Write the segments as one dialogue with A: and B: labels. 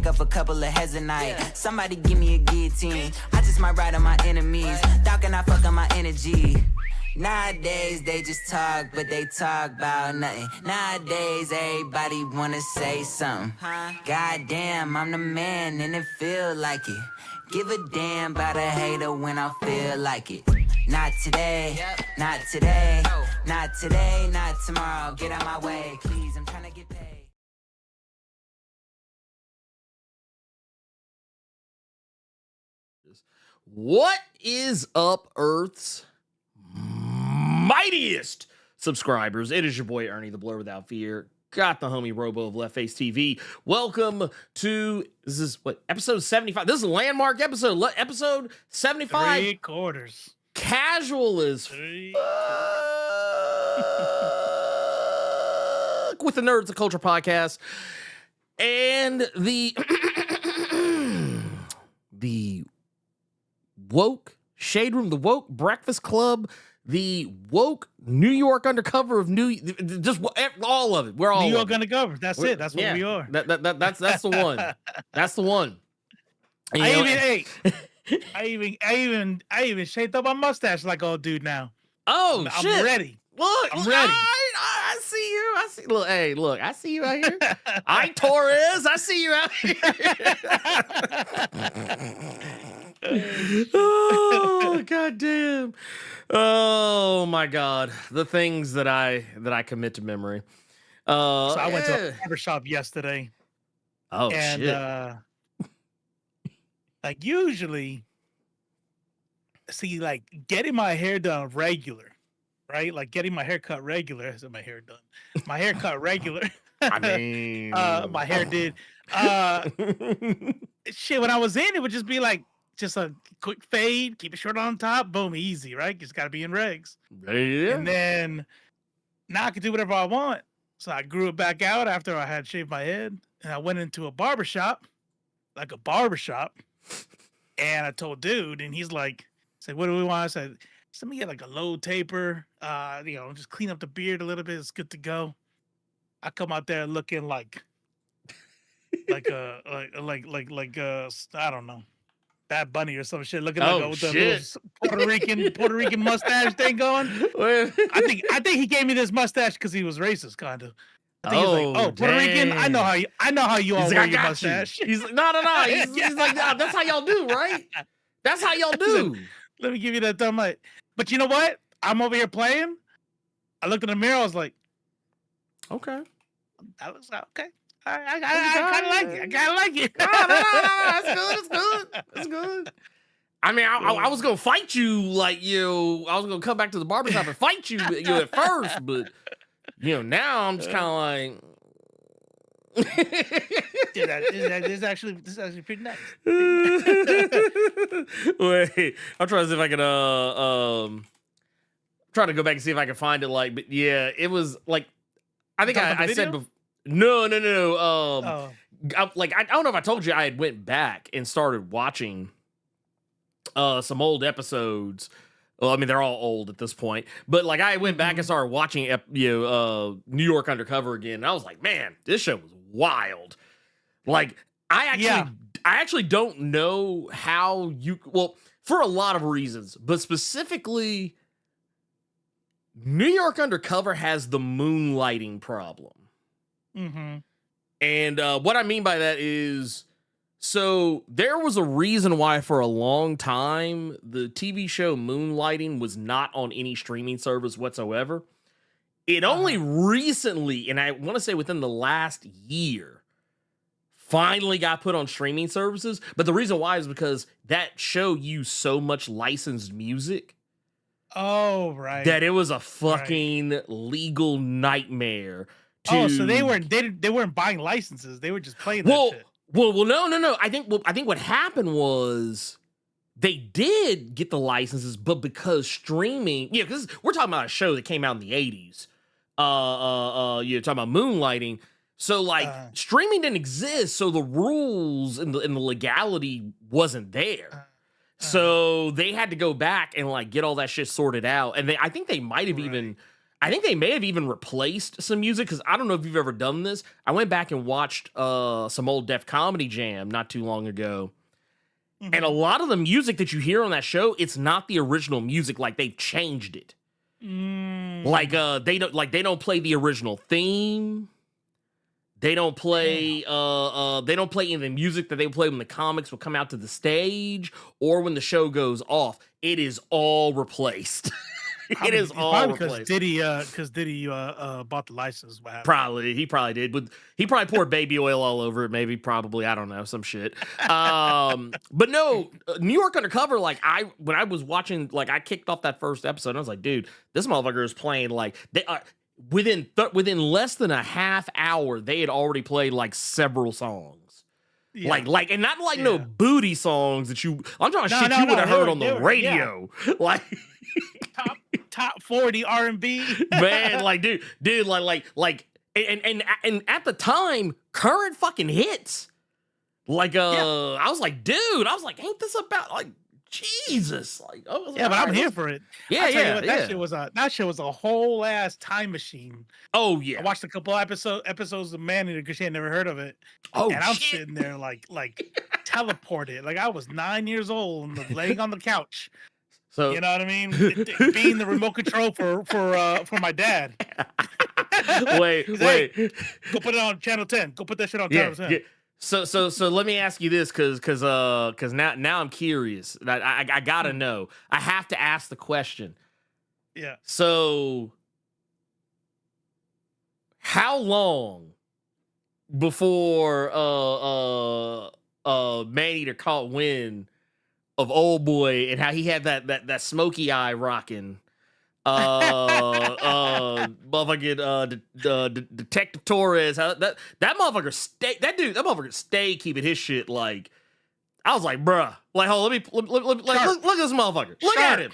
A: pick up a couple of heads a night. Somebody give me a guillotine. I just might ride on my enemies. Thought can I fuck on my energy? Nowadays they just talk, but they talk about nothing. Nowadays everybody wanna say something. Goddamn, I'm the man and it feel like it. Give a damn about a hater when I feel like it. Not today, not today, not today, not tomorrow. Get out my way, please, I'm trying to get paid.
B: What is up, Earth's mightiest subscribers? It is your boy Ernie, the Blerd Without Fear. Got the homie Robo of Left Face TV. Welcome to, this is what, episode 75. This is a landmark episode. Episode 75.
C: 3 quarters.
B: Casual as fuck with the Nerds of Culture podcast. And the the woke shade room, the woke breakfast club, the woke New York undercover of just all of it. We're all
C: New York undercover. That's it. That's what we are.
B: That's the one. That's the one. And,
C: I even shaped up my mustache like old dude now.
B: Oh,
C: I'm
B: shit.
C: ready.
B: Look,
C: I'm ready.
B: I see you. I see. Look, hey, look, I see you out here. I Torres. I see you out here. Oh, goddamn. Oh my God. The things that I commit to memory.
C: So I went to a barbershop yesterday.
B: Oh,
C: and,
B: shit.
C: Like usually, see, like getting my hair done regular, right? Like getting my hair cut regular. I said my hair done. My hair cut regular.
B: I mean,
C: my hair did. Shit, when I was in, it would just be like, just a quick fade, keep it short on top, boom, easy, right? Just got to be in regs.
B: Yeah.
C: And then now I can do whatever I want. So I grew it back out after I had shaved my head. And I went into a barbershop, and I told dude, and he's like, what do we want? I said, let me get like a low taper, just clean up the beard a little bit. It's good to go. I come out there looking like I don't know, Bad Bunny or some shit, looking like with the little Puerto Rican mustache thing going. I think he gave me this mustache because he was racist, kind of. I think he's like, Puerto Rican. I know how you all wear your mustache.
B: He's like, no. He's like, that's how y'all do, right? That's how y'all do.
C: Like, let me give you that thumb light. But you know what? I'm over here playing. I looked in the mirror. I was like,
B: okay.
C: That looks okay. I kind of like it. I kind of like it.
B: No, that's good. I mean, I was gonna fight you like you. I was gonna come back to the barbershop and fight you at first, but now I'm just kind of like.
C: This is actually pretty nice.
B: Wait, I'm trying to see if I can trying to go back and see if I can find it. Like, but yeah, it was like I think I said before. No. I don't know if I told you I had went back and started watching some old episodes. Well, I mean, they're all old at this point, but like I went back and started watching New York Undercover again. And I was like, man, this show was wild. Like I actually don't know how for a lot of reasons, but specifically New York Undercover has the moonlighting problem.
C: Mm-hmm.
B: And what I mean by that is, so there was a reason why for a long time the TV show Moonlighting was not on any streaming service whatsoever. It only recently, and I want to say within the last year, finally got put on streaming services. But the reason why is because that show used so much licensed music.
C: Oh, right.
B: That it was a fucking legal nightmare.
C: So they weren't buying licenses. They were just playing that shit.
B: Well, no. I think what happened was they did get the licenses, but because streaming, because we're talking about a show that came out in the 80s. You're talking about Moonlighting. So like streaming didn't exist, so the rules and the legality wasn't there. So they had to go back and like get all that shit sorted out. And I think they might have even I think they may have even replaced some music, because I don't know if you've ever done this. I went back and watched some old Def Comedy Jam not too long ago. Mm-hmm. And a lot of the music that you hear on that show, it's not the original music. Like, they've changed it. Like they don't play the original theme. They don't play they don't play any of the music that they play when the comics would come out to the stage or when the show goes off. It is all replaced. It is all replaced.
C: Because Diddy bought the license.
B: He probably did, but he probably poured baby oil all over it. Probably, I don't know, some shit. But no, New York Undercover. Like when I was watching, like I kicked off that first episode, and I was like, dude, this motherfucker is playing like they are within less than a half hour. They had already played like several songs. Yeah. Like, and not like no booty songs that you. I'm talking shit you would have heard on the radio. Yeah. Like.
C: Top 40 R&B,
B: man. Like, dude, like, and at the time, current fucking hits. Like, I was like, dude, ain't this about like Jesus? Like,
C: but I'm here for it.
B: Yeah,
C: that shit was a whole ass time machine.
B: Oh yeah,
C: I watched a couple episodes of Maneater because she had never heard of it.
B: Oh,
C: and I'm sitting there like teleported, like I was 9 years old, and laying on the couch. So, you know what I mean? Being the remote control for my dad.
B: Wait.
C: Go put it on channel 10. Go put that shit on channel 10. Yeah.
B: So let me ask you this, because now I'm curious. I gotta know. I have to ask the question.
C: Yeah.
B: So how long before Maneater caught wind of Old Boy and how he had that smoky eye rocking, motherfucking Detective Torres, how that motherfucker stay keeping his shit. Like, I was like, bruh, like, hold on, look at this motherfucker, look at him,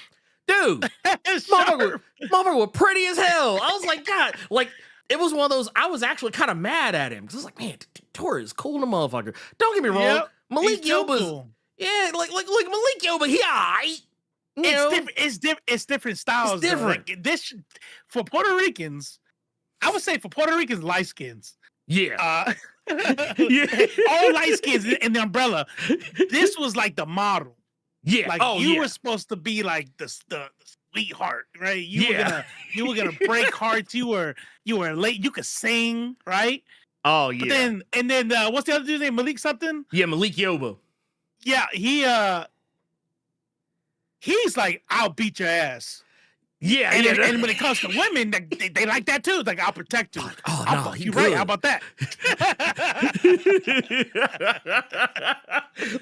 B: dude, motherfucker was pretty as hell. I was like, God, like, it was one of those. I was actually kind of mad at him because I was like, man, Torres is cool, the motherfucker. Don't get me wrong, Malik Yoba's. Cool. Yeah, like Malik Yoba, he alright.
C: It's different styles.
B: It's different.
C: Like, this for Puerto Ricans, I would say for Puerto Ricans, light skins.
B: Yeah.
C: All light skins in the umbrella. This was like the model.
B: Yeah.
C: Like you were supposed to be like the sweetheart, right? You were gonna break hearts. You were late. You could sing, right?
B: Oh yeah.
C: But then what's the other dude's name? Malik something?
B: Yeah, Malik Yoba.
C: Yeah, he's like, I'll beat your ass.
B: Yeah,
C: and when it comes to women, they like that too. It's like, I'll protect you.
B: Oh,
C: you're right. How about that?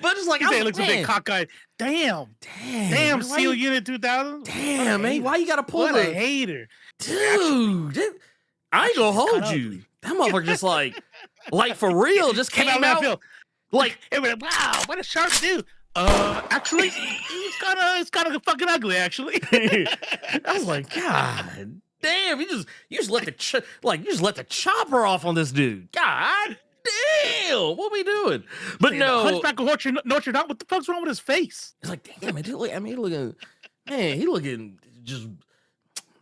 B: But just like,
C: he looks a bit cockeyed. Damn, SEAL Unit 2000.
B: Damn, man, why you gotta pull
C: a hater,
B: dude? I ain't gonna hold you. That motherfucker just like for real, just came out. Like,
C: it was like, wow, what a sharp dude. Actually, it's kind of fucking ugly. Actually,
B: I was like, God damn, you just let the chopper off on this dude. God damn, what we doing? But no,
C: Hunchback of Notre Dame. What the fuck's wrong with his face?
B: It's like, damn, he looking just.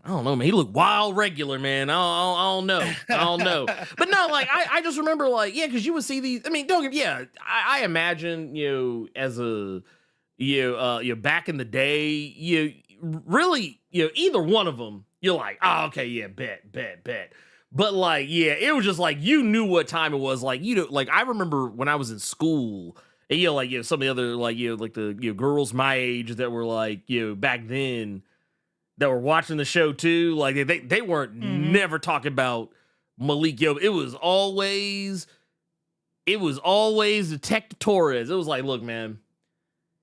B: I don't know, man. He looked wild regular, man. I don't know. But no, like, I just remember, like, yeah, because you would see these. I mean, I imagine, as a, back in the day, really, either one of them, you're like, oh, okay, yeah, bet. But like, yeah, it was just like, you knew what time it was. Like, like, I remember when I was in school, and, like, some of the other, like, like the, girls my age that were like, back then, that were watching the show too, like they weren't never talking about Malik Yoba. It was always Detective Torres. It was like, look, man,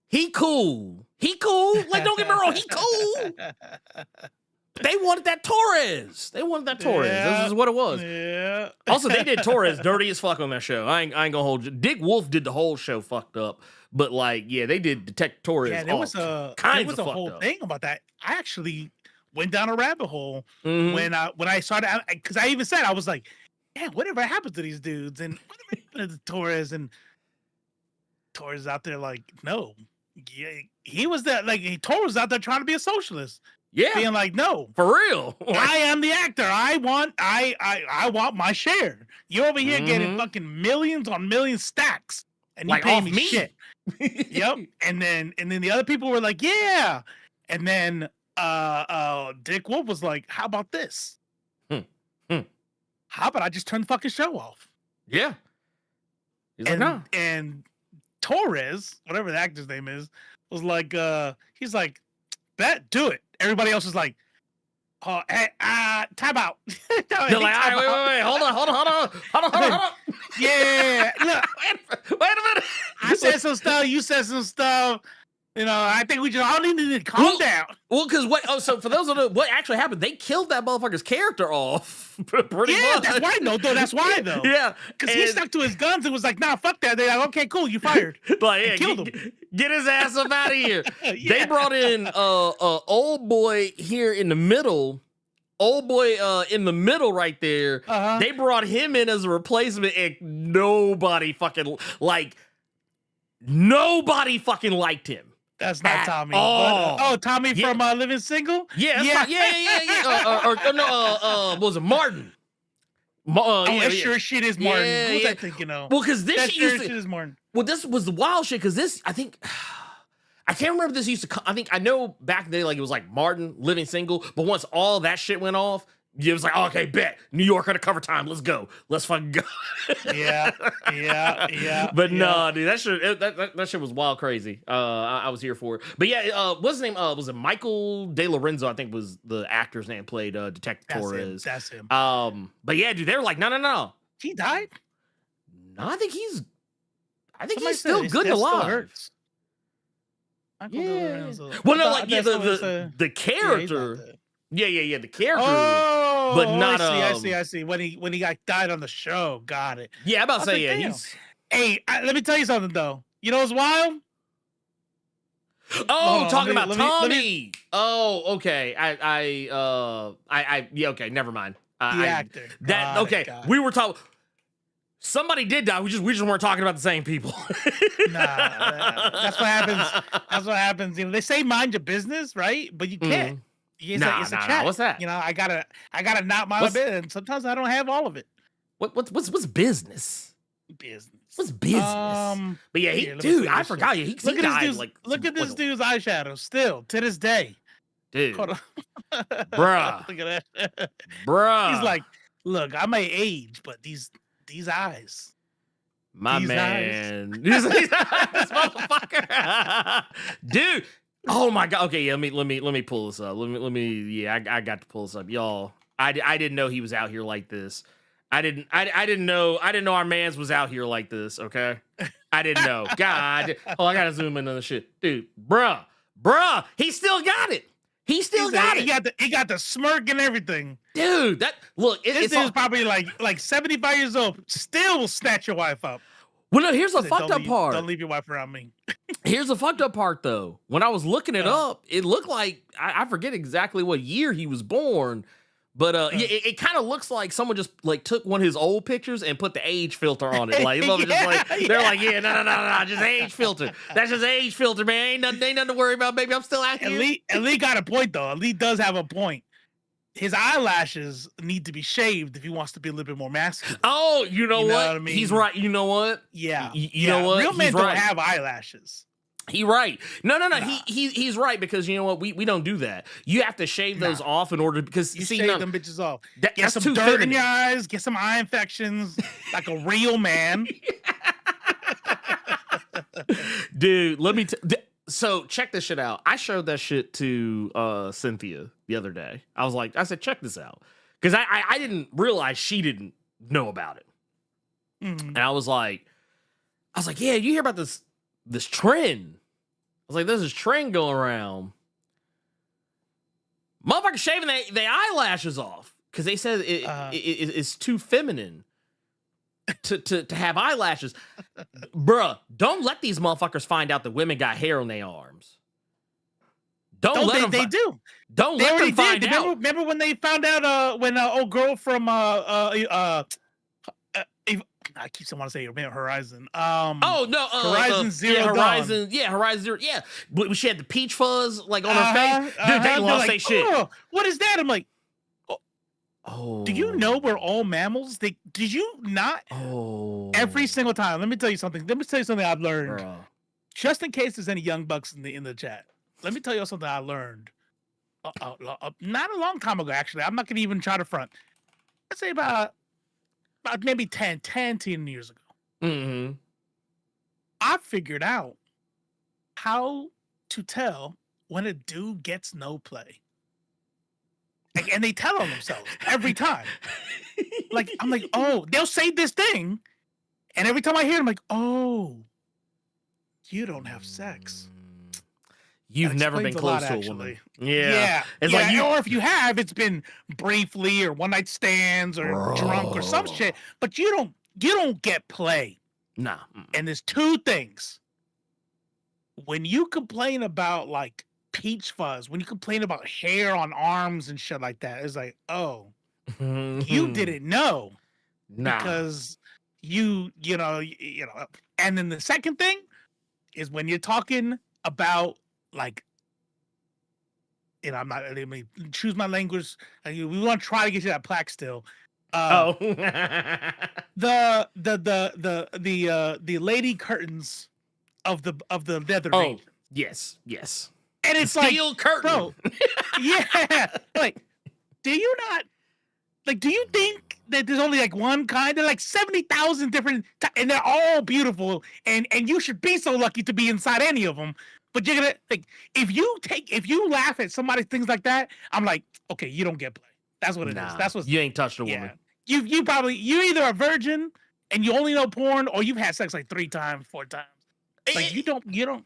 B: he cool. Like, don't get me wrong, he cool. They wanted that Torres. Yeah. This is what it was.
C: Yeah.
B: Also, they did Torres dirty as fuck on that show. I ain't gonna hold you. Dick Wolf did the whole show fucked up. But like, yeah, they did Detective Torres.
C: Yeah, there was a whole thing about that. I actually went down a rabbit hole when I started, because I even said, I was like, yeah, whatever happened to these dudes, and whatever happened to Torres, and Torres out there like, no, yeah, he was that, like, Torres was out there trying to be a socialist.
B: Yeah.
C: Being like, no.
B: For real.
C: I am the actor. I want my share. You over here getting fucking millions on millions stacks. And you
B: like
C: pay
B: off
C: me
B: me.
C: shit. Yep. And then the other people were like, yeah. And then Dick Wolf was like, how about this? How about I just turn the fucking show off?
B: Yeah. He's like, no.
C: And Torres, whatever the actor's name is, was like, he's like, do it. Everybody else was like, oh, hey, time out.
B: They're like, all right, wait, hold on.
C: Yeah, look,
B: wait a minute.
C: I said some stuff, you said some stuff. You know, I think we just all need to calm down.
B: Well, because so for those of you, what actually happened, they killed that motherfucker's character off. Pretty much.
C: That's why, that's why, though.
B: Yeah.
C: Because he stuck to his guns and was like, nah, fuck that. They're like, okay, cool, you fired.
B: Like, yeah,
C: killed him.
B: Get his ass up out of here. They brought in old boy here in the middle. Old boy in the middle right there. They brought him in as a replacement, and nobody fucking liked him.
C: That's not Tommy.
B: Oh,
C: Tommy from Living Single?
B: Yeah. What was it, Martin?
C: Sure shit is Martin. Who's I thinking of?
B: Well, because this
C: shit is Martin.
B: Well, this was the wild shit, because this, I think, I can't remember if this used to come, I know back in the day, like, it was like Martin, Living Single, but once all that shit went off, it was like, okay, bet. New York Undercover Time. Let's go. Let's fucking go.
C: Yeah.
B: But no, dude, that shit was wild crazy. I was here for it. But yeah, what's his name? Was it Michael De Lorenzo? I think was the actor's name, played Detective Torres.
C: That's him.
B: But yeah, dude, they were like, no.
C: He died?
B: No, I think he's still good and alive.
C: Yeah.
B: Well, no, like the character. Yeah, the character.
C: Oh,
B: but not.
C: I see. When he died on the show, got it.
B: Yeah, I'm about to say, yeah.
C: Hey, let me tell you something though. You know what's wild?
B: Oh, talking about Tommy. Oh, okay. Yeah, okay. Never mind.
C: The actor.
B: We were talking. Somebody did die. We just weren't talking about the same people.
C: Nah, that's what happens. That's what happens. You know, they say mind your business, right? But you can't. It's a chat.
B: What's that?
C: You know, I gotta not mind my business, and sometimes I don't have all of it.
B: What's business?
C: Business.
B: What's business? But yeah, I forgot. Yeah, he died.
C: Look at this dude's eyeshadow still to this day.
B: Dude,
C: bruh. Look at that,
B: bruh.
C: He's like, look, I may age, but these eyes.
B: This motherfucker. Dude. Oh my god. Okay, yeah, let me pull this up. Let me I got to pull this up. Y'all. I didn't know he was out here like this. I didn't know our mans was out here like this, okay? I didn't know. God. Oh, I gotta zoom in on the shit. Dude, bruh, he still got it. He got the smirk and everything. Dude,
C: this dude's probably like 75 years old. Still will snatch your wife up.
B: Well, no, here's the fucked up part.
C: Don't leave your wife around me.
B: Here's the fucked up part, though. When I was looking it up, it looked like, I forget exactly what year he was born, but it kind of looks like someone just like took one of his old pictures and put the age filter on it. Like, they're like, yeah, no, just age filter. That's just age filter, man. Ain't nothing to worry about, baby. I'm still out here.
C: Elite got a point, though. Elite does have a point. His eyelashes need to be shaved if he wants to be a little bit more masculine.
B: Oh, you know what I mean? He's right. You know what?
C: Yeah.
B: You know what?
C: Real men don't have eyelashes.
B: He right. No. Nah. He's right, because you know what? We don't do that. You have to shave those off in order, because
C: you shave them bitches off. Get some
B: too
C: dirt in your eyes. Get some eye infections, like a real man.
B: Dude, let me. So check this shit out. I showed that shit to Cynthia the other day. I said, check this out, because I didn't realize she didn't know about it.
C: Mm-hmm.
B: And I was like, yeah, you hear about this trend? I was like, there's this trend going around. Motherfuckers shaving their eyelashes off because they said it's too feminine to have eyelashes. Bruh, don't let these motherfuckers find out that women got hair on their arms. Don't let them.
C: They do.
B: Don't let them find out.
C: Remember when they found out when old girl from I keep wanting to say Horizon.
B: Oh no,
C: Horizon Zero
B: Horizon,
C: Dawn.
B: Horizon Zero, yeah. But she had the peach fuzz like on her face. Dude, they lost their shit.
C: Oh, what is that? I'm like,
B: oh,
C: do you know we're all mammals? Did you not?
B: Oh,
C: every single time. Let me tell you something. I've learned.
B: Bruh.
C: Just in case there's any young bucks in the chat. Let me tell you something I learned. Not a long time ago, actually. I'm not gonna even try to front. I'd say about maybe 10 years ago.
B: Mm-hmm.
C: I figured out how to tell when a dude gets no play. And they tell on themselves every time. Like, I'm like, oh, they'll say this thing. And every time I hear it, I'm like, oh, you don't have sex.
B: You've never been close to a woman. Yeah. It's like
C: or if you have, it's been briefly or one night stands or drunk or some shit. But you don't get play.
B: Nah.
C: And there's two things. When you complain about like peach fuzz, when you complain about hair on arms and shit like that, it's like, oh, you didn't know.
B: Nah.
C: Because you know. And then the second thing is when you're talking about like, I'm not. Let me choose my language. We want to try to get you that plaque still. The lady curtains of the leather.
B: Oh, yes.
C: And it's
B: the steel curtain.
C: Bro, yeah. Like, do you think that there's only like one kind? There's like 70,000 different, and they're all beautiful. And you should be so lucky to be inside any of them. But you're gonna like, if you laugh at somebody things like that, I'm like, okay, you don't get play. That's what it is. That's what
B: you ain't touched a woman.
C: You're either a virgin and you only know porn, or you've had sex like 3 times, 4 times. Like you don't. Yeah,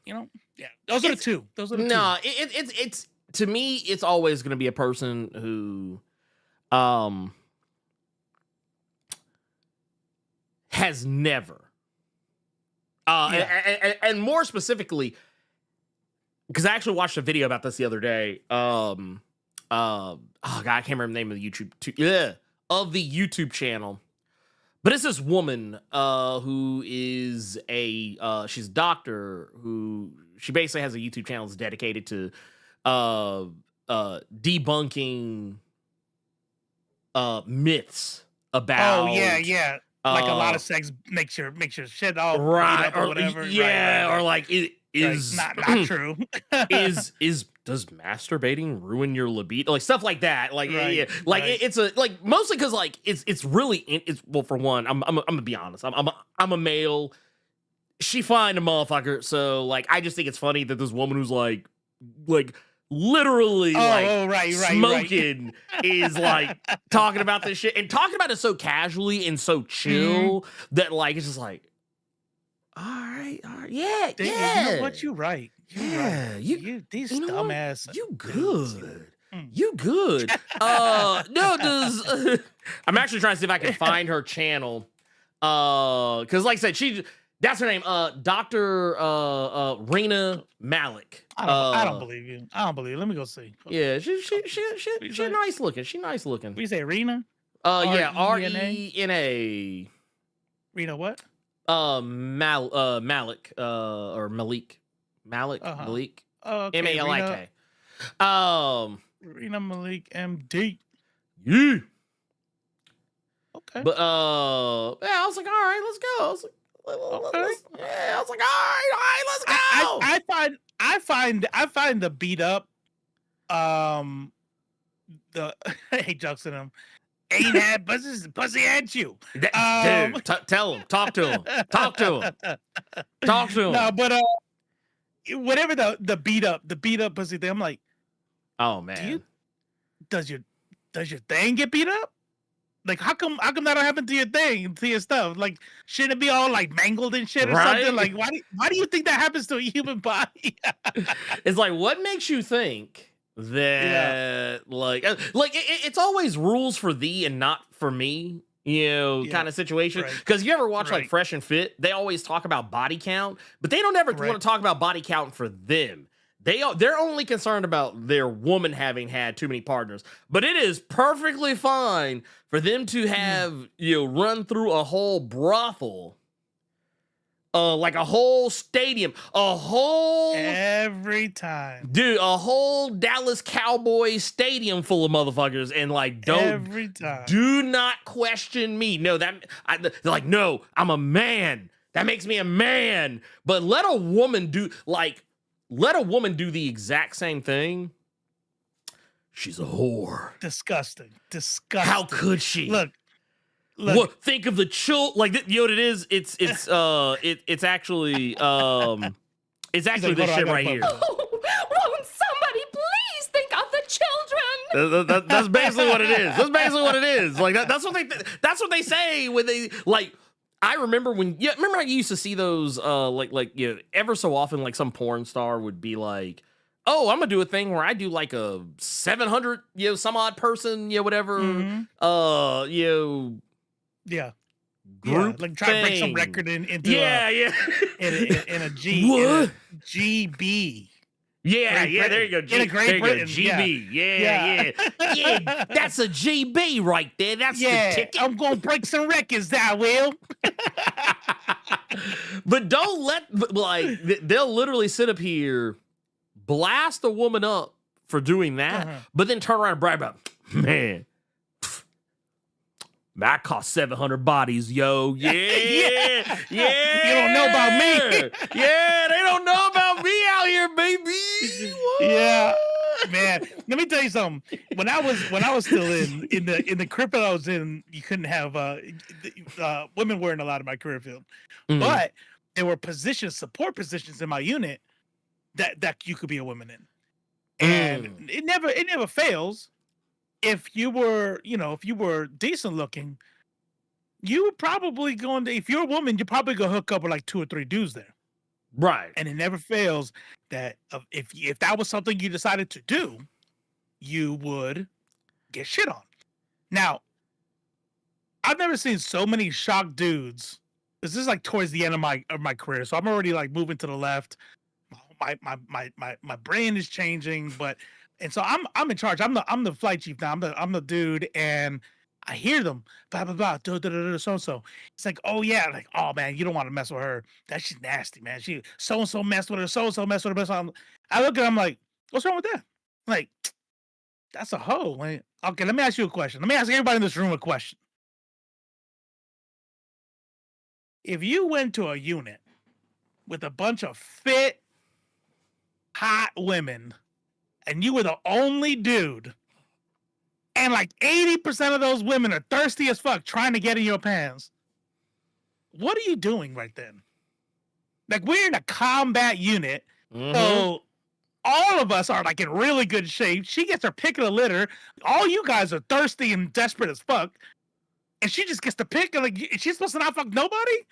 C: those are the two.
B: No, it's to me, it's always gonna be a person who, has never, and more specifically. Because I actually watched a video about this the other day. Oh God, I can't remember the name of the YouTube channel. But it's this woman who is she's a doctor who she basically has a YouTube channel that's dedicated to debunking myths about.
C: Oh yeah. Like a lot of sex makes your shit all
B: right
C: or whatever.
B: Yeah,
C: right.
B: Or like is
C: not true.
B: is does masturbating ruin your libido? Like stuff like that. Like it's a like mostly because like it's really well, for one, I'm gonna be honest. I'm a male. She fine a motherfucker. So like I just think it's funny that this woman who's like literally smoking is like talking about this shit and talking about it so casually and so chill that like it's just like, all right, yeah.
C: You know what? You're right. These dumbass.
B: You good. You good. No, I'm actually trying to see if I can find her channel. Because like I said, that's her name. Dr. Rena Malik.
C: I don't believe you. Let me go see.
B: Yeah, she's nice looking. She's nice looking.
C: We say Rena?
B: Yeah, Rena.
C: Rena what?
B: Malik, or Malik. Malik.
C: Oh, okay.
B: Malik.
C: Rena Malik MD.
B: Yeah.
C: Okay.
B: But yeah, I was like, all right, let's go. I was like, all right, let's go.
C: I find the beat up, hey Jackson, ain't had pussy at you.
B: Dude, tell him, talk to him.
C: No, but whatever the beat up pussy thing, I'm like,
B: oh man,
C: does your thing get beat up? Like, how come that don't happen to your thing, to your stuff? Like, shouldn't it be all like mangled and shit or something? Like, why do you think that happens to a human body?
B: It's like, what makes you think that it's always rules for thee and not for me, kind of situation. Because you ever watch like Fresh and Fit, they always talk about body count, but they don't ever want to talk about body count for them. they're only concerned about their woman having had too many partners, but it is perfectly fine for them to have run through a whole brothel, like a whole stadium,
C: every time,
B: dude, a whole Dallas Cowboys stadium full of motherfuckers, and like do not question me. No, they're like, no, I'm a man. That makes me a man. But let a woman do the exact same thing. She's a whore.
C: Disgusting.
B: How could she?
C: Look.
B: What, think of the what it is? It's actually this shit right here.
D: Oh, won't somebody please think of the children?
B: That's basically what it is. Like that's what they say when they like. I remember remember I used to see those ever so often, like some porn star would be like, oh, I'm gonna do a thing where I do like a 700 some odd person whatever
C: yeah, like try to break some record into in a GB.
B: Yeah, there you go.
C: In a Great Britain,
B: GB. Yeah. That's a GB right there. That's the ticket.
C: I'm gonna break some records, I will.
B: But don't they'll literally sit up here, blast a woman up for doing that, but then turn around and brag about, man, that cost 700 bodies, yo. Yeah.
C: You don't know about me.
B: Yeah, they don't know about me out here, baby. What?
C: Yeah, man. Let me tell you something. When I was still in the career field I was in, you couldn't have women weren't allowed in my career field, but there were support positions in my unit that you could be a woman in, and it never fails. If you were decent looking, you were probably going to, if you're a woman, you're probably going to hook up with like 2 or 3 dudes there.
B: Right.
C: And it never fails that if that was something you decided to do, you would get shit on. Now, I've never seen so many shocked dudes. This is like towards the end of my career. So I'm already like moving to the left. My brain is changing, and so I'm in charge. I'm the flight chief now. I'm the dude, and I hear them blah blah blah so. It's like, oh yeah, like, oh man, you don't want to mess with her. That she's nasty, man. She so and so messed with her. So and so messed with her. I look at him like, what's wrong with that? Like, that's a hoe. Like, okay, let me ask you a question. Let me ask everybody in this room a question. If you went to a unit with a bunch of fit, hot women, and you were the only dude, and like 80% of those women are thirsty as fuck trying to get in your pants, what are you doing right then? Like, we're in a combat unit, so all of us are like in really good shape. She gets her pick of the litter. All you guys are thirsty and desperate as fuck, and she just gets to pick, and like, she's supposed to not fuck nobody?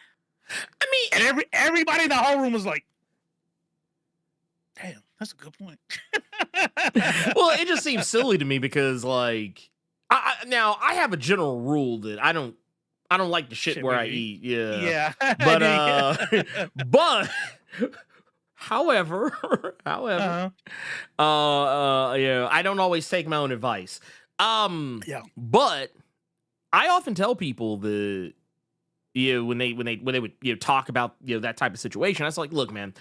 C: I mean, and everybody in the whole room was like, damn, that's a good point.
B: Well, it just seems silly to me because, like, now I have a general rule that I don't like the shit where I eat. Yeah. But however, I don't always take my own advice. But I often tell people that, when they would talk about that type of situation, I was like, look, man,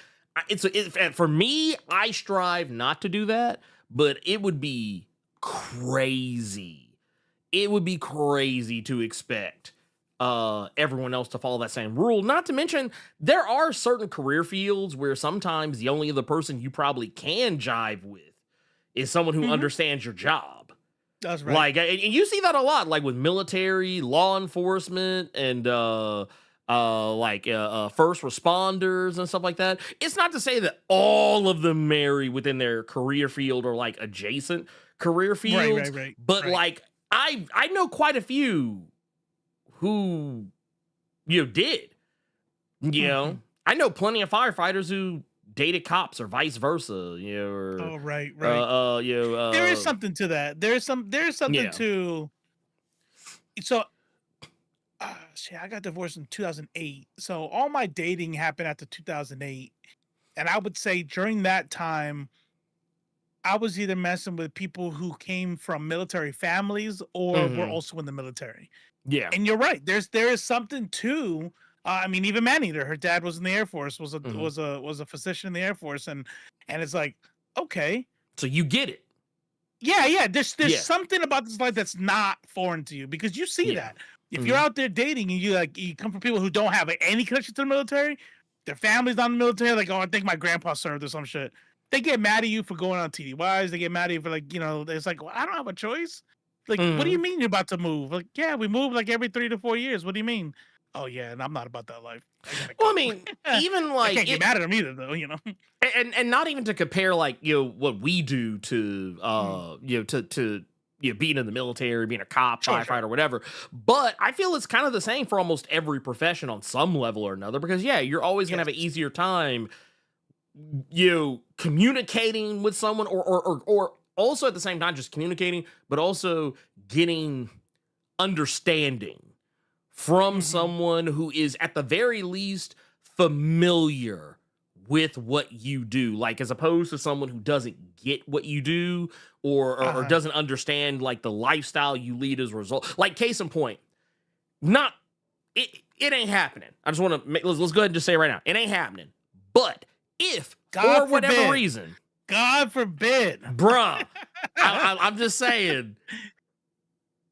B: for me, I strive not to do that, but it would be crazy. It would be crazy to expect everyone else to follow that same rule. Not to mention, there are certain career fields where sometimes the only other person you probably can jive with is someone who understands your job.
C: That's right.
B: Like, and you see that a lot, like with military, law enforcement, and first responders and stuff like that. It's not to say that all of them marry within their career field or like adjacent career fields, but like I know quite a few who did. I know plenty of firefighters who dated cops or vice versa.
C: Right. There is something to that. There's something to. So, I got divorced in 2008. So all my dating happened after 2008, And I would say during that time, I was either messing with people who came from military families or were also in the military.
B: Yeah.
C: And you're right. There is something to. I mean, even Maneater, her dad was in the Air Force, was a physician in the Air Force, and it's like, okay,
B: so you get it.
C: Yeah. There's something about this life that's not foreign to you, because you see that if you're out there dating and you come from people who don't have any connection to the military, their family's not in the military, like, oh, I think my grandpa served or some shit. They get mad at you for going on TDYs. They get mad at you for, like, it's like, well, I don't have a choice. Like, what do you mean you're about to move? Like, yeah, we move like every 3 to 4 years. What do you mean? Oh yeah, and I'm not about that life.
B: Well, I mean, even like
C: I can't get mad at them either, though.
B: And not even to compare, like, what we do to to being in the military, being a cop, firefighter, or whatever. But I feel it's kind of the same for almost every profession on some level or another, because you're always gonna have an easier time communicating with someone, or also at the same time just communicating, but also getting understanding from someone who is at the very least familiar with what you do, like, as opposed to someone who doesn't get what you do, or doesn't understand, like, the lifestyle you lead as a result. Like, case in point, it ain't happening. I just want to let's go ahead and just say it right now, it ain't happening. But if for whatever reason,
C: God forbid,
B: bruh, I'm just saying,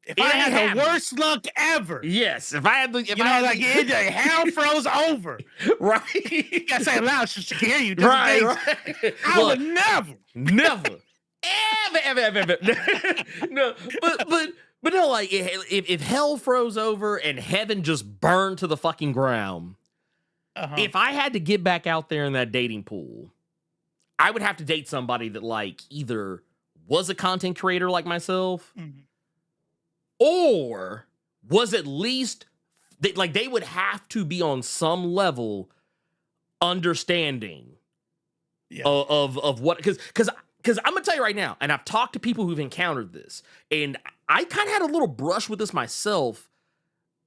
C: if I had the worst luck ever,
B: yes, if I had the,
C: hell froze over,
B: right?
C: You gotta say it loud so she can hear you.
B: Right.
C: I would never,
B: ever. No, but no, like, if hell froze over and heaven just burned to the fucking ground, if I had to get back out there in that dating pool, I would have to date somebody that, like, either was a content creator like myself, or was at least, they would have to be on some level understanding of what, because I'm gonna tell you right now, and I've talked to people who've encountered this, and I kind of had a little brush with this myself,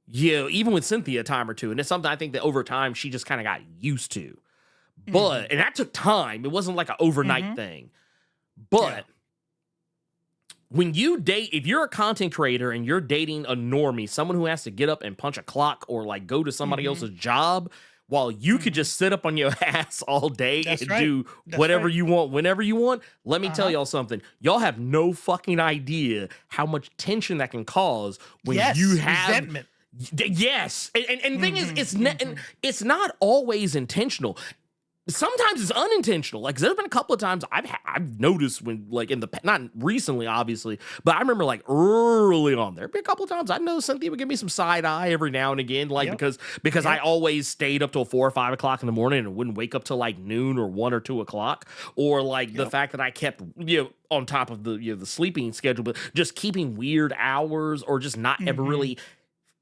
B: even with Cynthia a time or two, and it's something I think that over time she just kind of got used to. But and that took time. It wasn't like an overnight thing. But when you date, if you're a content creator and you're dating a normie, someone who has to get up and punch a clock or, like, go to somebody else's job, while you could just sit up on your ass all day do whatever you want, whenever you want, let me tell y'all something. Y'all have no fucking idea how much tension that can cause when you have
C: resentment.
B: Yes. And the thing is, it's not always intentional. Sometimes it's unintentional. Like, there's been a couple of times I've noticed when, like, not recently, obviously, but I remember, like, early on, there'd be a couple of times I know Cynthia would give me some side eye every now and again, like, because I always stayed up till 4 or 5 o'clock in the morning and wouldn't wake up till, like, noon or 1 or 2 o'clock, or, like, the fact that I kept, on top of the the sleeping schedule, but just keeping weird hours, or just not ever really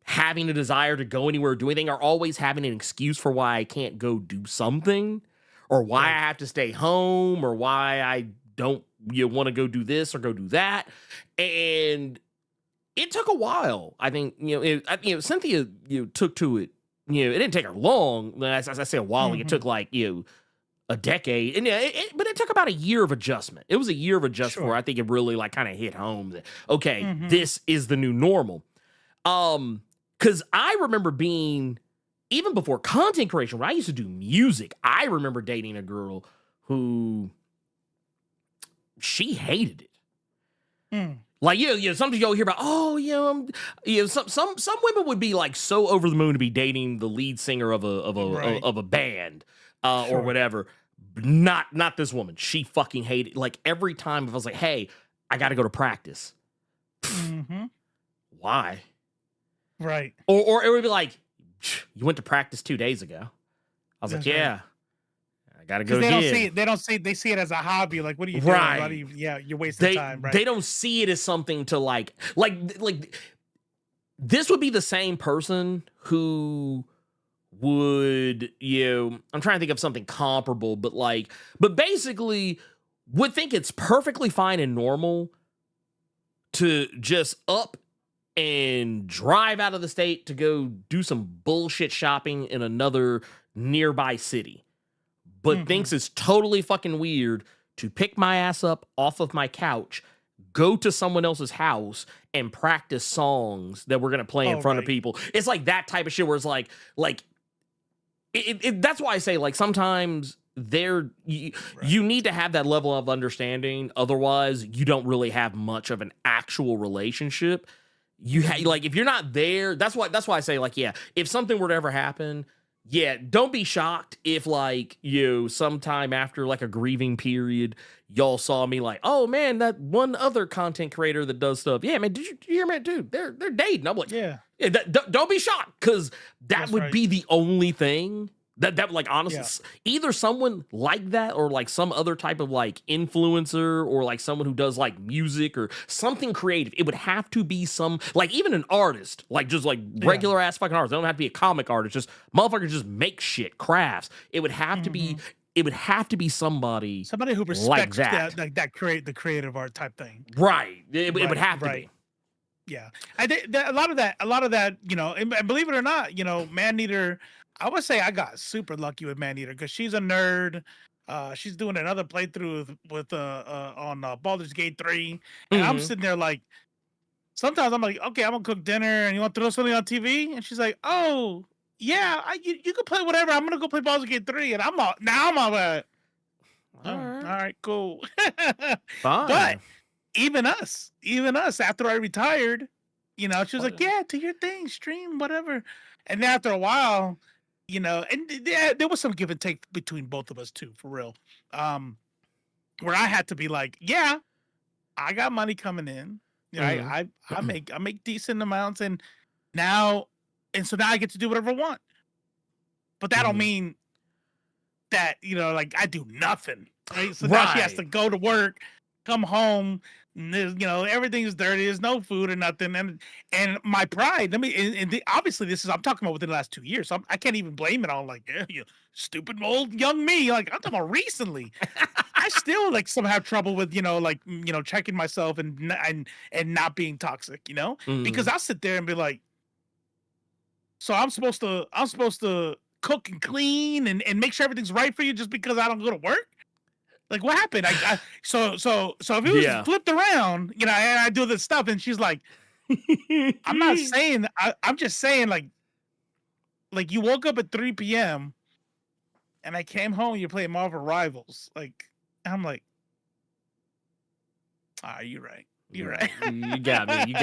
B: having a desire to go anywhere or do anything, or always having an excuse for why I can't go do something, or why I have to stay home, or why I don't want to go do this or go do that. And it took a while. I think, Cynthia, took to it. It didn't take her long. As I say a while, like, it took, like, a decade. And but it took about a year of adjustment. It was a year of adjustment where I think it really, like, kind of hit home that, okay, this is the new normal. Because I remember being, even before content creation, when I used to do music, I remember dating a girl who, she hated it. Like, sometimes you'll hear about, some women would be, like, so over the moon to be dating the lead singer of a band, or whatever. Not this woman. She fucking hated, like, every time if I was like, hey, I got to go to practice. Why?
C: Right.
B: Or it would be like, you went to practice 2 days ago. I was like, yeah, I gotta go.
C: They see it as a hobby. Like, what are you doing?
B: Right.
C: You're wasting time. Right.
B: They don't see it as something to like this would be the same person who would, I'm trying to think of something comparable, but basically would think it's perfectly fine and normal to just up and drive out of the state to go do some bullshit shopping in another nearby city. but thinks it's totally fucking weird to pick my ass up off of my couch, go to someone else's house, and practice songs that we're gonna play in front of people. It's like that type of shit where it's like that's why I say, like, sometimes you need to have that level of understanding. Otherwise, you don't really have much of an actual relationship. Like, if you're not there, that's why I say, like, yeah, if something were to ever happen, yeah, don't be shocked if, like, sometime after, like, a grieving period, y'all saw me like, oh man, that one other content creator that does stuff. Yeah, man, did you hear, man, dude? They're dating. I'm like, yeah, don't be shocked, because that would be the only thing that like, honestly, either someone like that, or like some other type of like influencer, or like someone who does like music or something creative. It would have to be some, like, even an artist, like just like regular ass fucking artist. They don't have to be a comic artist. Just motherfuckers just make shit, crafts. It would have to be. It would have to be somebody
C: who respects that creative art type thing.
B: Right. It would have to be.
C: Yeah. I think a lot of that, and believe it or not, Maneater, I would say I got super lucky with Maneater, because she's a nerd. She's doing another playthrough with on Baldur's Gate 3. And I'm sitting there like, sometimes I'm like, okay, I'm gonna cook dinner, and you want to throw something on TV? And she's like, oh, yeah, you can play whatever. I'm gonna go play Baldur's Gate 3, and I'm all like, all right, cool.
B: Fine.
C: But even us, after I retired, she was like, yeah, do your thing, stream, whatever. And then after a while, and there was some give and take between both of us too, for real. Where I had to be like, yeah, I got money coming in. I make decent amounts, and so now I get to do whatever I want. But that don't mean that, like, I do nothing. Right? So now she has to go to work, come home, and everything's dirty. There's no food or nothing. And my pride, obviously I'm talking about within the last 2 years. So I can't even blame it on, like, you stupid old young me. Like, I'm talking about recently. I still, like, somehow have trouble with, checking myself and not being toxic, because I'll sit there and be like, so I'm supposed to cook and clean and make sure everything's right for you just because I don't go to work? Like, what happened? So if it was flipped around, and I do this stuff, and she's like, I'm not saying, I'm just saying, like you woke up at 3 p.m. and I came home, you're playing Marvel Rivals. Like, I'm like, you're right. You're right.
B: You got me.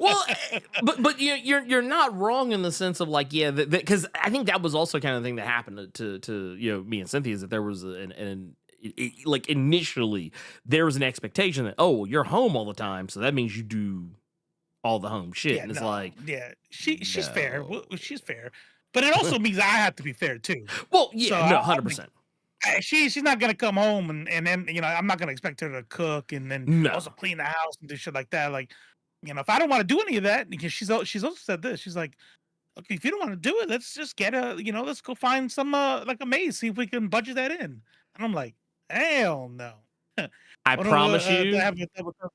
B: Well, but you're not wrong in the sense of, like, yeah, because I think that was also kind of the thing that happened to me and Cynthia, is that there was like, initially there was an expectation that, oh, you're home all the time, so that means you do all the home shit. And it's like,
C: she's fair. She's fair, but it also means I have to be fair too.
B: Well, yeah, so 100%.
C: She's not gonna come home and then I'm not gonna expect her to cook and then also clean the house and do shit like that. Like, if I don't want to do any of that, because she's also said this, she's like, okay, if you don't want to do it, let's just get let's go find some like a maze, see if we can budget that in. And I'm like, hell no.
B: I promise you.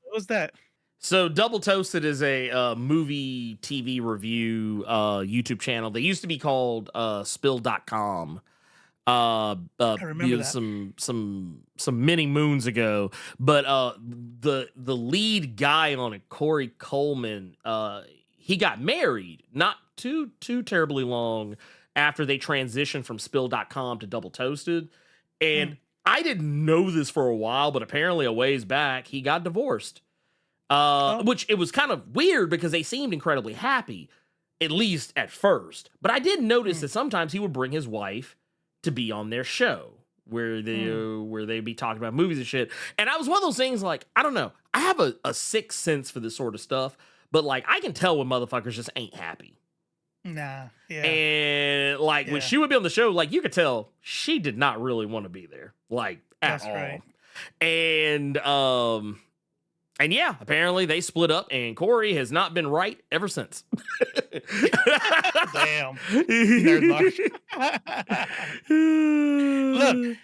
C: What's that?
B: So Double Toasted is a movie TV review YouTube channel. They used to be called Spill.com.
C: I remember that.
B: some many moons ago, but the lead guy on it, Corey Coleman, he got married not too terribly long after they transitioned from Spill.com to Double Toasted, and I didn't know this for a while, but apparently a ways back he got divorced, which it was kind of weird because they seemed incredibly happy, at least at first. But I did notice that sometimes he would bring his wife to be on their show where they'd be talking about movies and shit. And I was one of those things, like, I don't know, I have a sixth sense for this sort of stuff, but, like, I can tell when motherfuckers just ain't happy.
C: Nah, yeah.
B: And, like, when she would be on the show, like, you could tell she did not really want to be there, like, at all. Right. And yeah, apparently they split up, and Corey has not been right ever since.
C: Damn. Look,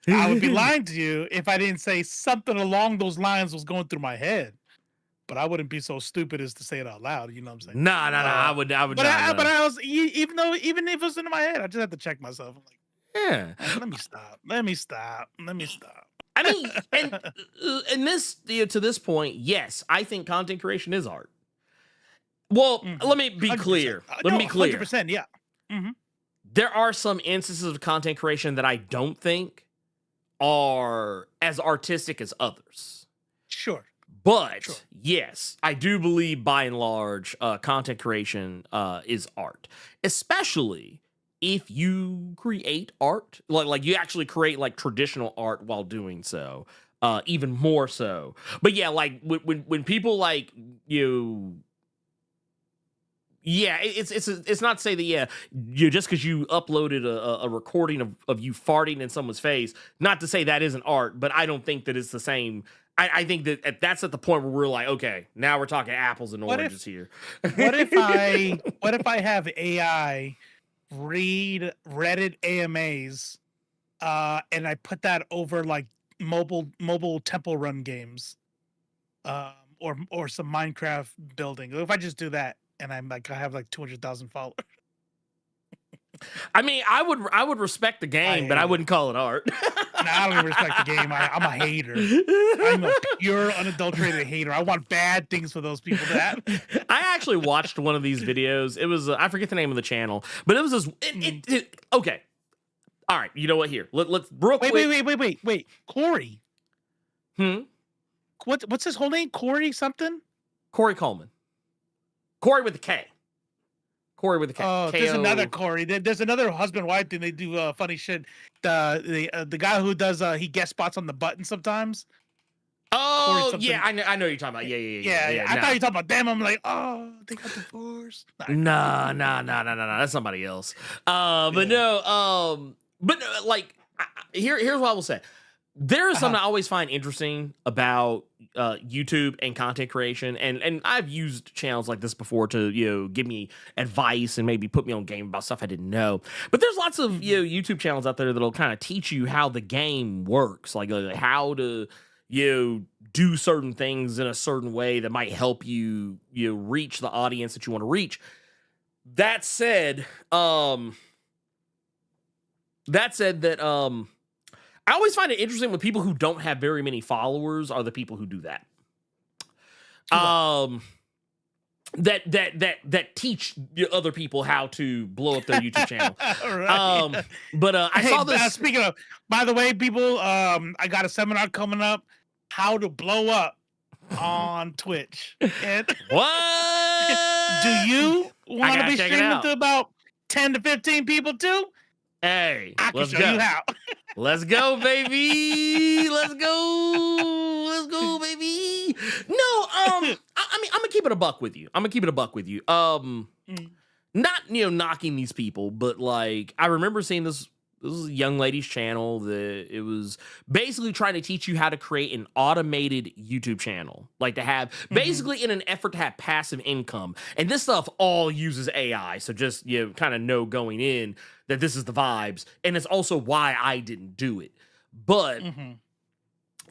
C: I would be lying to you if I didn't say something along those lines was going through my head. But I wouldn't be so stupid as to say it out loud. You know what I'm saying?
B: No. I would.
C: But I was, even if it was in my head, I just had to check myself. I'm like,
B: Yeah.
C: Let me stop. Let me stop. Let me stop.
B: I mean, and this, to this point, yes, I think content creation is art. Well, let me be
C: 100%.
B: clear. Let me be clear.
C: 100%, yeah. Mm-hmm.
B: There are some instances of content creation that I don't think are as artistic as others.
C: Sure.
B: But yes, I do believe by and large, content creation is art, especially if you create art, like you actually create like traditional art while doing so, even more so. But yeah, like when people like it's not to say that you just because you uploaded a recording of you farting in someone's face, not to say that isn't art, but I don't think that it's the same. I think that that's at the point where we're like, okay, now we're talking apples and oranges here.
C: What if I have AI read Reddit AMAs, and I put that over like mobile temple run games, or some Minecraft building? If I just do that, and I have like 200,000 followers.
B: I mean, I would respect the game, but I wouldn't call it art.
C: No, I don't even respect the game. I'm a hater. I'm a pure, unadulterated hater. I want bad things for those people to have.
B: I actually watched one of these videos. It was I forget the name of the channel, but it was this. Okay, all right. You know what? Here, let's real quick.
C: Wait. Corey. What's his whole name? Corey something?
B: Corey Coleman. Corey with a K. Corey with a K.
C: Oh, there's another Corey. There's another husband-wife thing. They do funny shit. The guy who does he guest spots on the button sometimes.
B: Oh yeah, I know what you're talking about. Yeah.
C: I thought you were talking about them. I'm like, oh, they got divorced.
B: No. That's somebody else. But no. But like, here's what I will say. There is something I always find interesting about YouTube and content creation, and I've used channels like this before to give me advice and maybe put me on game about stuff I didn't know. But there's lots of YouTube channels out there that'll kind of teach you how the game works, like how to do certain things in a certain way that might help you reach the audience that you want to reach. That said, I always find it interesting when people who don't have very many followers are the people who do that. That teach other people how to blow up their YouTube channel.
C: Right.
B: But I saw this.
C: Speaking of, by the way, people, I got a seminar coming up, how to blow up on Twitch. And
B: What?
C: Do you want to be streaming to about 10 to 15 people too?
B: Hey,
C: I can show you how.
B: Let's go, baby. Let's go, baby. No, I mean, I'm gonna keep it a buck with you. Not knocking these people, but like I remember seeing this was a young lady's channel that it was basically trying to teach you how to create an automated YouTube channel, like to have basically in an effort to have passive income. And this stuff all uses AI, so just kind of know going in that this is the vibes, and it's also why I didn't do it. But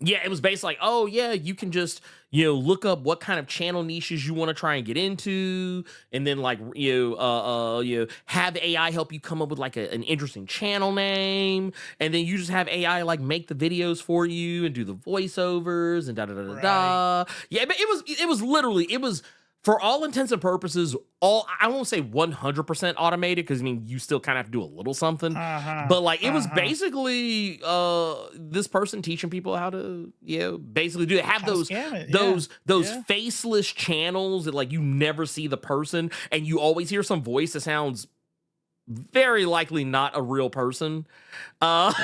B: yeah, it was based like, oh yeah, you can just look up what kind of channel niches you want to try and get into, and then like have AI help you come up with like an interesting channel name, and then you just have AI like make the videos for you and do the voiceovers and da. Yeah, but it was literally for all intents and purposes, I won't say 100% automated, because I mean you still kind of have to do a little something. But like it was basically this person teaching people how to basically do it. Have those faceless channels that like you never see the person, and you always hear some voice that sounds very likely not a real person.
C: Hey,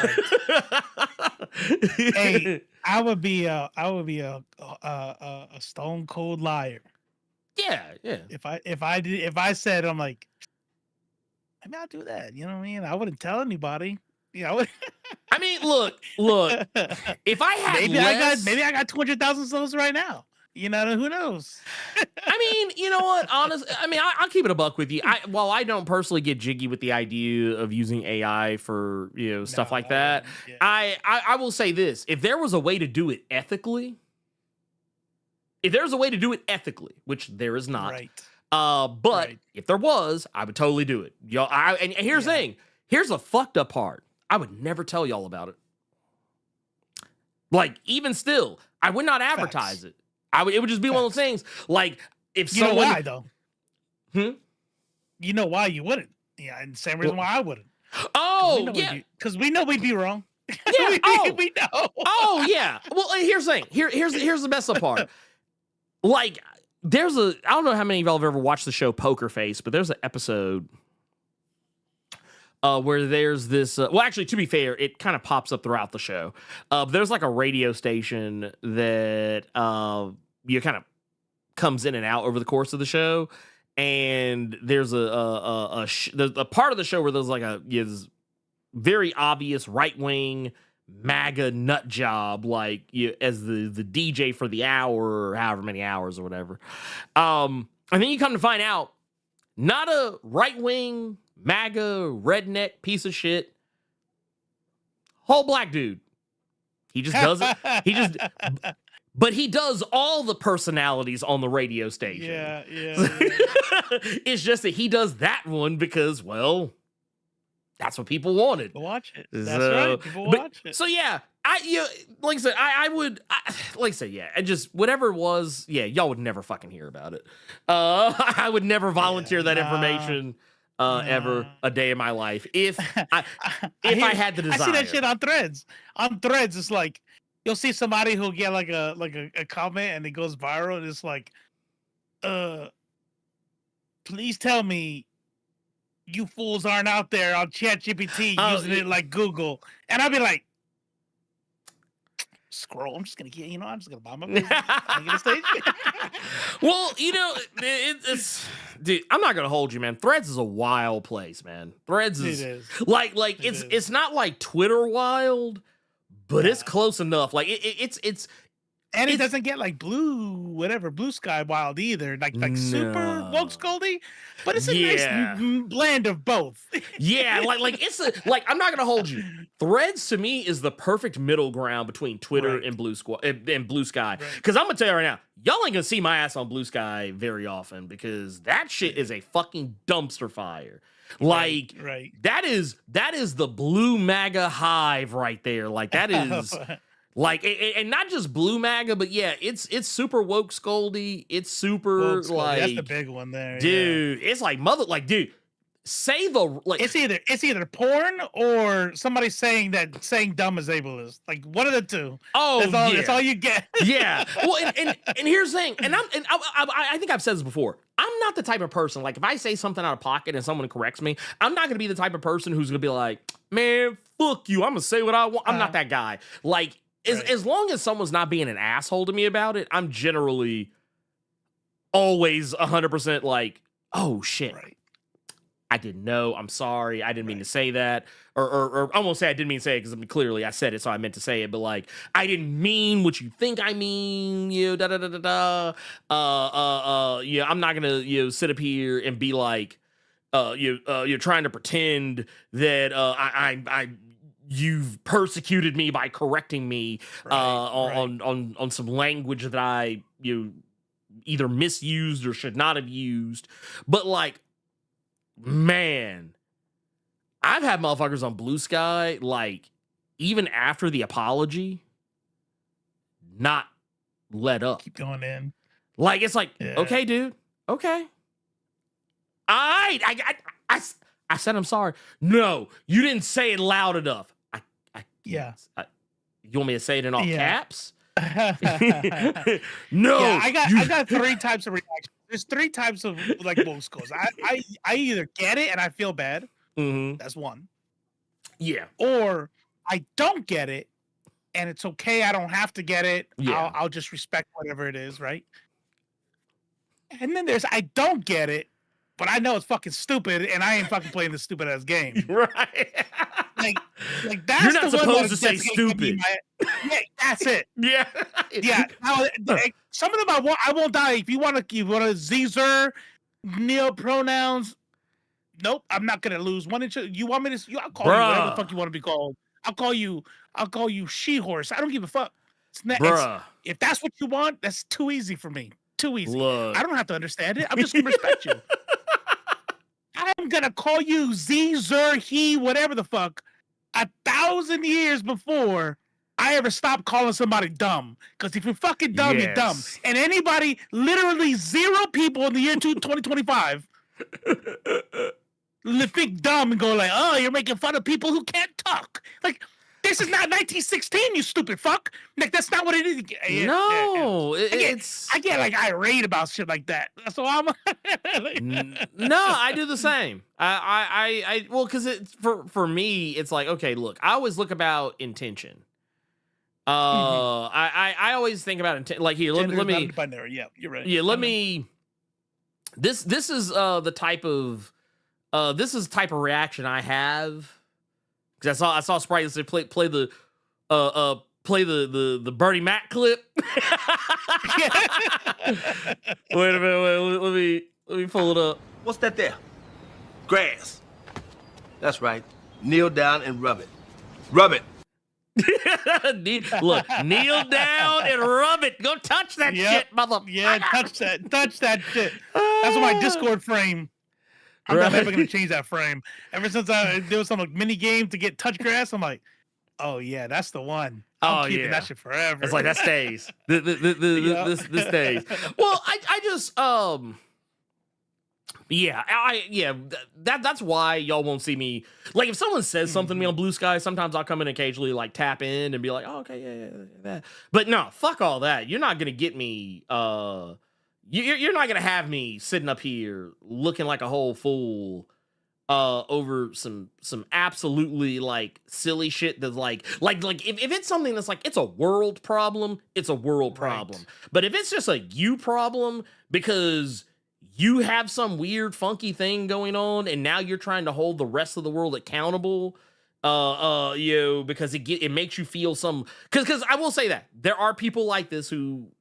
C: I would be a stone cold liar.
B: Yeah.
C: If I said, I'm like, maybe I'll do that. You know what I mean? I wouldn't tell anybody. I
B: mean, look. If I had
C: maybe I got 200,000 souls right now. Who knows?
B: I mean, you know what? Honestly, I mean, I'll keep it a buck with you. While I don't personally get jiggy with the idea of using AI for stuff like that, I will say this: if there was a way to do it ethically. Which there is not.
C: Right.
B: But if there was, I would totally do it. And here's the thing. Here's the fucked up part. I would never tell y'all about it. Like, even still, I would not advertise it. It would just be one of those things. Like, if
C: you
B: someone...
C: know why, though?
B: You
C: know why you wouldn't. Yeah, and same reason why I wouldn't.
B: Oh, yeah.
C: Because we know we'd be wrong.
B: Yeah.
C: we know.
B: Oh, yeah. Well, here's the thing. Here's the messed up part. Like, I don't know how many of y'all have ever watched the show Poker Face, but there's an episode where there's this, well, actually, to be fair, it kind of pops up throughout the show. There's like a radio station that you kind of comes in and out over the course of the show. And there's there's a part of the show where there's like this very obvious right-wing MAGA nut job, like as the DJ for the hour or however many hours or whatever. And then you come to find out, not a right-wing MAGA redneck piece of shit, whole black dude. He just does it. But he does all the personalities on the radio station.
C: Yeah.
B: It's just that he does that one because, well, that's what people wanted.
C: Watch it. That's right. People watch it.
B: So yeah, like I said, I would, like I said, yeah, and just whatever it was, yeah, y'all would never fucking hear about it. I would never volunteer that information ever a day in my life if I had the desire.
C: I see that shit on Threads. On Threads, it's like you'll see somebody who'll get like a comment and it goes viral, and it's like, please tell me you fools aren't out there on ChatGPT using it like Google. And I'll be like, scroll. I'm just gonna get, I'm just gonna buy my get a stage.
B: Well, it's dude, I'm not gonna hold you, man. Threads is a wild place, man. Threads is like it's not like Twitter wild, but it's close enough. Like it's
C: and it doesn't get like blue sky wild either. Like super woke scoldy, but it's a nice blend of both.
B: Yeah, like it's like I'm not gonna hold you. Threads to me is the perfect middle ground between Twitter and Blue Sky. Because I'm gonna tell you right now, y'all ain't gonna see my ass on Blue Sky very often because that shit is a fucking dumpster fire. Like that is the blue MAGA hive right there. Like that is. Like, and not just blue MAGA, but yeah, it's super woke scoldy. It's super like
C: that's the big one there,
B: dude. It's like dude, say the like.
C: It's either porn or somebody saying dumb is ableist. Like one of the two.
B: Oh,
C: that's all you get.
B: Yeah. Well, and here's the thing, and I think I've said this before. I'm not the type of person, like if I say something out of pocket and someone corrects me, I'm not gonna be the type of person who's gonna be like, man, fuck you. I'm gonna say what I want. I'm not that guy. Like. As long as someone's not being an asshole to me about it, I'm generally always 100% like, oh shit, I didn't know. I'm sorry. I didn't mean to say that. Or I won't say I didn't mean to say it because clearly I said it, so I meant to say it. But like, I didn't mean what you think I mean. Yeah, I'm not gonna sit up here and be like, you're trying to pretend that I you've persecuted me by correcting me on some language that I either misused or should not have used. But like, man, I've had motherfuckers on Blue Sky, like, even after the apology, not let up.
C: Keep going in.
B: Like, it's like, okay, dude. Okay. All right. I said I'm sorry. No, you didn't say it loud enough. You want me to say it in all caps? No.
C: Yeah, I got three types of reactions. There's three types of like woke scores. I either get it and I feel bad.
B: Mm-hmm.
C: That's one.
B: Yeah.
C: Or I don't get it and it's okay. I don't have to get it. Yeah. I'll just respect whatever it is, right? And then there's I don't get it, but I know it's fucking stupid and I ain't fucking playing this stupid ass game.
B: Right.
C: Like that's
B: you're not
C: the
B: supposed
C: one
B: to say stupid.
C: Yeah, that's it.
B: Yeah.
C: Now, some of them I won't die. If you want to Caesar, neo pronouns. Nope, I'm not gonna lose one inch. You want me to? I'll call you whatever the fuck you want to be called. I'll call you she horse. I don't give a fuck. If that's what you want, that's too easy for me. Too easy.
B: Look.
C: I don't have to understand it. I'm just gonna respect you. I'm gonna call you Z, Zer, he, whatever the fuck, 1,000 years before I ever stopped calling somebody dumb. Because if you're fucking dumb, you're dumb. And anybody, literally 0 people in the year 2025 think dumb and go like, oh, you're making fun of people who can't talk. Like, this is not 1916, you stupid fuck. Like, that's not what it is.
B: No,
C: I get like irate about shit like that. So I'm
B: no, I do the same. Well, because it's for me, it's like, okay, look, I always look about intention. I always think about intent. Like, here, let me.
C: Binary. Yeah, you're right.
B: Yeah, let me. This is the type of reaction I have. Because I saw Sprite say play the Bernie Mac clip. Wait a minute, let me pull it up.
E: What's that there? Grass. That's right. Kneel down and rub it. Rub it.
B: Look, kneel down and rub it. Go touch that shit, mother.
C: Yeah, touch that shit. That's my Discord frame. I'm not ever gonna change that frame. Ever since there was some mini game to get touch grass, I'm like, oh yeah, that's the one. I'm keeping that shit forever.
B: It's like that stays. This stays. Well, I just that's why y'all won't see me. Like, if someone says something to me on Blue Sky, sometimes I'll come in occasionally, like tap in and be like, oh, okay, yeah. But no, fuck all that. You're not gonna get me. You're not gonna have me sitting up here looking like a whole fool over some absolutely like silly shit that's like if it's something that's like it's a world problem, it's a world problem. But if it's just a you problem because you have some weird funky thing going on and now you're trying to hold the rest of the world accountable, because it makes you feel some, because I will say that there are people like this who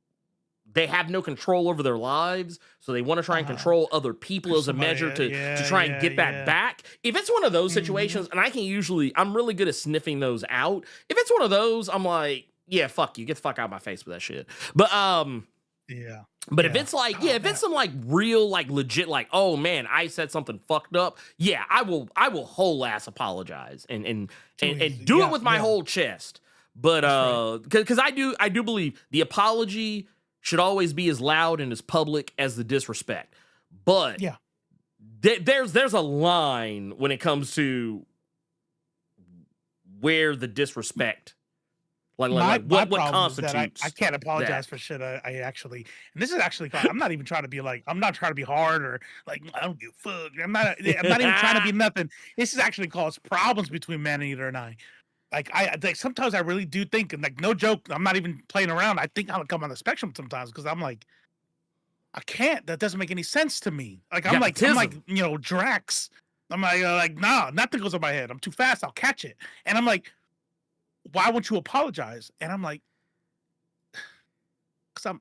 B: they have no control over their lives, so they want to try and control other people as a measure to try and get that back. If it's one of those situations, and I'm really good at sniffing those out. If it's one of those, I'm like, yeah, fuck you, get the fuck out of my face with that shit. But if it's like, if it's some like real, like legit, like, oh man, I said something fucked up, yeah, I will whole ass apologize and do it with my whole chest. But because I do believe the apology should always be as loud and as public as the disrespect. But there's a line when it comes to where the disrespect, what constitutes.
C: I can't apologize for shit. I actually, and this is actually, I'm not even trying to be like, I'm not trying to be hard or like, I don't give a fuck. I'm not even trying to be nothing. This has actually caused problems between Maneater and I. Like, sometimes I really do think, and like, no joke, I'm not even playing around. I think I'll come on the spectrum sometimes because I'm like, I can't. That doesn't make any sense to me. Like, I'm like, Drax. I'm like, nah, nothing goes in my head. I'm too fast. I'll catch it. And I'm like, why won't you apologize? And I'm like, because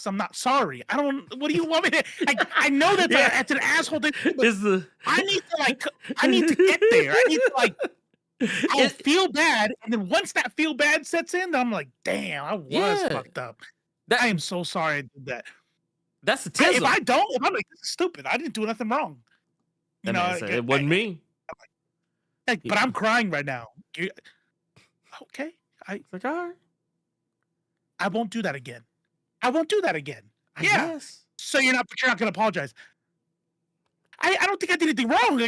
C: I'm not sorry. I don't. What do you want me to? I know that that's an asshole thing. I need to get there. I need to like. I'll feel bad, and then once that feel bad sets in, I'm like, damn, I was fucked up. I am so sorry I did that.
B: That's the tism.
C: If I'm like, this is stupid. I didn't do nothing wrong.
B: It wasn't me.
C: But I'm crying right now. Okay,
B: all right.
C: I won't do that again. I guess. So you're not gonna apologize. I don't think I did anything wrong.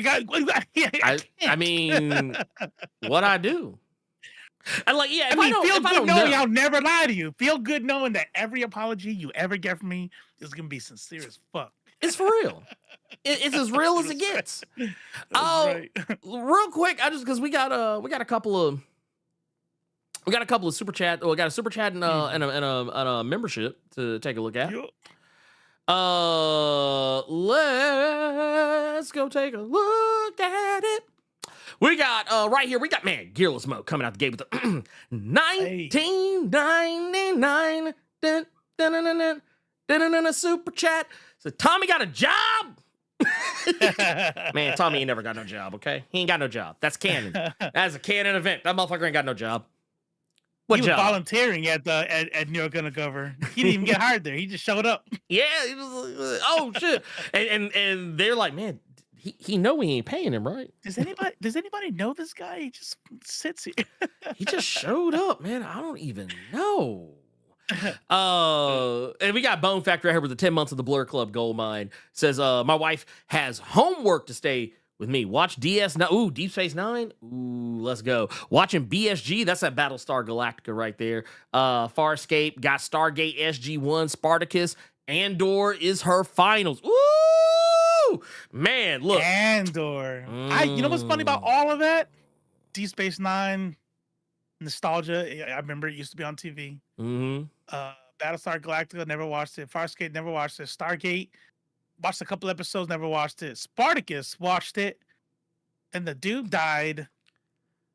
B: I mean, what I do? And like, yeah,
C: feel good knowing I'll never lie to you. Feel good knowing that every apology you ever get from me is gonna be sincere as fuck.
B: It's for real. It's as real as it gets. Real quick, because we got a couple of super chat. We got a super chat and a membership to take a look at. Yep. Let's go take a look at it. We got right here. We got Gearless Mo coming out the gate with the 1999 super chat. So Tommy got a job. Man, Tommy ain't never got no job. Okay, he ain't got no job. That's canon. That's a canon event. That motherfucker ain't got no job.
C: He was volunteering at New York Undercover. He didn't even get hired there. He just showed up.
B: Yeah, he was, oh shit. And they're like, man, he know we ain't paying him, right?
C: Does anybody know this guy? He just sits here.
B: He just showed up, man. I don't even know. And we got Bone Factor here with the 10 months of the Blur Club Gold Mine. Says, my wife has homework to stay with me. Watch DS9. Ooh, Deep Space Nine. Ooh, let's go. Watching BSG. That's that Battlestar Galactica right there. Farscape. Got Stargate SG-1. Spartacus. Andor is her finals. Ooh, man, look.
C: Andor. You know what's funny about all of that? Deep Space Nine. Nostalgia. I remember it used to be on TV.
B: Mm-hmm.
C: Battlestar Galactica, never watched it. Farscape, never watched it. Stargate, watched a couple episodes, never watched it. Spartacus, watched it. And the dude died.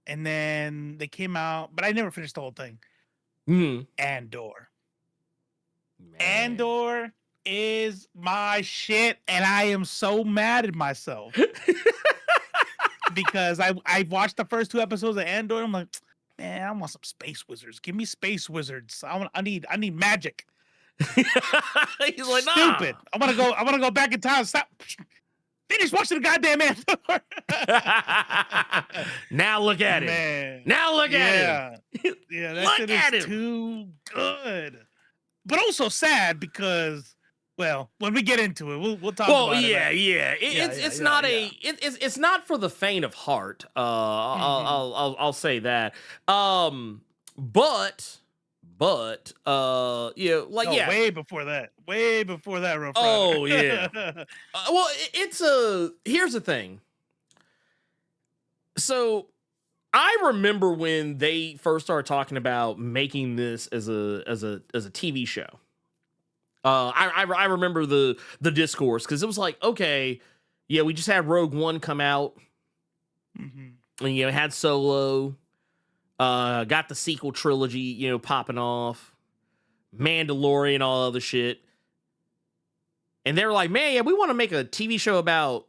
C: And then they came out, but I never finished the whole thing.
B: Mm-hmm.
C: Andor.
B: Man.
C: Andor is my shit, and I am so mad at myself. Because I watched the first 2 episodes of Andor, and I'm like, man, I want some space wizards. Give me space wizards. I need magic.
B: He's like, nah.
C: Stupid. I want to go back in time. Stop. Finish watching the goddamn Andor.
B: Now look at it.
C: Man.
B: Now look at it.
C: Yeah, that shit is too good. But also sad because, well, when we get into it, we'll talk about it.
B: It's not for the faint of heart. I'll say that. Way before that, real friend. Oh yeah. Well, here's the thing. So I remember when they first started talking about making this as a TV show. I remember the discourse because it was like, okay, yeah, we just had Rogue One come out, and had Solo, got the sequel trilogy, popping off, Mandalorian, all other shit, and they were like, man, yeah, we want to make a TV show about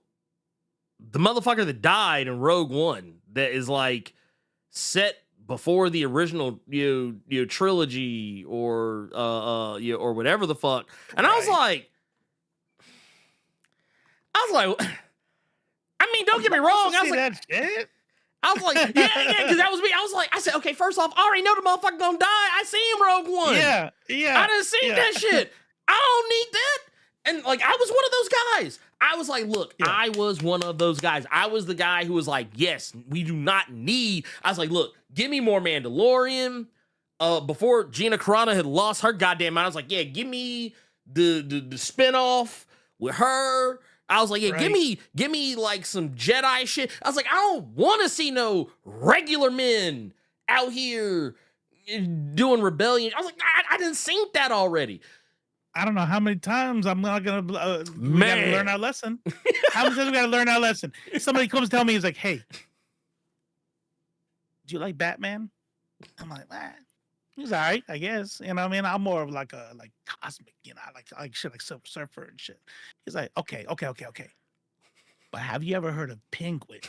B: the motherfucker that died in Rogue One that is like set before the original trilogy or whatever the fuck. And right. I was like, I mean, don't get me wrong. I was like,
C: that shit?
B: I was like, yeah, because that was me. I said, okay, first off, I already know the motherfucker gonna die. I seen Rogue One.
C: Yeah.
B: I done seen that shit. I don't need that. And like, I was one of those guys. I was like, look, I was one of those guys. I was the guy who was like, yes, we do not need. I was like, look, give me more Mandalorian. Before Gina Carano had lost her goddamn mind, I was like, yeah, give me the spinoff with her. I was like, yeah, right. give me like some Jedi shit. I was like, I don't want to see no regular men out here doing rebellion. I was like, I didn't seen that already.
C: I don't know how many times I'm not gonna we gotta learn our lesson. How many times we gotta learn our lesson? Somebody comes to tell me, he's like, "Hey, do you like Batman?" I'm like, he's all right, I guess. You know what I mean? I'm more of like a cosmic, I like shit like Silver Surfer and shit. He's like, okay. But have you ever heard of Penguin?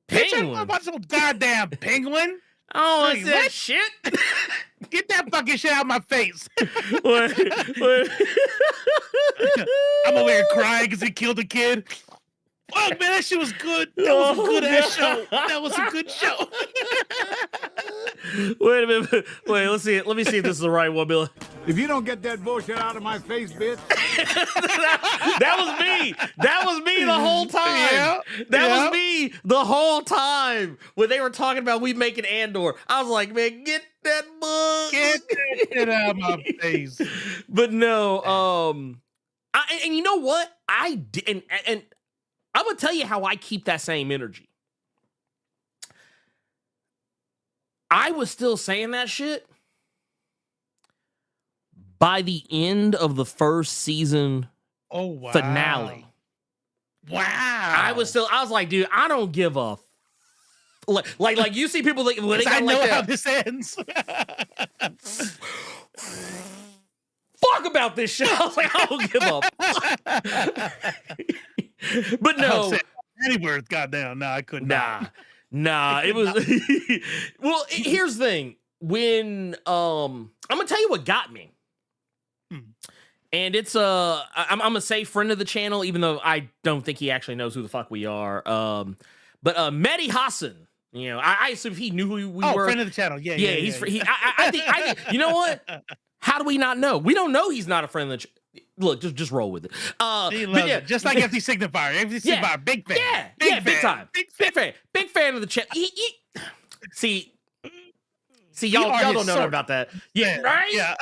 B: Penguin?
C: Bitch, about some goddamn Penguin?
B: Oh, is that shit?
C: Get that fucking shit out of my face.
B: What?
C: I'm over here crying because he killed a kid. Oh, man, that shit was good. That was a good ass show. That was a good show.
B: Wait a minute. Wait, let's see it. Let me see if this is the right one, Bill.
F: If you don't get that bullshit out of my face, bitch.
B: That was me. That was me the whole time. That was me the whole time when they were talking about we making Andor. I was like, man, get that book.
C: Get that shit out of my face.
B: But no, and you know what? I did, and I'm gonna tell you how I keep that same energy. I was still saying that shit by the end of the first season finale.
C: Wow.
B: I was like, dude, I don't give a like you see people like when they got
C: I know
B: like
C: how
B: that.
C: this ends.
B: Fuck about this shit. I was like, I don't give a But no.
C: Anywhere, goddamn. No, I couldn't.
B: Nah, it was. Well, here's the thing. When I'm gonna tell you what got me And it's I'm gonna say friend of the channel, even though I don't think he actually knows who the fuck we are. But Mehdi Hassan, you know, I assume he knew who we were.
C: Friend of the channel. Yeah.
B: I think you know what? How do we not know? We don't know he's not a friend of the Look, just roll with it.
C: He loves it. Just like FD Signifier. FD Signifier, big fan.
B: Big time. Big fan of the channel. See, y'all don't know nothing about that. Yeah, right?
C: Yeah.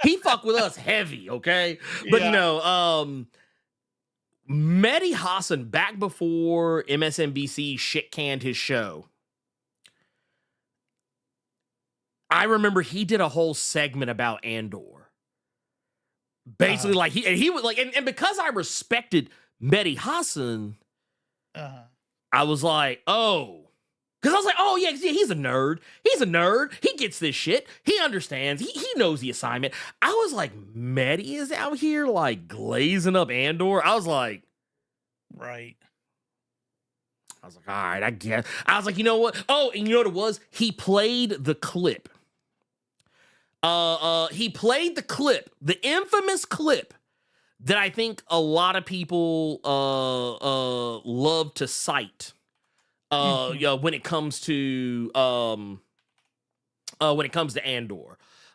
B: He fuck with us heavy, okay? But no, Mehdi Hassan, back before MSNBC shit canned his show, I remember he did a whole segment about Andor. Basically, like he was like, and because I respected Mehdi Hassan, I was like, oh. Because I was like, oh, yeah, he's a nerd. He's a nerd. He gets this shit. He understands. He knows the assignment. I was like, Mehdi is out here, like, glazing up Andor. I was like...
C: Right.
B: I was like, all right, I guess. I was like, you know what? Oh, and you know what it was? He played the clip. He played the clip, the infamous clip that I think a lot of people love to cite. When it comes to Andor,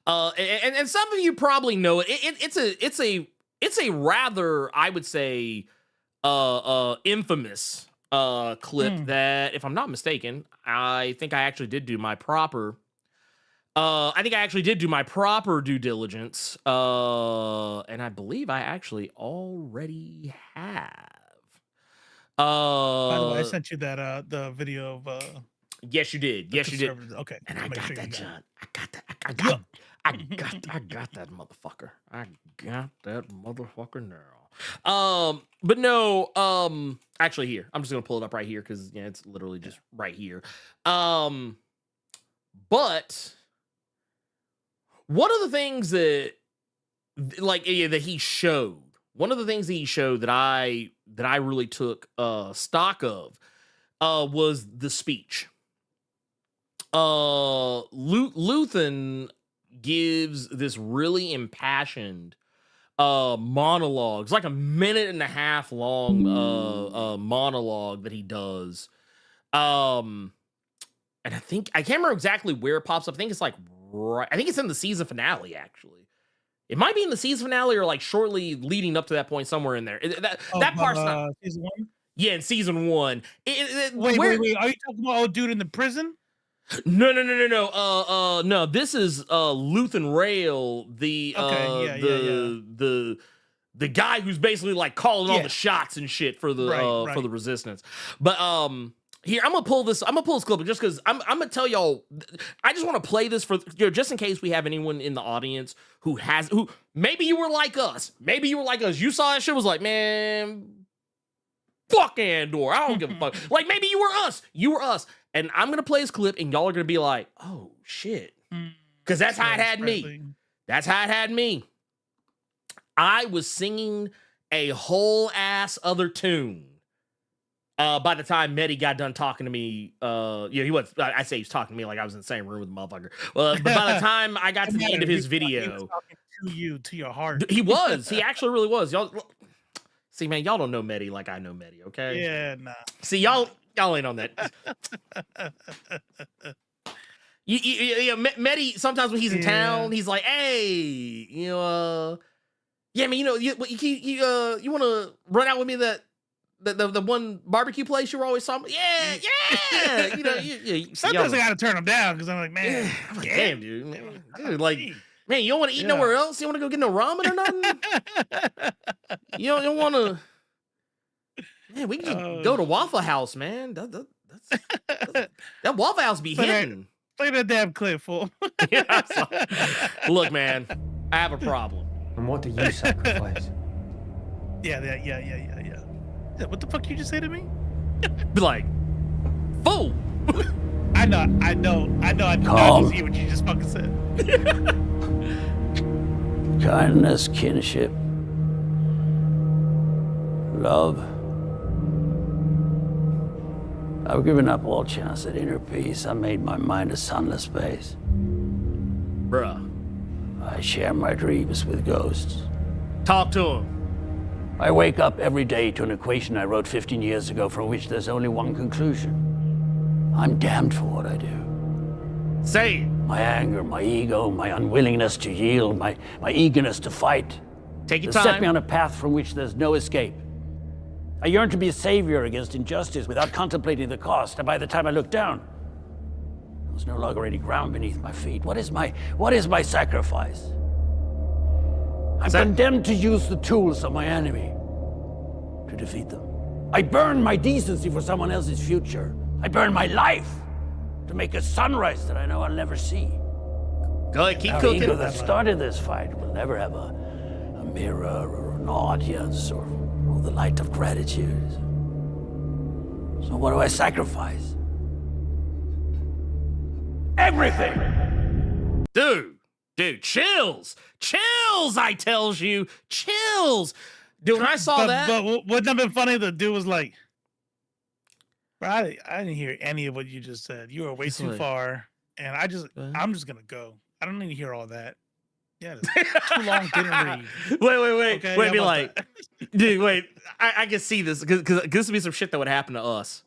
B: and some of you probably know it. It's a rather, I would say, infamous clip that, if I'm not mistaken, I think I actually did do my proper. I think I actually did do my proper due diligence, and I believe I actually already have.
C: By the way, I sent you that the video of
B: yes, you did. Yes, you did.
C: Okay.
B: And I got that, John. I got that motherfucker. I got that motherfucker now. But no, actually here. I'm just gonna pull it up right here because it's literally just right here. But one of the things that that he showed. One of the things that he showed that I really took stock of was the speech. Luthen gives this really impassioned monologue. It's like a 1.5 minute long monologue that he does. And I can't remember exactly where it pops up. I think it's I think it's in the season finale, actually. It might be in the season finale or like shortly leading up to that point, somewhere in there. That part's not
C: season 1.
B: Yeah, in season 1.
C: Wait. Are you talking about old dude in the prison?
B: No. No. This is Luthen Rail, the guy who's basically like calling all the shots and shit for the for the Resistance. But here, I'm gonna pull this clip just because I'm gonna tell y'all. I just want to play this for just in case we have anyone in the audience who maybe you were like us. You saw that shit, was like, man, fuck Andor. I don't give a fuck. Like maybe you were us. And I'm gonna play this clip, and y'all are gonna be like, oh shit, because that's how it had me. That's how it had me. I was singing a whole ass other tune. By the time Mehdi got done talking to me, he was. I say he's talking to me like I was in the same room with the motherfucker. But by the time I got to the end of his video,
C: he was talking to you, to your heart.
B: He was. He actually really was. Y'all see, man, y'all don't know Mehdi like I know Mehdi. Okay.
C: Yeah, nah.
B: See, y'all ain't on that. Mehdi. Sometimes when he's in town, he's like, "Hey, yeah, man, you want to run out with me the one barbecue place you were always talking about? Yeah.
C: Sometimes I gotta turn them down because I'm like, man,
B: damn, dude, man, you don't want to eat nowhere else? You want to go get no ramen or nothing? you don't want to? Man, we can just go to Waffle House, man. That Waffle House be hidden.
C: Play that damn clip, fool.
B: Look, man, I have a problem.
G: And what do you sacrifice?
C: Yeah. What the fuck you just say to me?
B: Be like, fool.
C: I know. I just hear what you just fucking said.
H: Kindness, kinship, love. I've given up all chance at inner peace. I made my mind a sunless space.
B: Bruh.
H: I share my dreams with ghosts.
B: Talk to him.
H: I wake up every day to an equation I wrote 15 years ago from which there's only one conclusion. I'm damned for what I do.
B: Say it.
H: My anger, my ego, my unwillingness to yield, my eagerness to fight.
B: Take your
H: They set me
B: time.
H: on a path from which there's no escape. I yearn to be a savior against injustice without contemplating the cost. And by the time I look down, there's no longer any ground beneath my feet. What is my sacrifice? I'm condemned to use the tools of my enemy to defeat them. I burn my decency for someone else's future. I burn my life to make a sunrise that I know I'll never see.
B: Go ahead, keep
H: Our
B: cooking.
H: ego that started this fight will never have a mirror or an audience or the light of gratitude. So what do I sacrifice? Everything!
B: Dude, chills. Chills, I tells you. Chills. Dude, when I saw that.
C: But wouldn't have been funny? The dude was like, bro, I didn't hear any of what you just said. You were way too far. And I'm just going to go. I don't need to hear all that. Yeah, it's too long, didn't read.
B: Wait.
C: Okay,
B: Wait, be
C: how
B: like,
C: about
B: dude, wait. I can see this because this would be some shit that would happen to us.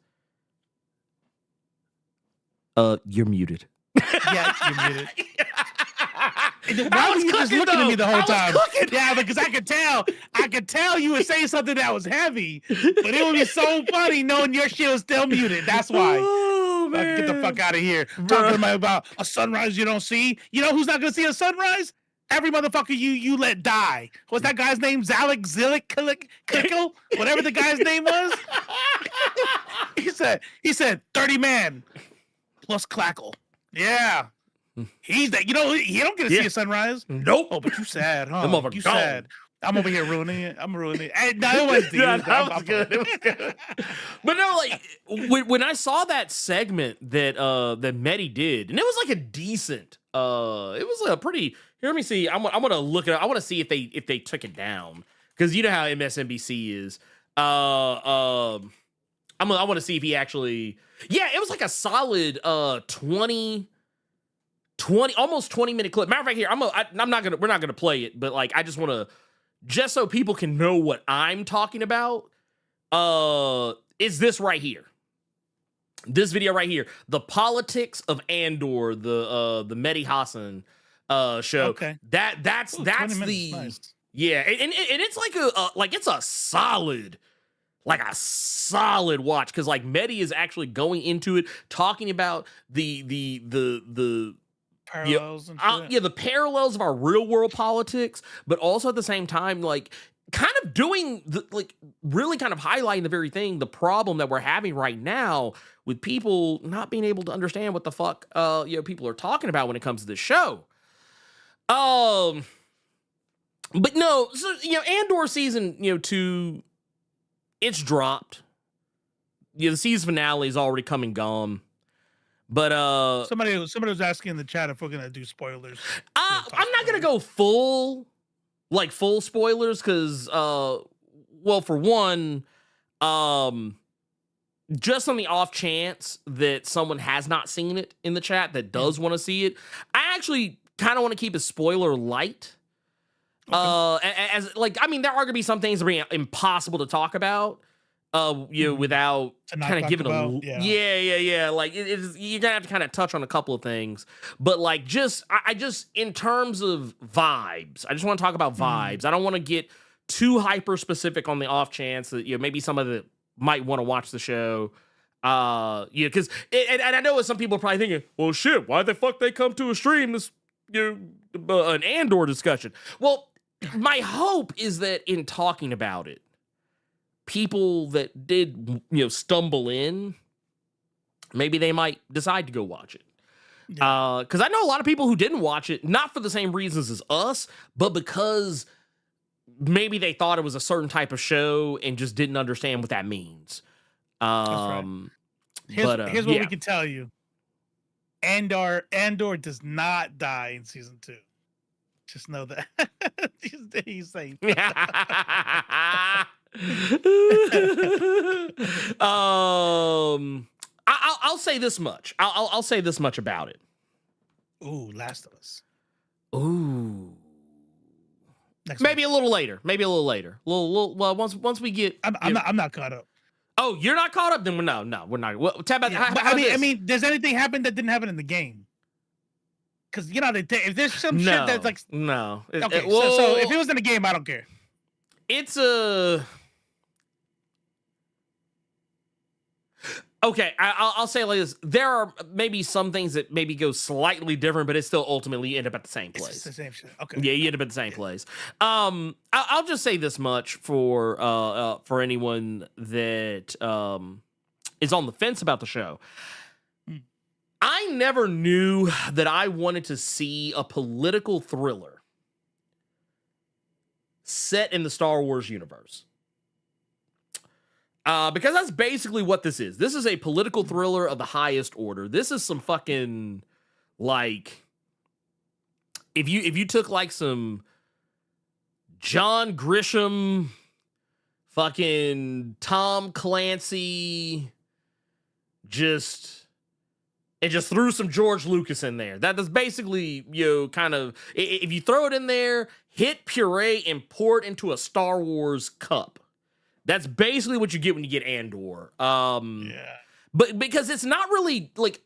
B: You're muted.
C: Yeah, you're muted. Why were you just looking at me the whole time? Yeah, because I could tell you were saying something that was heavy, but it would be so funny knowing your shit was still muted. That's why.
B: Oh, man.
C: Get the fuck out of here. Talking about a sunrise you don't see. You know who's not gonna see a sunrise? Every motherfucker you let die. What's that guy's name? Zillick, Kickle? Whatever the guy's name was. He said 30 man plus Clackle. Yeah. He's that, he don't get to see a sunrise.
B: Nope.
C: Oh, but you sad, huh?
B: Them
C: You
B: gone.
C: sad. I'm over here ruining it. I'm ruining it. Hey, no, it wasn't you.
B: That was good. It was good. But no, like when I saw that segment that Mehdi did, and it was like a decent, it was a pretty. Here, let me see. I'm gonna look at it. I want to see if they took it down because you know how MSNBC is. I want to see if he actually. Yeah, it was like a solid 20 almost 20-minute clip. Matter of fact, here we're not gonna play it, but like I just want to, just so people can know what I'm talking about. Is this right here? This video right here, the politics of Andor, the Mehdi Hassan show.
C: Okay,
B: that's the
C: nice.
B: Yeah, and it's like it's a solid. Like a solid watch, because like Mehdi is actually going into it, talking about the
C: parallels and shit.
B: the parallels of our real world politics, but also at the same time, like kind of doing really kind of highlighting the very thing, the problem that we're having right now with people not being able to understand what the fuck people are talking about when it comes to this show. But no, so Andor season 2. It's dropped. The season finale is already come and gone. But
C: somebody was asking in the chat if we're gonna do spoilers.
B: I'm not gonna go full spoilers because well, for one, just on the off chance that someone has not seen it in the chat that does want to see it, I actually kind of want to keep it spoiler light. As like, I mean, there are gonna be some things that are impossible to talk about, without kind of giving like you're gonna have to kind of touch on a couple of things, but like I just in terms of vibes, I just want to talk about vibes. I don't want to get too hyper specific on the off chance that maybe somebody that might want to watch the show. Because and I know some people are probably thinking, well, shit, why the fuck they come to a stream this an Andor discussion? Well. My hope is that in talking about it, people that did, stumble in, maybe they might decide to go watch it. Because I know a lot of people who didn't watch it, not for the same reasons as us, but because maybe they thought it was a certain type of show and just didn't understand what that means.
C: That's right. Here's what we can tell you. Andor does not die in season 2. Just know that. He's safe.
B: I'll say this much. I'll say this much about it.
C: Ooh, Last of Us.
B: Ooh. Maybe a little later. Maybe a little later. Well, once we get.
C: I'm not caught up.
B: Oh, you're not caught up? Then we're not. Well, tell about,
C: yeah, I mean, does anything happen that didn't happen in the game? Because if there's some shit that's like
B: no.
C: Okay, so if it was in the game, I don't care.
B: It's a. Okay, I'll say it like this. There are maybe some things that maybe go slightly different, but it's still ultimately you end up at the same place.
C: It's the same shit. Okay.
B: Yeah, you end up at the same place. I'll just say this much for anyone that is on the fence about the show. I never knew that I wanted to see a political thriller set in the Star Wars universe. Because that's basically what this is. This is a political thriller of the highest order. This is some fucking, like, if you took like some John Grisham, fucking Tom Clancy, just threw some George Lucas in there. That's basically, kind of, if you throw it in there, hit puree and pour it into a Star Wars cup. That's basically what you get when you get Andor. But because it's not really, like,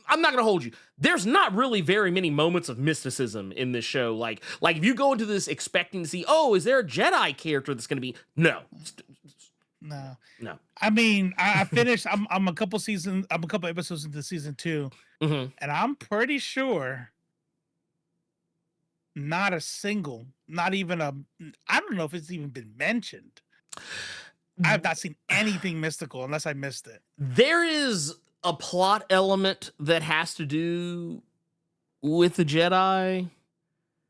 B: I'm not going to hold you. There's not really very many moments of mysticism in this show. Like if you go into this expecting to see, is there a Jedi character that's going to be? No.
C: No. I mean, I finished, I'm a couple episodes into season 2, and I'm pretty sure not even I don't know if it's even been mentioned. I have not seen anything mystical unless I missed it.
B: There is a plot element that has to do with the Jedi,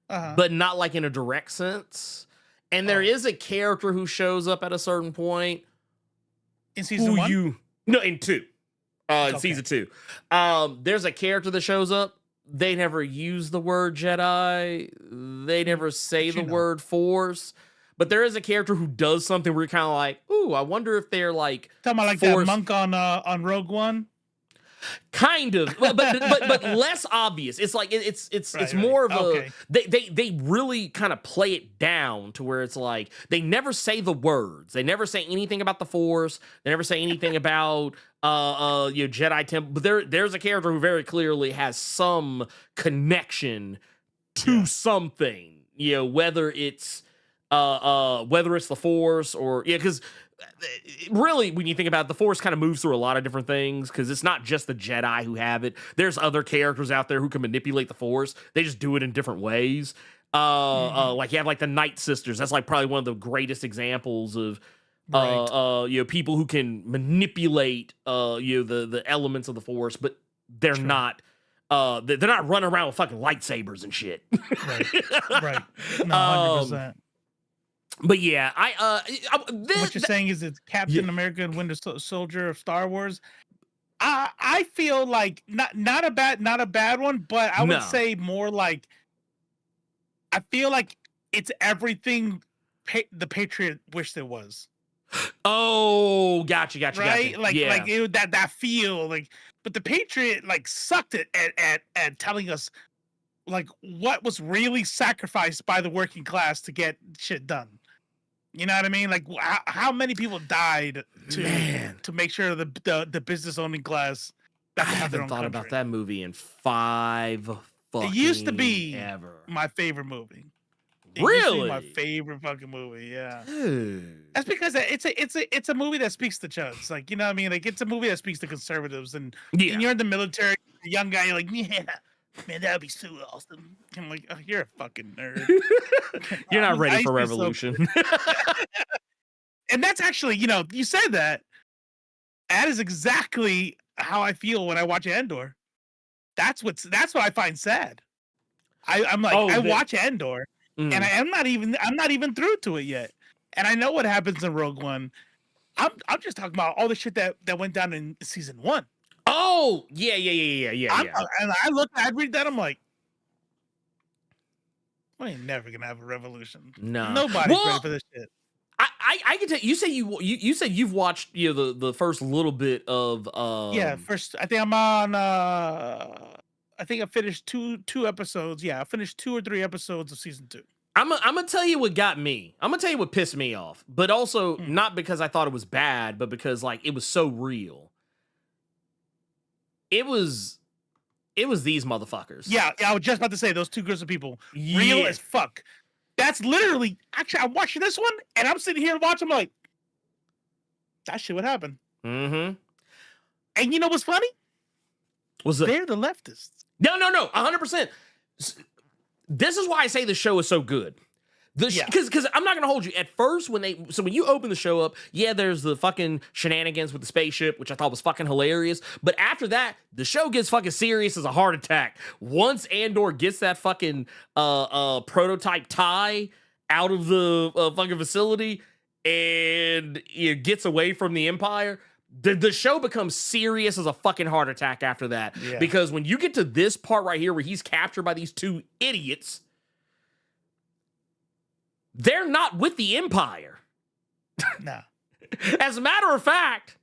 B: but not like in a direct sense. And there is a character who shows up at a certain point.
C: In season 1?
B: No, in 2. In season 2. There's a character that shows up. They never use the word Jedi. They never say the word Force. But there is a character who does something where you're kind of like, ooh, I wonder if they're like
C: talking about like that monk on Rogue One.
B: Kind of, but less obvious. It's like it's more of a they really kind of play it down to where it's like they never say the words. They never say anything about the Force. They never say anything about Jedi Temple. But there's a character who very clearly has some connection to something. Whether it's the Force or because really when you think about it, the Force kind of moves through a lot of different things because it's not just the Jedi who have it. There's other characters out there who can manipulate the Force. They just do it in different ways. Like you have like the Night Sisters. That's like probably one of the greatest examples of people who can manipulate the elements of the Force, but they're not running around with fucking lightsabers and shit.
C: Right. No, 100%.
B: But yeah,
C: what you're saying is it's Captain America and Winter Soldier of Star Wars. I feel like not a bad one, but I would say more like I feel like it's everything the Patriot wished it was.
B: Oh, gotcha.
C: Right, like that feel like, but the Patriot like sucked it at telling us like what was really sacrificed by the working class to get shit done. You know what I mean? Like how many people died to make sure the business owning class.
B: I haven't thought about that movie in 5 fucking.
C: It used to be
B: ever
C: my favorite movie.
B: Really,
C: my favorite fucking movie. Yeah,
B: dude.
C: That's because it's a movie that speaks to chuds. Like you know what I mean? Like it's a movie that speaks to conservatives and you're in the military, a young guy. You're like man, that would be so awesome. I'm like, oh, you're a fucking nerd.
B: You're not ready for revolution.
C: And that's actually, you said that. That is exactly how I feel when I watch Andor. That's what I find sad. I'm like, I watch Andor, and I'm not even through to it yet. And I know what happens in Rogue One. I'm just talking about all the shit that went down in season 1.
B: Oh, yeah.
C: And I read that, I'm like, we ain't never gonna have a revolution.
B: No,
C: nobody's ready for this shit.
B: I can tell you said you said you've watched the first little bit of
C: first I think I'm on I think I finished two episodes. Yeah, I finished 2 or 3 episodes of season 2.
B: I'm gonna tell you what got me. I'm gonna tell you what pissed me off, but also not because I thought it was bad, but because like it was so real. It was these motherfuckers.
C: Yeah, I was just about to say those two groups of people, real as fuck. That's literally. Actually, I'm watching this one, and I'm sitting here and watching. I'm like, that shit would happen.
B: Mm-hmm.
C: And you know what's funny? They're the leftists.
B: No, 100%. This is why I say the show is so good. Because I'm not gonna hold you. At first, when you open the show up, there's the fucking shenanigans with the spaceship, which I thought was fucking hilarious. But after that, the show gets fucking serious as a heart attack. Once Andor gets that fucking prototype tie out of the fucking facility and it gets away from the Empire, the show becomes serious as a fucking heart attack after that. Yeah. Because when you get to this part right here where he's captured by these two idiots, they're not with the Empire.
C: No.
B: As a matter of fact,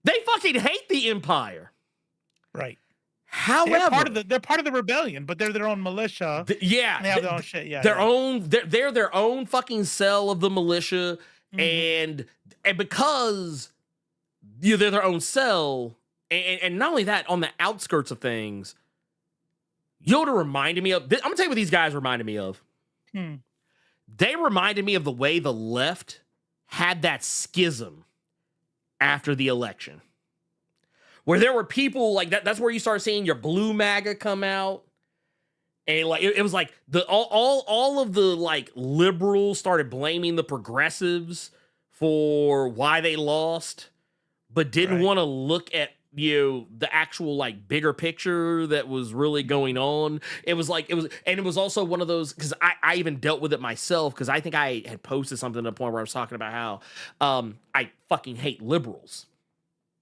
B: they fucking hate the Empire.
C: Right.
B: However,
C: they're part of the rebellion, but they're their own militia. They have their own shit. Yeah.
B: They're their own fucking cell of the militia, and because they're their own cell, and not only that, on the outskirts of things, Yoda reminded me of. I'm gonna tell you what these guys reminded me of. They reminded me of the way the left had that schism after the election, where there were people like that. That's where you start seeing your blue MAGA come out, and like it was like all of the like liberals started blaming the progressives for why they lost, but didn't want to look at the actual like bigger picture that was really going on. It was also one of those, because I even dealt with it myself, because I think I had posted something to the point where I was talking about how I fucking hate liberals.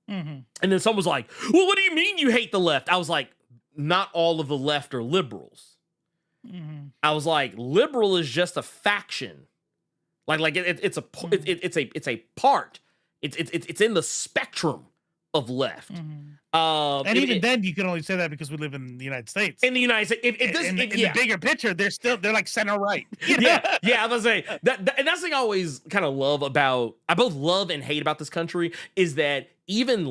B: And then someone was like, well, what do you mean you hate the left? I was like, not all of the left are liberals. I was like, liberal is just a faction. It's a part. It's in the spectrum of left.
C: And even then, you can only say that because we live in the United States.
B: In the United States,
C: in the bigger picture, they're like center right.
B: Yeah, I was gonna say and that's the thing I always kind of love about. I both love and hate about this country is that even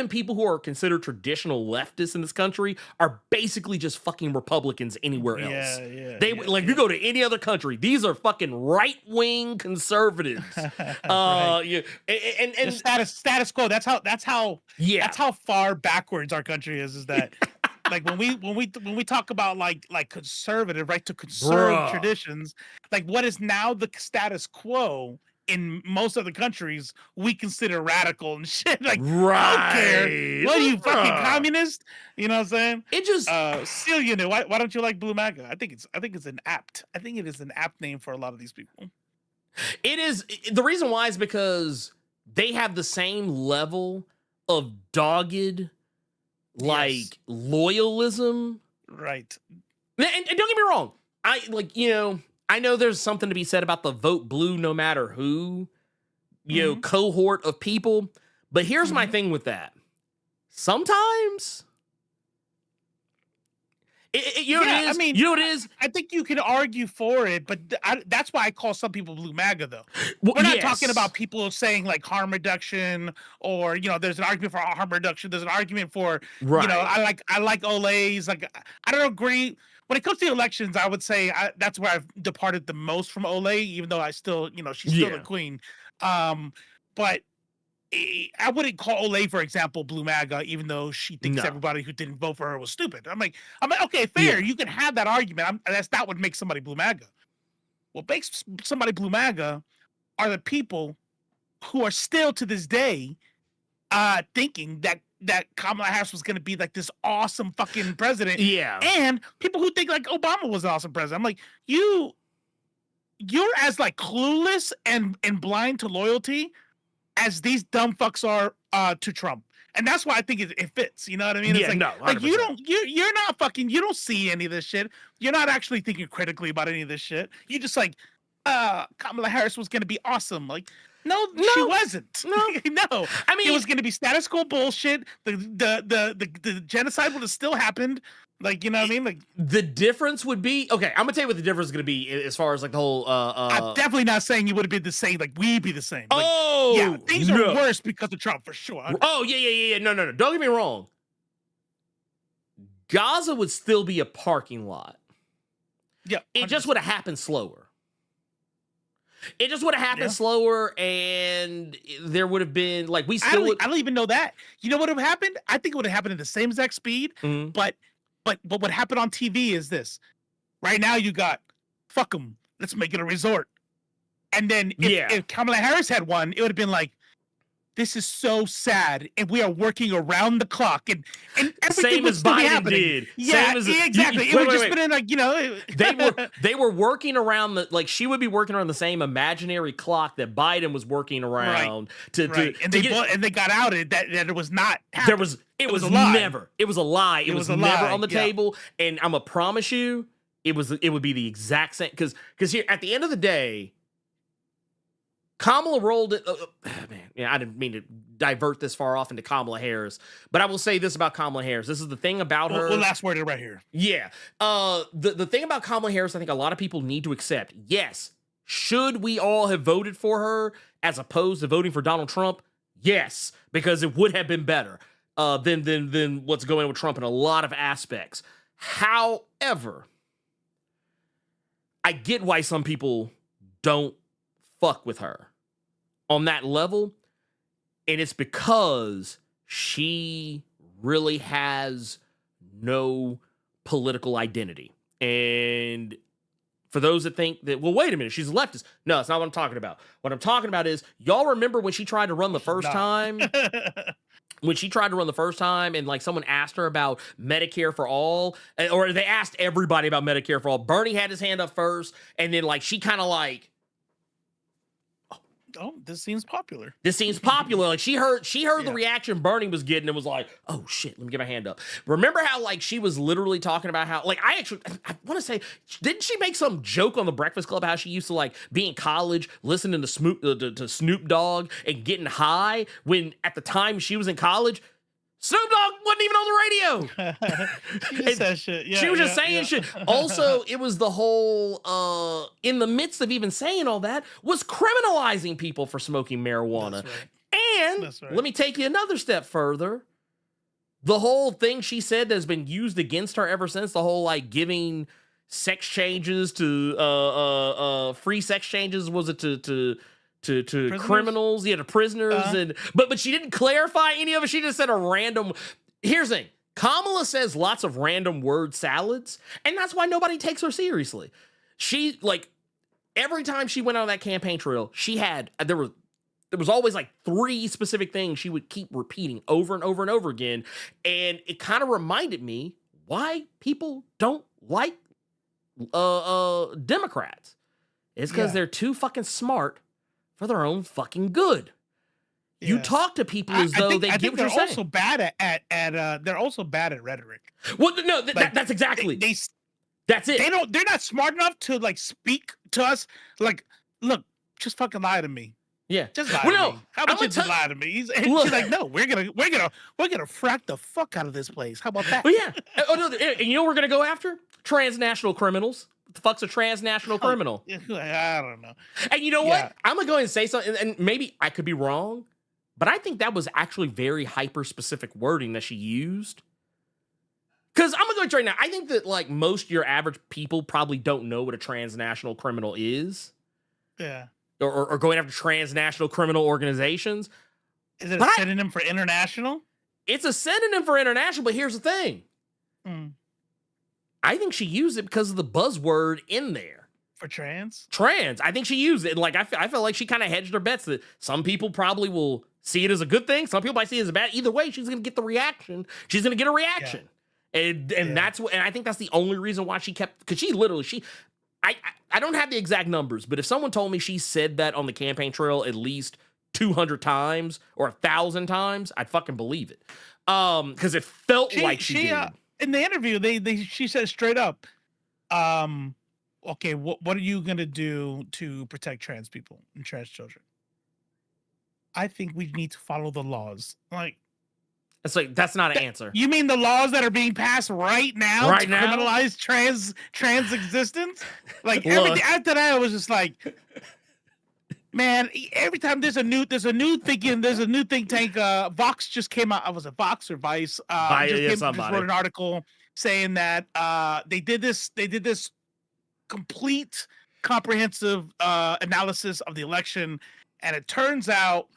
B: people who are considered traditional leftists in this country are basically just fucking Republicans anywhere else. You go to any other country, these are fucking right-wing conservatives.
C: Right. And status quo. That's how far backwards our country is that like when we talk about like conservative, right, to conserve traditions, like what is now the status quo in most other countries we consider radical and shit. Like, I don't care. What are you, fucking communist? You know what I'm saying?
B: It just
C: Celia, why don't you like Blue MAGA? I think it is an apt name for a lot of these people.
B: It is. The reason why is because they have the same level of dogged loyalism.
C: Right.
B: And don't get me wrong. I know there's something to be said about the vote blue no matter who, cohort of people. But here's my thing with that. Sometimes, you know what it is?
C: I think you can argue for it, but that's why I call some people blue MAGA, though. We're not talking about people saying like harm reduction or, there's an argument for harm reduction. There's an argument for, I like Olays. Like, I don't agree. When it comes to the elections, I would say that's where I've departed the most from Olay, even though I still, she's still the queen. But I wouldn't call Olay, for example, blue MAGA, even though she thinks everybody who didn't vote for her was stupid. I'm like, okay, fair. You can have that argument. That's not what makes somebody blue MAGA. What makes somebody blue MAGA are the people who are still to this day thinking that Kamala Harris was going to be like this awesome fucking president.
B: Yeah.
C: And people who think like Obama was an awesome president. I'm like, you're as like clueless and blind to loyalty as these dumb fucks are to Trump. And that's why I think it fits. You know what I mean? It's like you're not fucking, you don't see any of this shit. You're not actually thinking critically about any of this shit. You just like, Kamala Harris was going to be awesome. Like, No, she wasn't.
B: No.
C: No.
B: I mean,
C: it was going to be status quo bullshit. The genocide would have still happened. Like, you know what I mean? Like,
B: the difference would be, okay, I'm gonna tell you what the difference is gonna be as far as like the whole
C: I'm definitely not saying you would have been the same. Like, we'd be the same. Like,
B: oh
C: yeah, things are worse because of Trump for sure.
B: Oh yeah. No. Don't get me wrong. Gaza would still be a parking lot.
C: Yeah. 100%.
B: It just would have happened slower. It just would have happened slower, and there would have been like I
C: don't even know that. You know what would have happened? I think it would have happened at the same exact speed.
B: Mm-hmm.
C: But what happened on TV is this. Right now you got fuck them. Let's make it a resort. And then if Kamala Harris had won, it would have been like, this is so sad, and we are working around the clock, and everything
B: same
C: would
B: as
C: still be
B: Biden
C: happening.
B: did.
C: Yeah,
B: same as,
C: exactly. It would just been like, you know,
B: they were working around she would be working around the same imaginary clock that Biden was working around
C: and they got outed that it was not happening.
B: It was
C: a lie.
B: Never. It was a lie. It was never on the
C: yeah.
B: table, and I'm gonna promise you, it would be the exact same because here at the end of the day, Kamala rolled it. Man, I didn't mean to divert this far off into Kamala Harris, but I will say this about Kamala Harris. This is the thing about her.
C: Well, last word right here.
B: Yeah. The thing about Kamala Harris, I think a lot of people need to accept. Yes. Should we all have voted for her as opposed to voting for Donald Trump? Yes, because it would have been better than what's going on with Trump in a lot of aspects. However, I get why some people don't fuck with her on that level, and it's because she really has no political identity. And for those that think that, well, wait a minute, she's a leftist. No, that's not what I'm talking about. What I'm talking about is, y'all remember when she tried to run the first time? When she tried to run the first time and like someone asked her about Medicare for all, or they asked everybody about Medicare for all. Bernie had his hand up first, and then like she kind of like,
C: oh, this seems popular.
B: Like she heard the reaction Bernie was getting and was like, oh shit, let me get my hand up. Remember how like she was literally talking about how like I want to say, didn't she make some joke on the Breakfast Club how she used to like be in college listening to Snoop Dogg and getting high when at the time she was in college Snoop Dogg wasn't even on the radio.
C: She just said shit. Yeah,
B: she was just saying shit. Also, it was the whole, in the midst of even saying all that, was criminalizing people for smoking marijuana.
C: That's right.
B: And let me take you another step further. The whole thing she said that has been used against her ever since, the whole like giving sex changes to free sex changes, was it to criminals, to prisoners, and but she didn't clarify any of it. She just said a random. Here's the thing: Kamala says lots of random word salads, and that's why nobody takes her seriously. She like every time she went on that campaign trail, she had there was always like 3 specific things she would keep repeating over and over and over again, and it kind of reminded me why people don't like Democrats. It's because they're too fucking smart for their own fucking good. Yeah. You talk to people as though they get what you're saying.
C: They're also bad they're also bad at rhetoric.
B: Well, no, that's exactly. That's it.
C: They're not smart enough to like speak to us. Like, look, just fucking lie to me.
B: Yeah,
C: just lie to me. How about you just lie to me? She's like, no, we're gonna frack the fuck out of this place. How about that?
B: Well, yeah. Oh no, and you know what we're gonna go after? Transnational criminals. What the fuck's a transnational criminal?
C: I don't know.
B: And you know what? I'm gonna go ahead and say something, and maybe I could be wrong, but I think that was actually very hyper-specific wording that she used. Because I'm gonna go straight now. I think that like most of your average people probably don't know what a transnational criminal is.
C: Yeah.
B: Or going after transnational criminal organizations.
C: Is it a synonym for international?
B: It's a synonym for international, but here's the thing. I think she used it because of the buzzword in there.
C: For trans?
B: Trans. I think she used it. And like, I felt like she kind of hedged her bets that some people probably will see it as a good thing. Some people might see it as a bad. Either way, she's going to get the reaction. She's going to get a reaction. Yeah. And that's what, and I think that's the only reason why she kept, because she literally, I don't have the exact numbers, but if someone told me she said that on the campaign trail at least 200 times or 1,000 times, I'd fucking believe it. Because it felt like she did.
C: In the interview, she said straight up, okay, what are you gonna do to protect trans people and trans children? I think we need to follow the laws. Like,
B: it's like that's not an answer.
C: You mean the laws that are being passed right now to criminalize trans existence? Like everything after that, I was just like, man. Every time there's a new think tank. Vox just came out. Was it Vox or Vice? Just wrote an article saying that they did this complete, comprehensive analysis of the election, and it turns out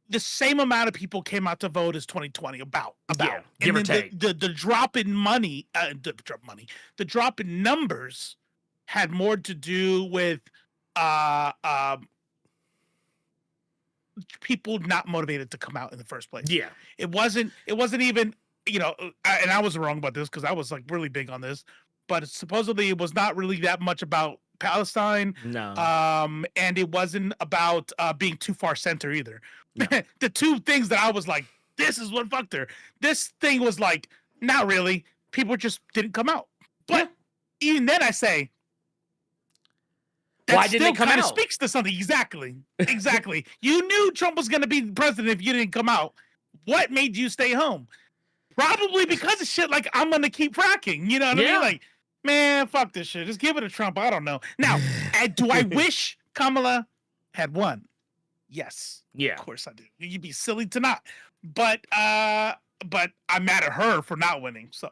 C: the same amount of people came out to vote as 2020. About
B: give or take.
C: The drop in money, the drop in numbers had more to do with people not motivated to come out in the first place.
B: Yeah,
C: it wasn't even, and I was wrong about this because I was like really big on this, but supposedly it was not really that much about Palestine.
B: No.
C: And it wasn't about being too far center either.
B: No.
C: The two things that I was like, this is what fucked her. This thing was like, not really. People just didn't come out. But even then I say, that
B: why didn't it come out?
C: Speaks to something. Exactly. You knew Trump was going to be president if you didn't come out. What made you stay home? Probably because of shit like, I'm going to keep fracking. You know what I mean? Like, man, fuck this shit. Just give it to Trump. I don't know. Now, do I wish Kamala had won? Yes.
B: Yeah.
C: Of course I do. You'd be silly to not. But I'm mad at her for not winning. So.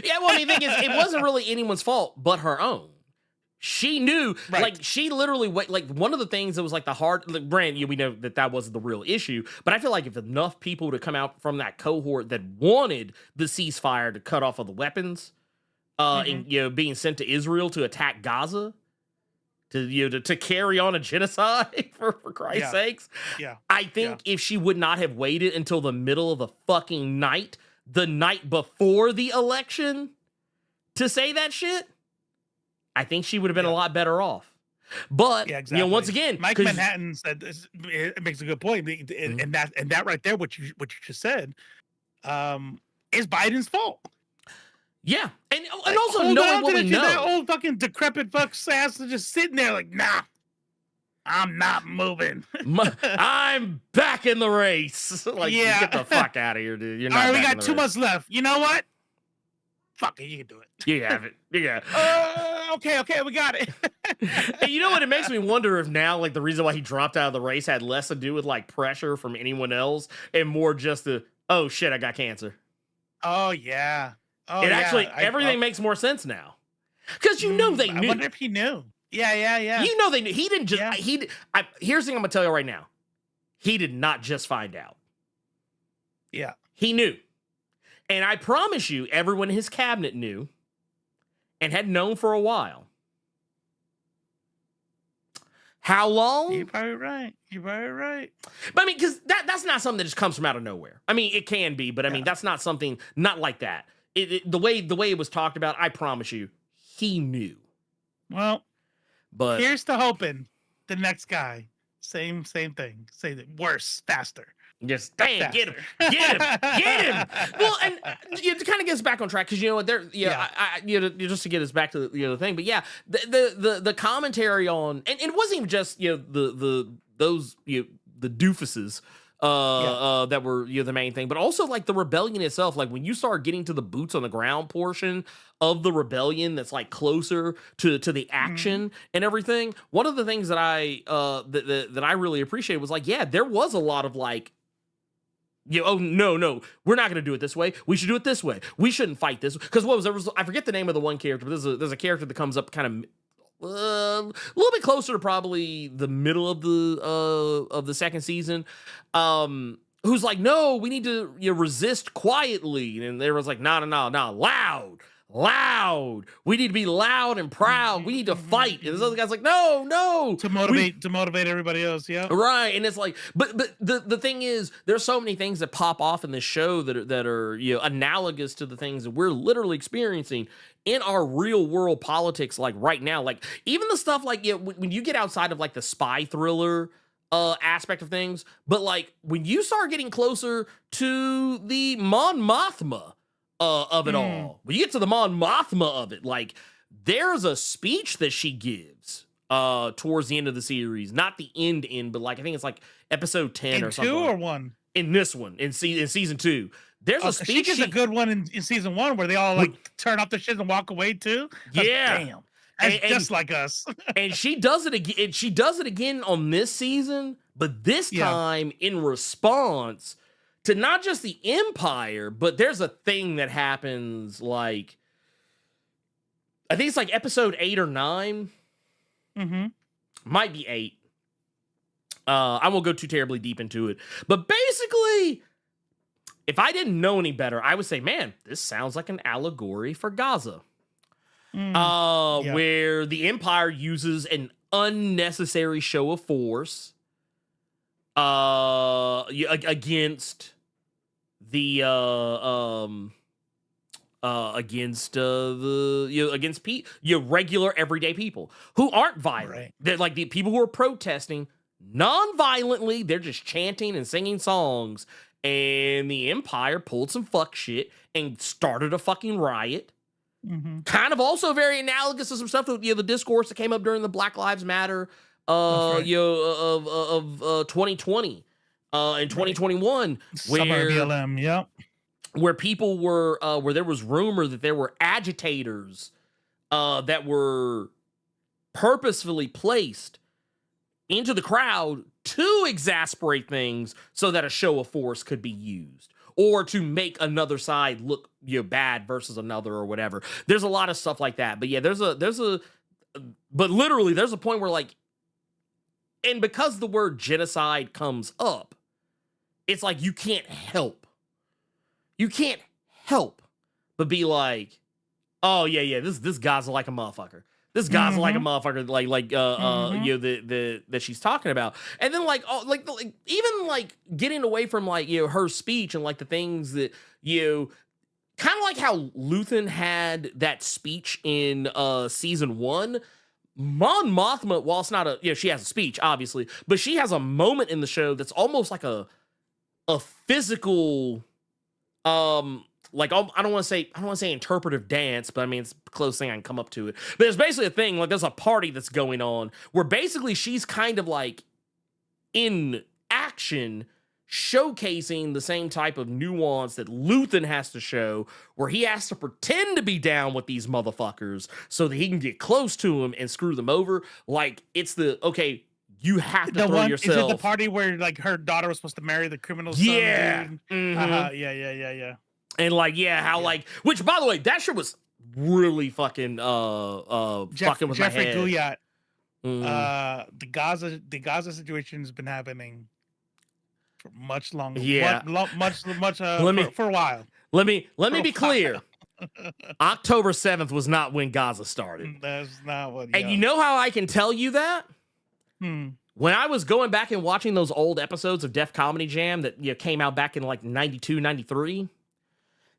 B: Yeah, well, I mean, the thing is, it wasn't really anyone's fault but her own. She knew, like, she literally, like, one of the things that was, like, the hard, like, Brand, we know that wasn't the real issue, but I feel like if enough people to come out from that cohort that wanted the ceasefire to cut off of the weapons, and, being sent to Israel to attack Gaza, to carry on a genocide, for Christ's sakes.
C: Yeah.
B: I think if she would not have waited until the middle of the fucking night, the night before the election, to say that shit, I think she would have been a lot better off. But once again,
C: Mike Manhattan said this, it makes a good point, and that right there, what you just said, is Biden's fault.
B: Yeah, and also knowing what we know,
C: that old fucking decrepit fuck's ass is just sitting there like, nah, I'm not moving.
B: I'm back in the race. Like, get the fuck out of here, dude. You're not.
C: All right, we got 2 months left. You know what? Fuck it, you can do it.
B: You have it. Yeah.
C: Okay, we got it.
B: And you know what? It makes me wonder if now, like, the reason why he dropped out of the race had less to do with, like, pressure from anyone else and more just oh, shit, I got cancer.
C: Oh, yeah.
B: Actually, everything makes more sense now. Because they knew.
C: I wonder if he knew. Yeah.
B: You know they knew. He didn't just... here's the thing I'm going to tell you right now. He did not just find out.
C: Yeah.
B: He knew. And I promise you, everyone in his cabinet knew and had known for a while. How long?
C: You're probably right.
B: But I mean, because that's not something that just comes from out of nowhere. I mean, it can be, but I mean, that's not something, not like that. The way it was talked about, I promise you, he knew.
C: Well,
B: but
C: here's to hoping the next guy, same thing. Say that worse, faster.
B: Just get him. Well, and to kind of get us back on track, because you know what, just to get us back to the thing. But yeah, the commentary on, and it wasn't even just those the doofuses that were the main thing, but also like the rebellion itself. Like when you start getting to the boots on the ground portion of the rebellion, that's like closer to the action and everything. One of the things that I that I really appreciated was like, yeah, there was a lot of like, oh no, we're not going to do it this way. We should do it this way. We shouldn't fight this, because I forget the name of the one character, but there's a character that comes up kind of a little bit closer to probably the middle of the second season, who's like, no, we need to resist quietly, and there was like, no, loud. We need to be loud and proud. We need to fight. And this other guy's like, no.
C: To motivate everybody else, yeah.
B: Right. And it's like, but the thing is, there's so many things that pop off in this show that are analogous to the things that we're literally experiencing in our real world politics, like right now. Like even the stuff like when you get outside of like the spy thriller aspect of things, but like when you start getting closer to the Mon Mothma of it all. When you get to the Mon Mothma of it, like there's a speech that she gives towards the end of the series. Not the end, but like I think it's like episode 10
C: in
B: or something.
C: 2 or 1?
B: In this one, in season 2. There's a speech.
C: She gets a good one in season 1 where they all like turn off their shit and walk away too. Damn. That's just like us.
B: And she does it again. She does it again on this season, but this time in response to not just the Empire, but there's a thing that happens like I think it's like episode 8 or 9.
C: Mm-hmm.
B: Might be 8. I won't go too terribly deep into it. But basically, if I didn't know any better, I would say, man, this sounds like an allegory for Gaza. Where the Empire uses an unnecessary show of force against the regular everyday people who aren't violent. Right. They're like the people who are protesting non-violently. They're just chanting and singing songs, and the Empire pulled some fuck shit and started a fucking riot. Mm-hmm. Kind of also very analogous to some stuff that the discourse that came up during the Black Lives Matter of 2020 and 2021
C: Summer BLM,
B: where people were where there was rumor that there were agitators that were purposefully placed into the crowd to exasperate things so that a show of force could be used or to make another side look bad versus another or whatever. There's a lot of stuff like that. But yeah, but literally there's a point where like, and because the word genocide comes up, it's like you can't help but be like, oh yeah, this guy's like a motherfucker. This guy's like a motherfucker, that she's talking about, and then like even like getting away from like her speech and like the things that kind of like how Luthen had that speech in season 1. Mon Mothma, while it's not she has a speech obviously, but she has a moment in the show that's almost like a physical like I don't want to say interpretive dance, but I mean it's the closest thing I can come up to it. But there's basically a thing like there's a party that's going on where basically she's kind of like in action showcasing the same type of nuance that Luthen has to show, where he has to pretend to be down with these motherfuckers so that he can get close to them and screw them over. Like it's you have to throw yourself.
C: Is it the party where like her daughter was supposed to marry the criminal son?
B: Yeah.
C: Mm-hmm. Yeah.
B: And like, like, which by the way, that shit was really fucking fucking with
C: Jeffrey
B: my head.
C: Guyot. The Gaza situation has been happening for much longer.
B: Yeah,
C: much for a while.
B: Let me be clear. October 7th was not when Gaza started.
C: That's not what.
B: And you know how I can tell you that? When I was going back and watching those old episodes of Def Comedy Jam that came out back in like 92, 93.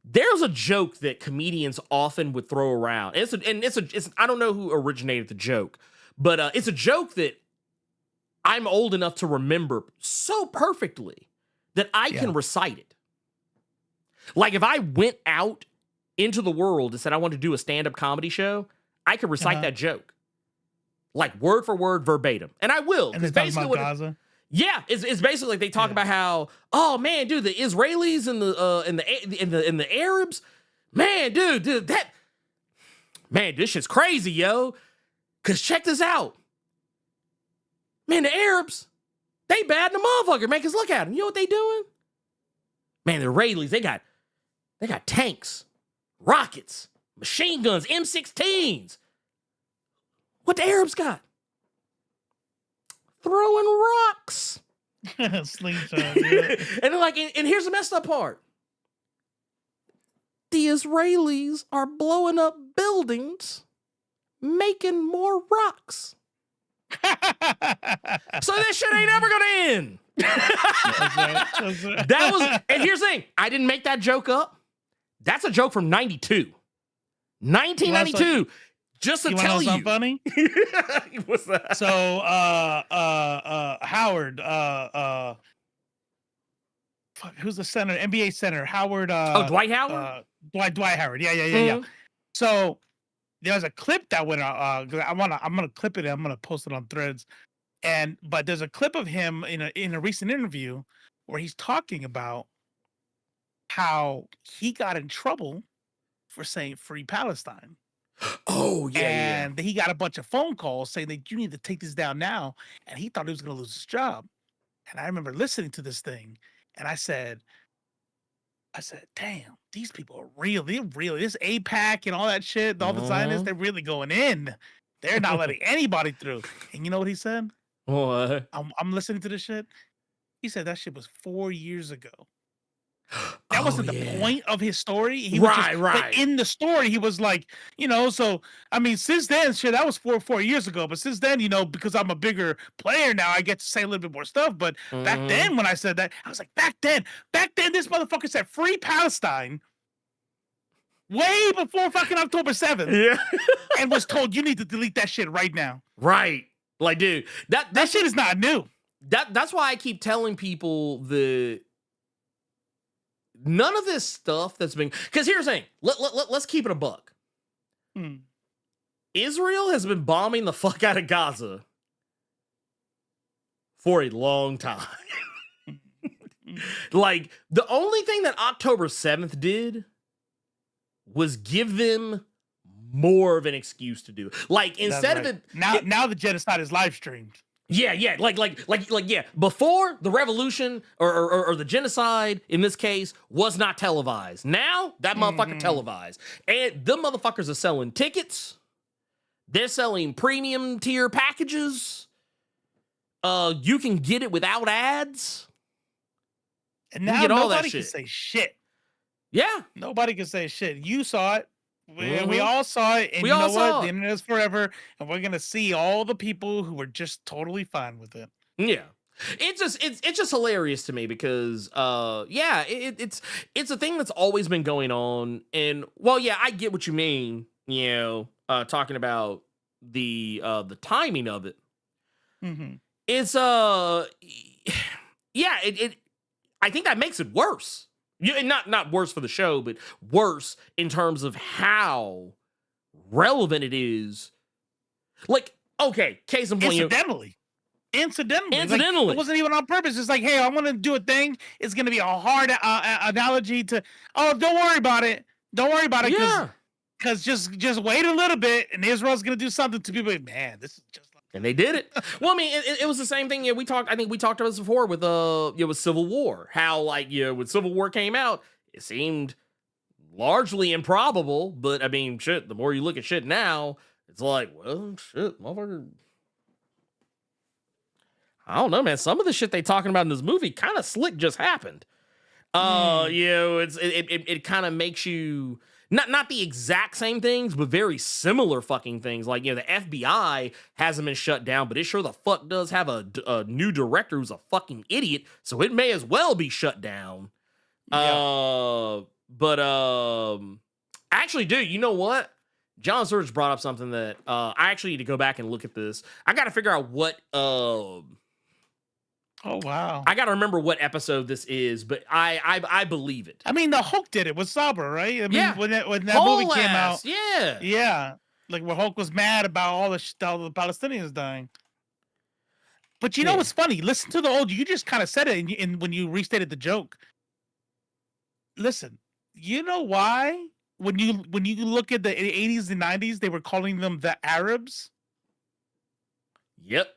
B: There's a joke that comedians often would throw around. It's I don't know who originated the joke, but it's a joke that I'm old enough to remember so perfectly that I can recite it. Like if I went out into the world and said I wanted to do a stand-up comedy show, I could recite that joke. Like word for word, verbatim. And I will.
C: And it's basically about Gaza?
B: Yeah, it's basically like they talk about how, oh man, dude, the Israelis and the Arabs, man, dude, that, man, this shit's crazy, yo. Cause check this out, man, the Arabs, they bad in the motherfucker, man. Cause look at them, you know what they doing? Man, the Israelis, they got tanks, rockets, machine guns, M16s. What the Arabs got? Throwing rocks.
C: Slingshot, yeah.
B: And like, and here's the messed up part. The Israelis are blowing up buildings, making more rocks. So this shit ain't ever gonna end.
C: That's right.
B: That was, and here's the thing. I didn't make that joke up. That's a joke from 92. 1992. Just to tell you.
C: Funny?
B: What's that?
C: So, Howard, who's the center? NBA center, Howard.
B: Dwight Howard?
C: Dwight Howard. Yeah. So, there's a clip that went out. I'm gonna clip it. And I'm gonna post it on Threads. But there's a clip of him in a recent interview where he's talking about how he got in trouble for saying "Free Palestine."
B: Oh yeah,
C: and he got a bunch of phone calls saying that you need to take this down now, and he thought he was going to lose his job. And I remember listening to this thing, and I said, "Damn, these people are real. They're real. This APAC and all that shit, all the Zionists, they're really going in. They're not letting anybody through." And you know what he said?
B: What?
C: I'm listening to this shit. He said that shit was 4 years ago. That wasn't the point of his story. He was
B: right.
C: But in the story, he was like, so I mean, since then, shit, that was 4 years ago. But since then, because I'm a bigger player now, I get to say a little bit more stuff. But back then, when I said that, I was like, back then, this motherfucker said "Free Palestine" way before fucking October 7th.
B: Yeah.
C: And was told you need to delete that shit right now.
B: Right. Like, dude, that
C: shit is not new.
B: That's why I keep telling people none of this stuff that's been, because here's the thing, let's keep it a buck. Israel has been bombing the fuck out of Gaza for a long time. Like, the only thing that October 7th did was give them more of an excuse to do it. Like, instead of it
C: now the genocide is live streamed.
B: Yeah, like, yeah. Before, the revolution or the genocide in this case was not televised. Now that motherfucker televised, and the motherfuckers are selling tickets. They're selling premium tier packages. You can get it without ads.
C: And now nobody can say shit.
B: Yeah,
C: nobody can say shit. You saw it. We all saw it, and
B: we
C: you know
B: what?
C: The internet is forever, and we're gonna see all the people who were just totally fine with it.
B: Yeah, it's just hilarious to me because it's a thing that's always been going on, and well, yeah, I get what you mean. Talking about the timing of it. It's I think that makes it worse. Not worse for the show, but worse in terms of how relevant it is. Like, okay, case in point.
C: Incidentally.
B: Like,
C: it wasn't even on purpose. It's like, hey, I want to do a thing. It's going to be a hard analogy to, don't worry about it. Don't worry about it.
B: Yeah.
C: Because just wait a little bit, and Israel's going to do something to people. Man, this is just.
B: And they did it. Well, I mean, it was the same thing. I think we talked about this before with with Civil War. How, like, when Civil War came out, it seemed largely improbable. But I mean, shit, the more you look at shit now, it's like, well, shit, motherfucker. I don't know, man. Some of the shit they talking about in this movie kind of slick just happened. It kind of makes you not the exact same things, but very similar fucking things. Like, the FBI hasn't been shut down, but it sure the fuck does have a new director who's a fucking idiot, so it may as well be shut down. Yeah. Actually, dude, you know what? John Surge brought up something that I actually need to go back and look at this. I got to figure out what.
C: Oh wow!
B: I got to remember what episode this is, but I believe it.
C: I mean, the Hulk did it with Saber, right? I mean,
B: yeah.
C: when that movie came out,
B: yeah,
C: like where Hulk was mad about all the Palestinians dying. But you know what's funny? Listen to the old. You just kind of said it in when you restated the joke. Listen, you know why? When you look at the 80s and 90s, they were calling them the Arabs.
B: Yep.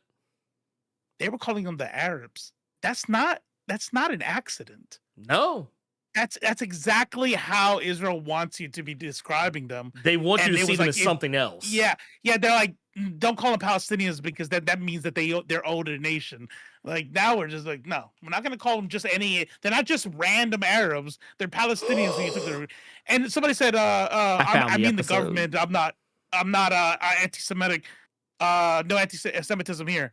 C: They were calling them the Arabs. That's not an accident.
B: No.
C: That's exactly how Israel wants you to be describing them.
B: They want you to see them as something else.
C: Yeah. They're like, don't call them Palestinians because that means that they're owed a nation. Like, now we're just like, no, we're not going to call them just any. They're not just random Arabs. They're Palestinians. And somebody said, I mean the government. I'm not anti-Semitic. No anti-Semitism here.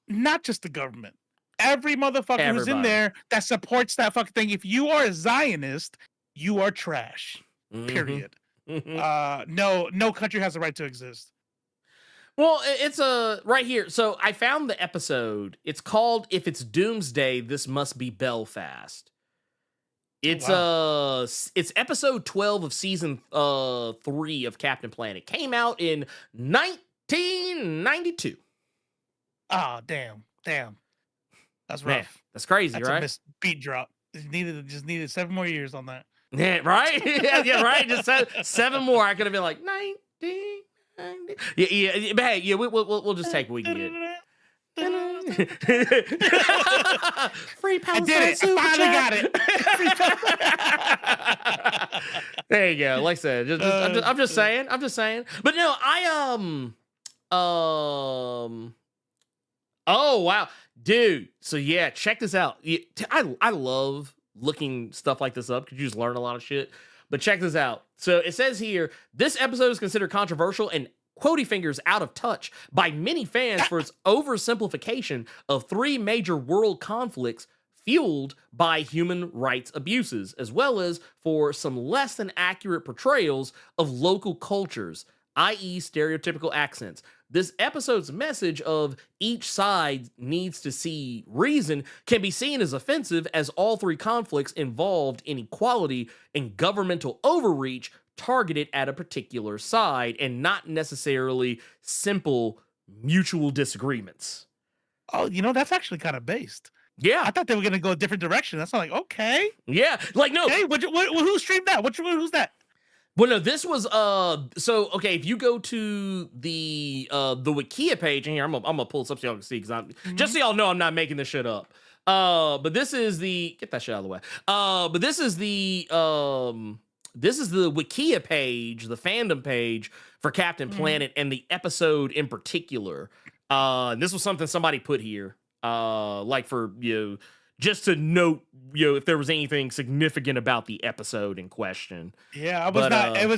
C: Not just the government. Every motherfucker who's in there that supports that fucking thing. If you are a Zionist, you are trash. Period. No country has the right to exist.
B: Well, it's right here. So I found the episode. It's called "If It's Doomsday, This Must Be Belfast." It's it's episode 12 of season 3 of Captain Planet. Came out in 1992.
C: Oh, damn. That's rough.
B: Man, that's crazy,
C: That's
B: right?
C: a missed beat drop. Just needed 7 more years on that.
B: Yeah, right? yeah, right. Just 7 more. I could have been like 1990. Yeah. But hey, yeah, we'll just take what we can get. Free Palestine.
C: I did it.
B: Super
C: I finally
B: chat.
C: got it.
B: There you go. Like I said, I'm just saying. But no, oh wow, dude. So yeah, check this out. I love looking stuff like this up because you just learn a lot of shit. But check this out. So it says here, this episode is considered controversial and quotey fingers out of touch by many fans for its oversimplification of 3 major world conflicts fueled by human rights abuses, as well as for some less than accurate portrayals of local cultures, i.e. stereotypical accents. This episode's message of each side needs to see reason can be seen as offensive, as all 3 conflicts involved inequality and governmental overreach targeted at a particular side and not necessarily simple mutual disagreements.
C: Oh, that's actually kind of based.
B: Yeah.
C: I thought they were going to go a different direction. That's not like, okay.
B: Yeah. Like, no.
C: Okay, who streamed that? Who's that?
B: Well, no, this was so okay, if you go to the Wikia page in here, I'm gonna pull this up so y'all can see, because just so y'all know I'm not making this shit up. But this is get that shit out of the way. But this is the Wikia page, the fandom page for Captain Planet and the episode in particular. And this was something somebody put here. Like for just to note, if there was anything significant about the episode in question.
C: Yeah, I was not. That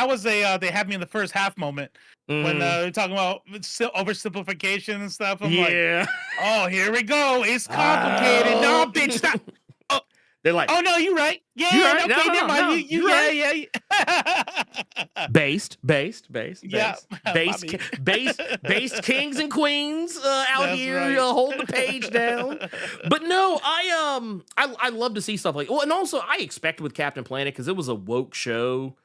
C: was a they had me in the first half moment when they're talking about oversimplification and stuff. I'm like, oh, here we go. It's complicated. No, bitch, stop. Oh,
B: they're like,
C: oh no, you're right. Yeah,
B: you're right.
C: Okay, never mind.
B: No,
C: you
B: right. Based. Based kings and queens out
C: That's
B: here
C: right.
B: holding the page down. But no, I love to see stuff like, well, and also I expect with Captain Planet, because it was a woke show,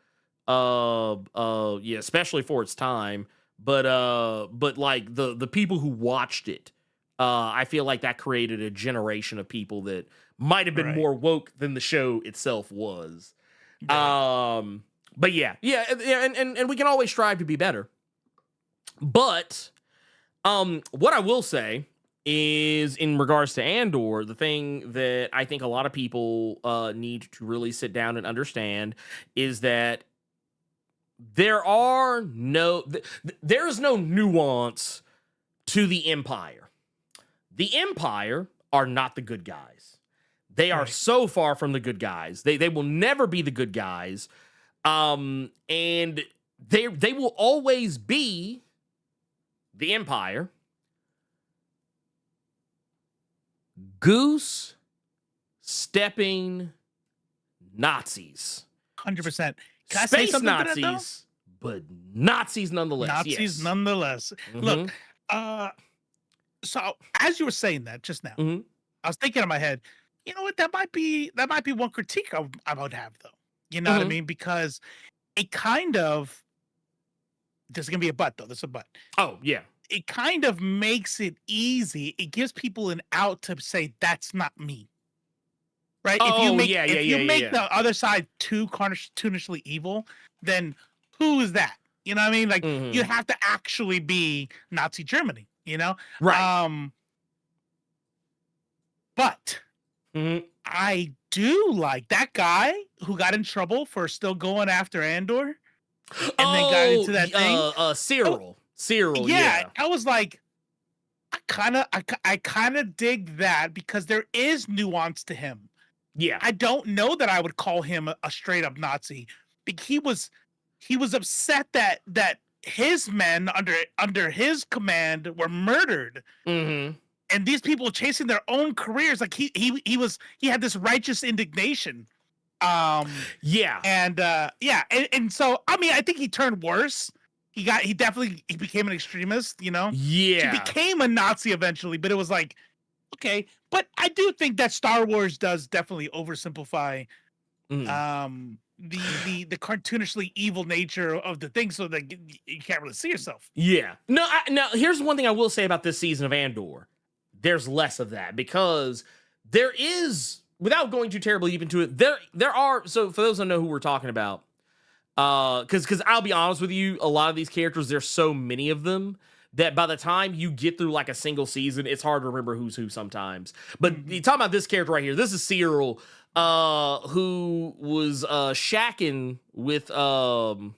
B: yeah, especially for its time. But like the people who watched it, I feel like that created a generation of people that might have been more woke than the show itself was. Right. But yeah, and we can always strive to be better. But what I will say is, in regards to Andor, the thing that I think a lot of people need to really sit down and understand is that there is no nuance to the Empire. The Empire are not the good guys. They are so far from the good guys. They will never be the good guys. And they will always be the Empire. Goose stepping Nazis.
C: 100%. Can I
B: Space
C: say something
B: Nazis,
C: to that,
B: but Nazis nonetheless.
C: Nazis
B: yes.
C: nonetheless. Look, so as you were saying that just now, I was thinking in my head, you know what? That might be one critique I would have, though. You know what I mean? Because it kind of, there's gonna be a but, though. There's a but.
B: Oh yeah.
C: It kind of makes it easy. It gives people an out to say that's not me. Right?
B: Oh,
C: if you make the other side too cartoonishly evil, then who is that? You know what I mean? Like you have to actually be Nazi Germany, you know?
B: Right.
C: But I do like that guy who got in trouble for still going after Andor and then got into that thing.
B: Cyril. Cyril,
C: yeah. I was like, I kind of dig that because there is nuance to him.
B: Yeah.
C: I don't know that I would call him a straight up Nazi. He was upset that his men under his command were murdered. And these people chasing their own careers, like he had this righteous indignation. And so I mean, I think he turned worse. He became an extremist, you know?
B: Yeah.
C: He became a Nazi eventually, but it was like, Okay, but I do think that Star Wars does definitely oversimplify the cartoonishly evil nature of the thing, so that you can't really see yourself.
B: Yeah. No, now here's one thing I will say about this season of Andor. There's less of that because there is, without going too terribly deep into it, there are, so for those who know who we're talking about, because I'll be honest with you, a lot of these characters, there's so many of them that by the time you get through like a single season, it's hard to remember who's who sometimes. But you talking about this character right here, this is Cyril, who was shacking with Dedra.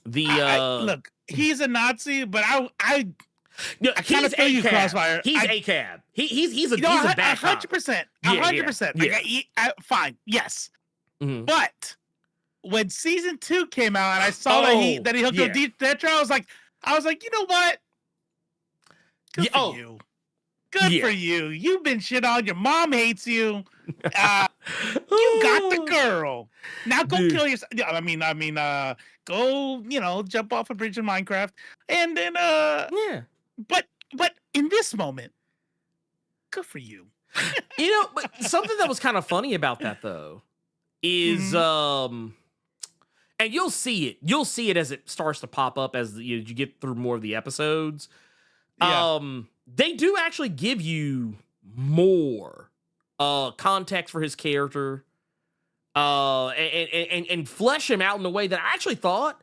C: Look, he's a Nazi, but I kind of feel you, Crossfire.
B: He's ACAB. He's a bad cop.
C: 100%. 100%. Fine, yes.
B: Mm-hmm.
C: But when season 2 came out and I saw that he hooked up Dedra, I was like, you know what? Good for you. Good for you. You've been shit on. Your mom hates you. You got the girl. Now go kill yourself. I mean, go, jump off a bridge in Minecraft. And then But in this moment, good for you.
B: But something that was kind of funny about that though is and you'll see it as it starts to pop up as you get through more of the episodes. They do actually give you more context for his character and flesh him out in a way that I actually thought.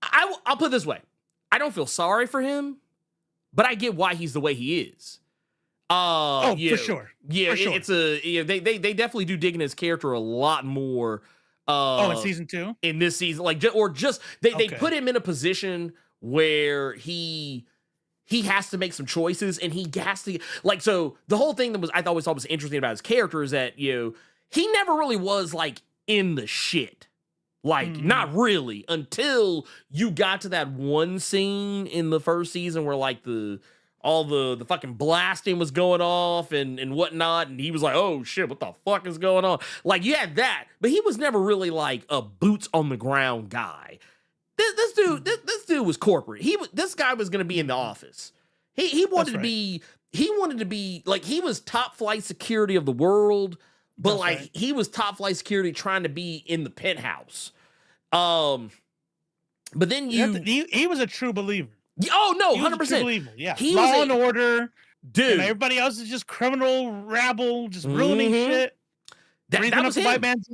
B: I'll put it this way. I don't feel sorry for him, but I get why he's the way he is.
C: For sure.
B: Yeah,
C: for sure.
B: It's they definitely do dig in his character a lot more.
C: In season 2?
B: In this season, they put him in a position where he has to make some choices, and he has to so the whole thing that I always thought was interesting about his character is that he never really was in the shit. Not really, until you got to that one scene in the first season where all the fucking blasting was going off and whatnot, and he was like, oh shit, what the fuck is going on? You had that, but he was never really a boots on the ground guy. This dude was corporate. This guy was gonna be in the office. He wanted to be he was top flight security of the world. But he was top flight security trying to be in the penthouse. But then
C: he was a true believer.
B: Oh no, 100%.
C: Yeah,
B: he
C: Law
B: was
C: and Order,
B: dude.
C: And everybody else is just criminal rabble, just ruining shit.
B: That was him.
C: White man's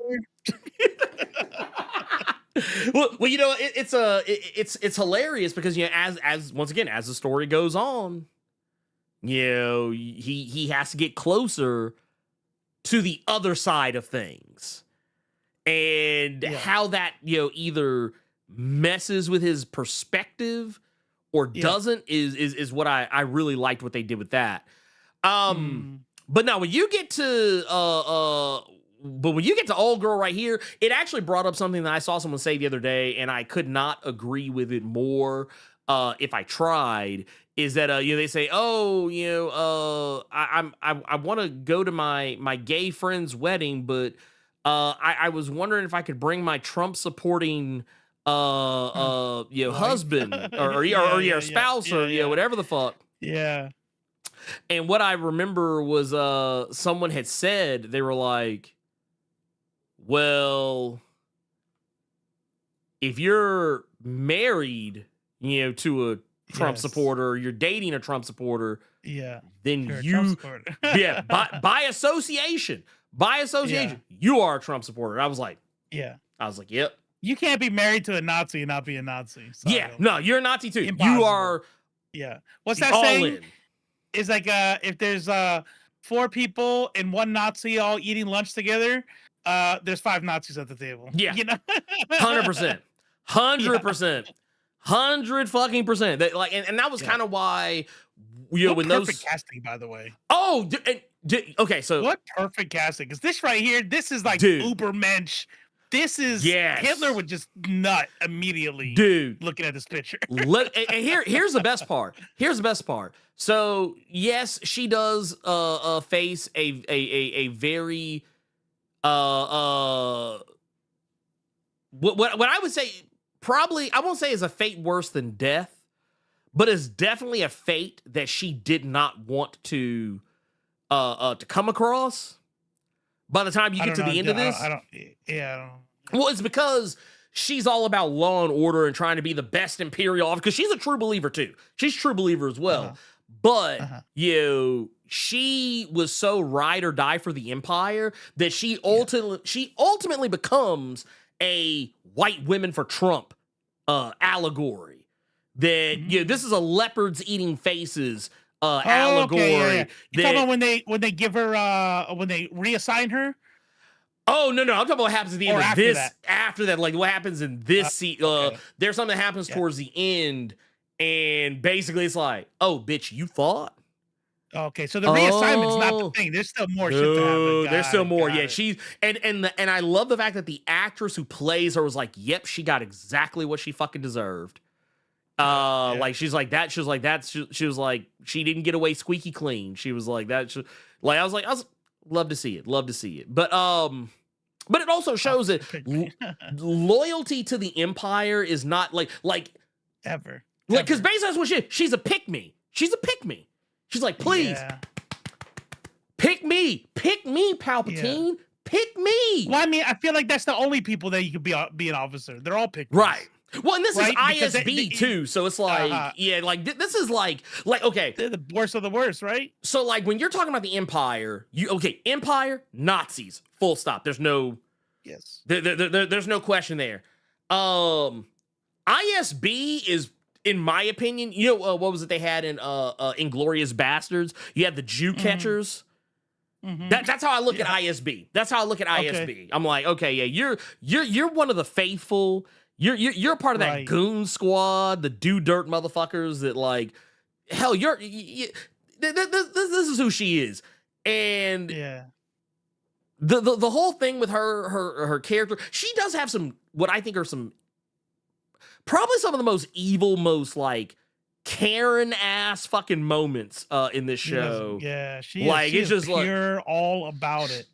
B: well, it's hilarious because as once again as the story goes on, he has to get closer to the other side of things, and how that either messes with his perspective or doesn't is what I really liked what they did with that. But now when you get to Old Girl right here, it actually brought up something that I saw someone say the other day, and I could not agree with it more if I tried. Is that they say, I want to go to my gay friend's wedding, but I was wondering if I could bring my Trump supporting husband or spouse or whatever the fuck.
C: Yeah.
B: And what I remember was someone had said, they were like, well, if you're married, to a Trump supporter, you're dating a Trump supporter, then by association, you are a Trump supporter. I was like, yep.
C: You can't be married to a Nazi and not be a Nazi.
B: Sorry. No, you're a Nazi too.
C: Impossible.
B: You are.
C: Yeah. What's that saying? It's if there's 4 people and 1 Nazi all eating lunch together, there's 5 Nazis at the table.
B: Yeah. 100%. 100%. 100%. And that was kind of why when those
C: perfect casting, by the way.
B: Oh, okay. So
C: what perfect casting? Because this right here, this is Ubermensch. This is Hitler would just nut immediately, dude. Looking at this picture.
B: And here's the best part. So yes, she does face a very what I would say probably, I won't say is a fate worse than death, but it's definitely a fate that she did not want to come across. By the time you get to the end of this,
C: I don't.
B: Well, it's because she's all about law and order and trying to be the best Imperial officer, because she's a true believer too. She's a true believer as well. But she was so ride or die for the Empire that she ultimately becomes a white women for Trump allegory. That this is a leopards eating faces allegory.
C: Okay, you talking about when they give her when they reassign her?
B: Oh no! I'm talking about what happens at the end of this.
C: That.
B: After that, like what happens in this there's something that happens towards the end, and basically it's like, oh, bitch, you thought.
C: Okay, so the reassignment's not the thing. There's still more shit to happen.
B: There's still more. Yeah, she's and I love the fact that the actress who plays her was like, yep, she got exactly what she fucking deserved. Like she was like she didn't get away squeaky clean. She was like that. I was love to see it. But it also shows that loyalty to the Empire is not like
C: ever.
B: Like, because basically that's what she's a pick me. She's a pick me. She's like, please, pick me, Palpatine, pick me.
C: Well, I mean, I feel like that's the only people that you could be an officer. They're all picked.
B: Right. Well, and this is ISB too, so it's like, this is like, okay.
C: They're the worst of the worst, right?
B: So, like, when you're talking about the Empire, Empire, Nazis, full stop. There's no, there's no question there. ISB is, in my opinion, what was it they had in Inglourious Bastards? You had the Jew catchers. That's how I look at ISB. That's how I look at ISB. I'm like, okay, yeah, you're one of the faithful. You're a part of that goon squad, the do dirt motherfuckers that, like, hell, this is who she is. And the whole thing with her character, she does have some, what I think are probably some of the most evil, most like Karen ass fucking moments in this show.
C: She is just pure all about it.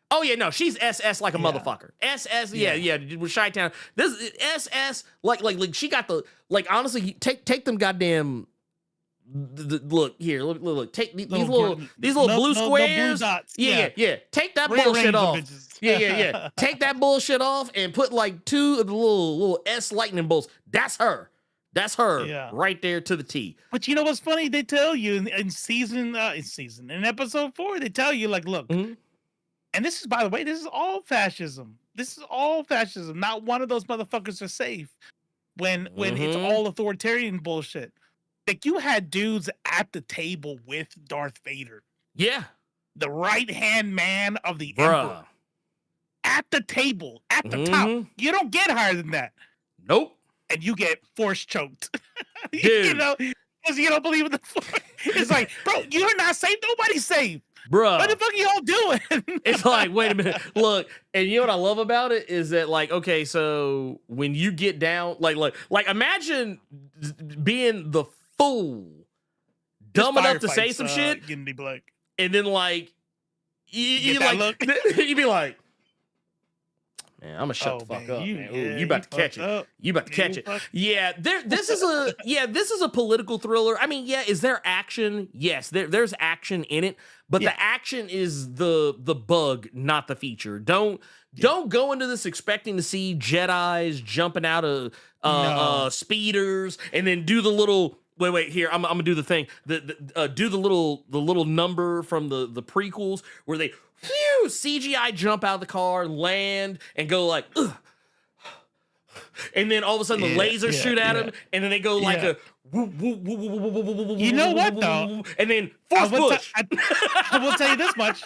B: Oh yeah, no, she's SS like a motherfucker. SS, with Chi-Town. This SS, like she got the, like, honestly, take them goddamn. Look here, look. Take these little blue squares.
C: Blue dots.
B: Yeah. Take that bullshit off. Yeah. Take that bullshit off and put like two of the little S lightning bolts. That's her. Right there to the T.
C: But you know what's funny? They tell you in episode 4, they tell you, like, look, and this is, by the way, this is all fascism. Not one of those motherfuckers are safe when it's all authoritarian bullshit. Like, you had dudes at the table with Darth Vader.
B: Yeah.
C: The right-hand man of the Emperor. At the table, at the top. You don't get higher than that.
B: Nope.
C: And you get force choked.
B: Dude.
C: Because you don't believe in the force. It's like, bro, you're not safe. Nobody's safe.
B: Bro.
C: What the fuck are y'all doing?
B: It's like, wait a minute. Look, and you know what I love about it is that, like, okay, so when you get down, like imagine being the fool, dumb enough to say some shit, and then, like, you like, you'd be like, man, I'm gonna shut the fuck up, man. Ooh, you about to catch it. You about to catch it. Yeah, this is a political thriller. I mean, is there action? Yes, there's action in it, but the action is the bug, not the feature. Don't go into this expecting to see Jedis jumping out of speeders and then do the little. Wait. Here, I'm gonna do the thing. Do the little number from the prequels where they CGI jump out of the car, land, and go like, ugh. And then all of a sudden the lasers shoot at them, and then they go like a.
C: You know what though?
B: And then force push.
C: I will tell you this much.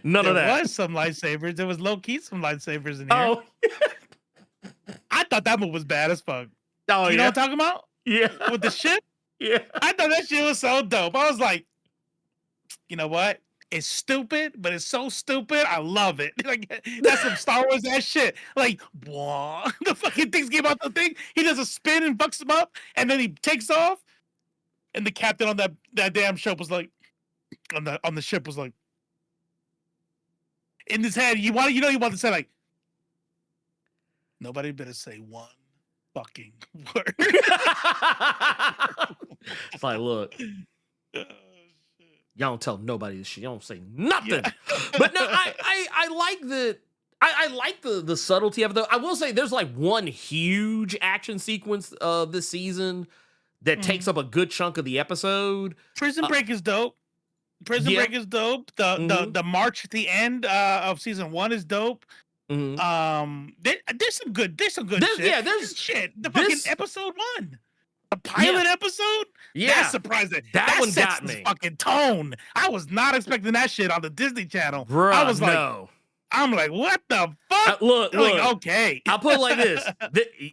B: None of that.
C: There was some lightsabers. There was low key some lightsabers in here. Oh. I thought that move was bad as fuck.
B: Oh,
C: you know what I'm talking about?
B: Yeah.
C: With the ship?
B: Yeah.
C: I thought that shit was so dope. I was like, you know what? It's stupid, but it's so stupid. I love it. Like, that's some Star Wars ass shit. Like, whoa. The fucking things came out the thing. He does a spin and fucks him up, and then he takes off. And the captain on that damn ship was like, on the ship was like, in his head, you want to say like, nobody better say one fucking word.
B: It's like, look, y'all don't tell nobody this shit. Y'all don't say nothing.
C: Yeah.
B: But no, I like the I like the subtlety of it though. I will say there's like one huge action sequence of this season that takes up a good chunk of the episode.
C: Prison Break is dope. Prison Break is dope. The march at the end of season 1 is dope.
B: Mm-hmm.
C: There's some good shit.
B: Yeah, there's
C: shit. The fucking episode 1. The pilot episode?
B: Yeah.
C: That's surprising.
B: That one
C: sets
B: got
C: the
B: me.
C: fucking tone. I was not expecting that shit on the Disney Channel.
B: Bruh,
C: I was like,
B: no.
C: I'm like, what the fuck?
B: Look,
C: like, okay.
B: I'll put it like this.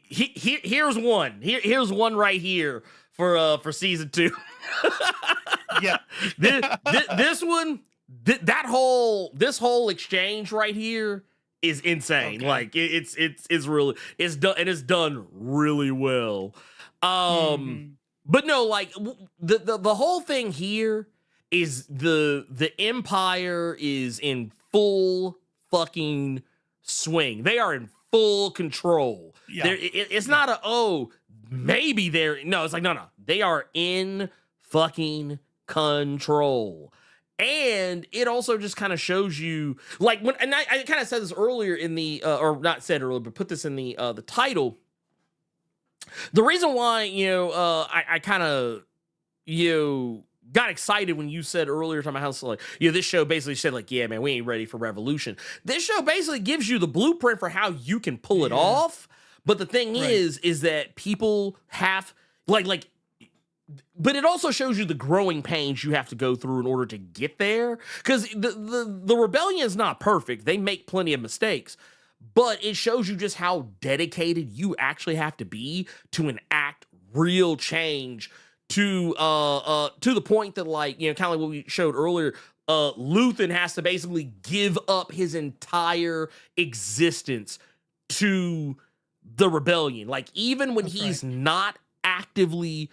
B: Here's one. Here's one right here for season 2.
C: Yeah.
B: This one, this whole exchange right here is insane.
C: Okay.
B: Like it's really done, and it's done really well. But no, like the whole thing here is the Empire is in full fucking swing. They are in full control.
C: Yeah.
B: It's not maybe they're no. It's like no. They are in fucking control. And it also just kind of shows you, like, when, and I kind of said this earlier in the, or not said earlier, but put this in the title. The reason why, I kind of, got excited when you said earlier to my house, like, this show basically said, like, yeah, man, we ain't ready for revolution. This show basically gives you the blueprint for how you can pull it off. But the thing is that people have, like, but it also shows you the growing pains you have to go through in order to get there. Because the rebellion is not perfect. They make plenty of mistakes. But it shows you just how dedicated you actually have to be to enact real change to the point that, like, kind of like what we showed earlier, Luthen has to basically give up his entire existence to the rebellion. Like, even when he's not actively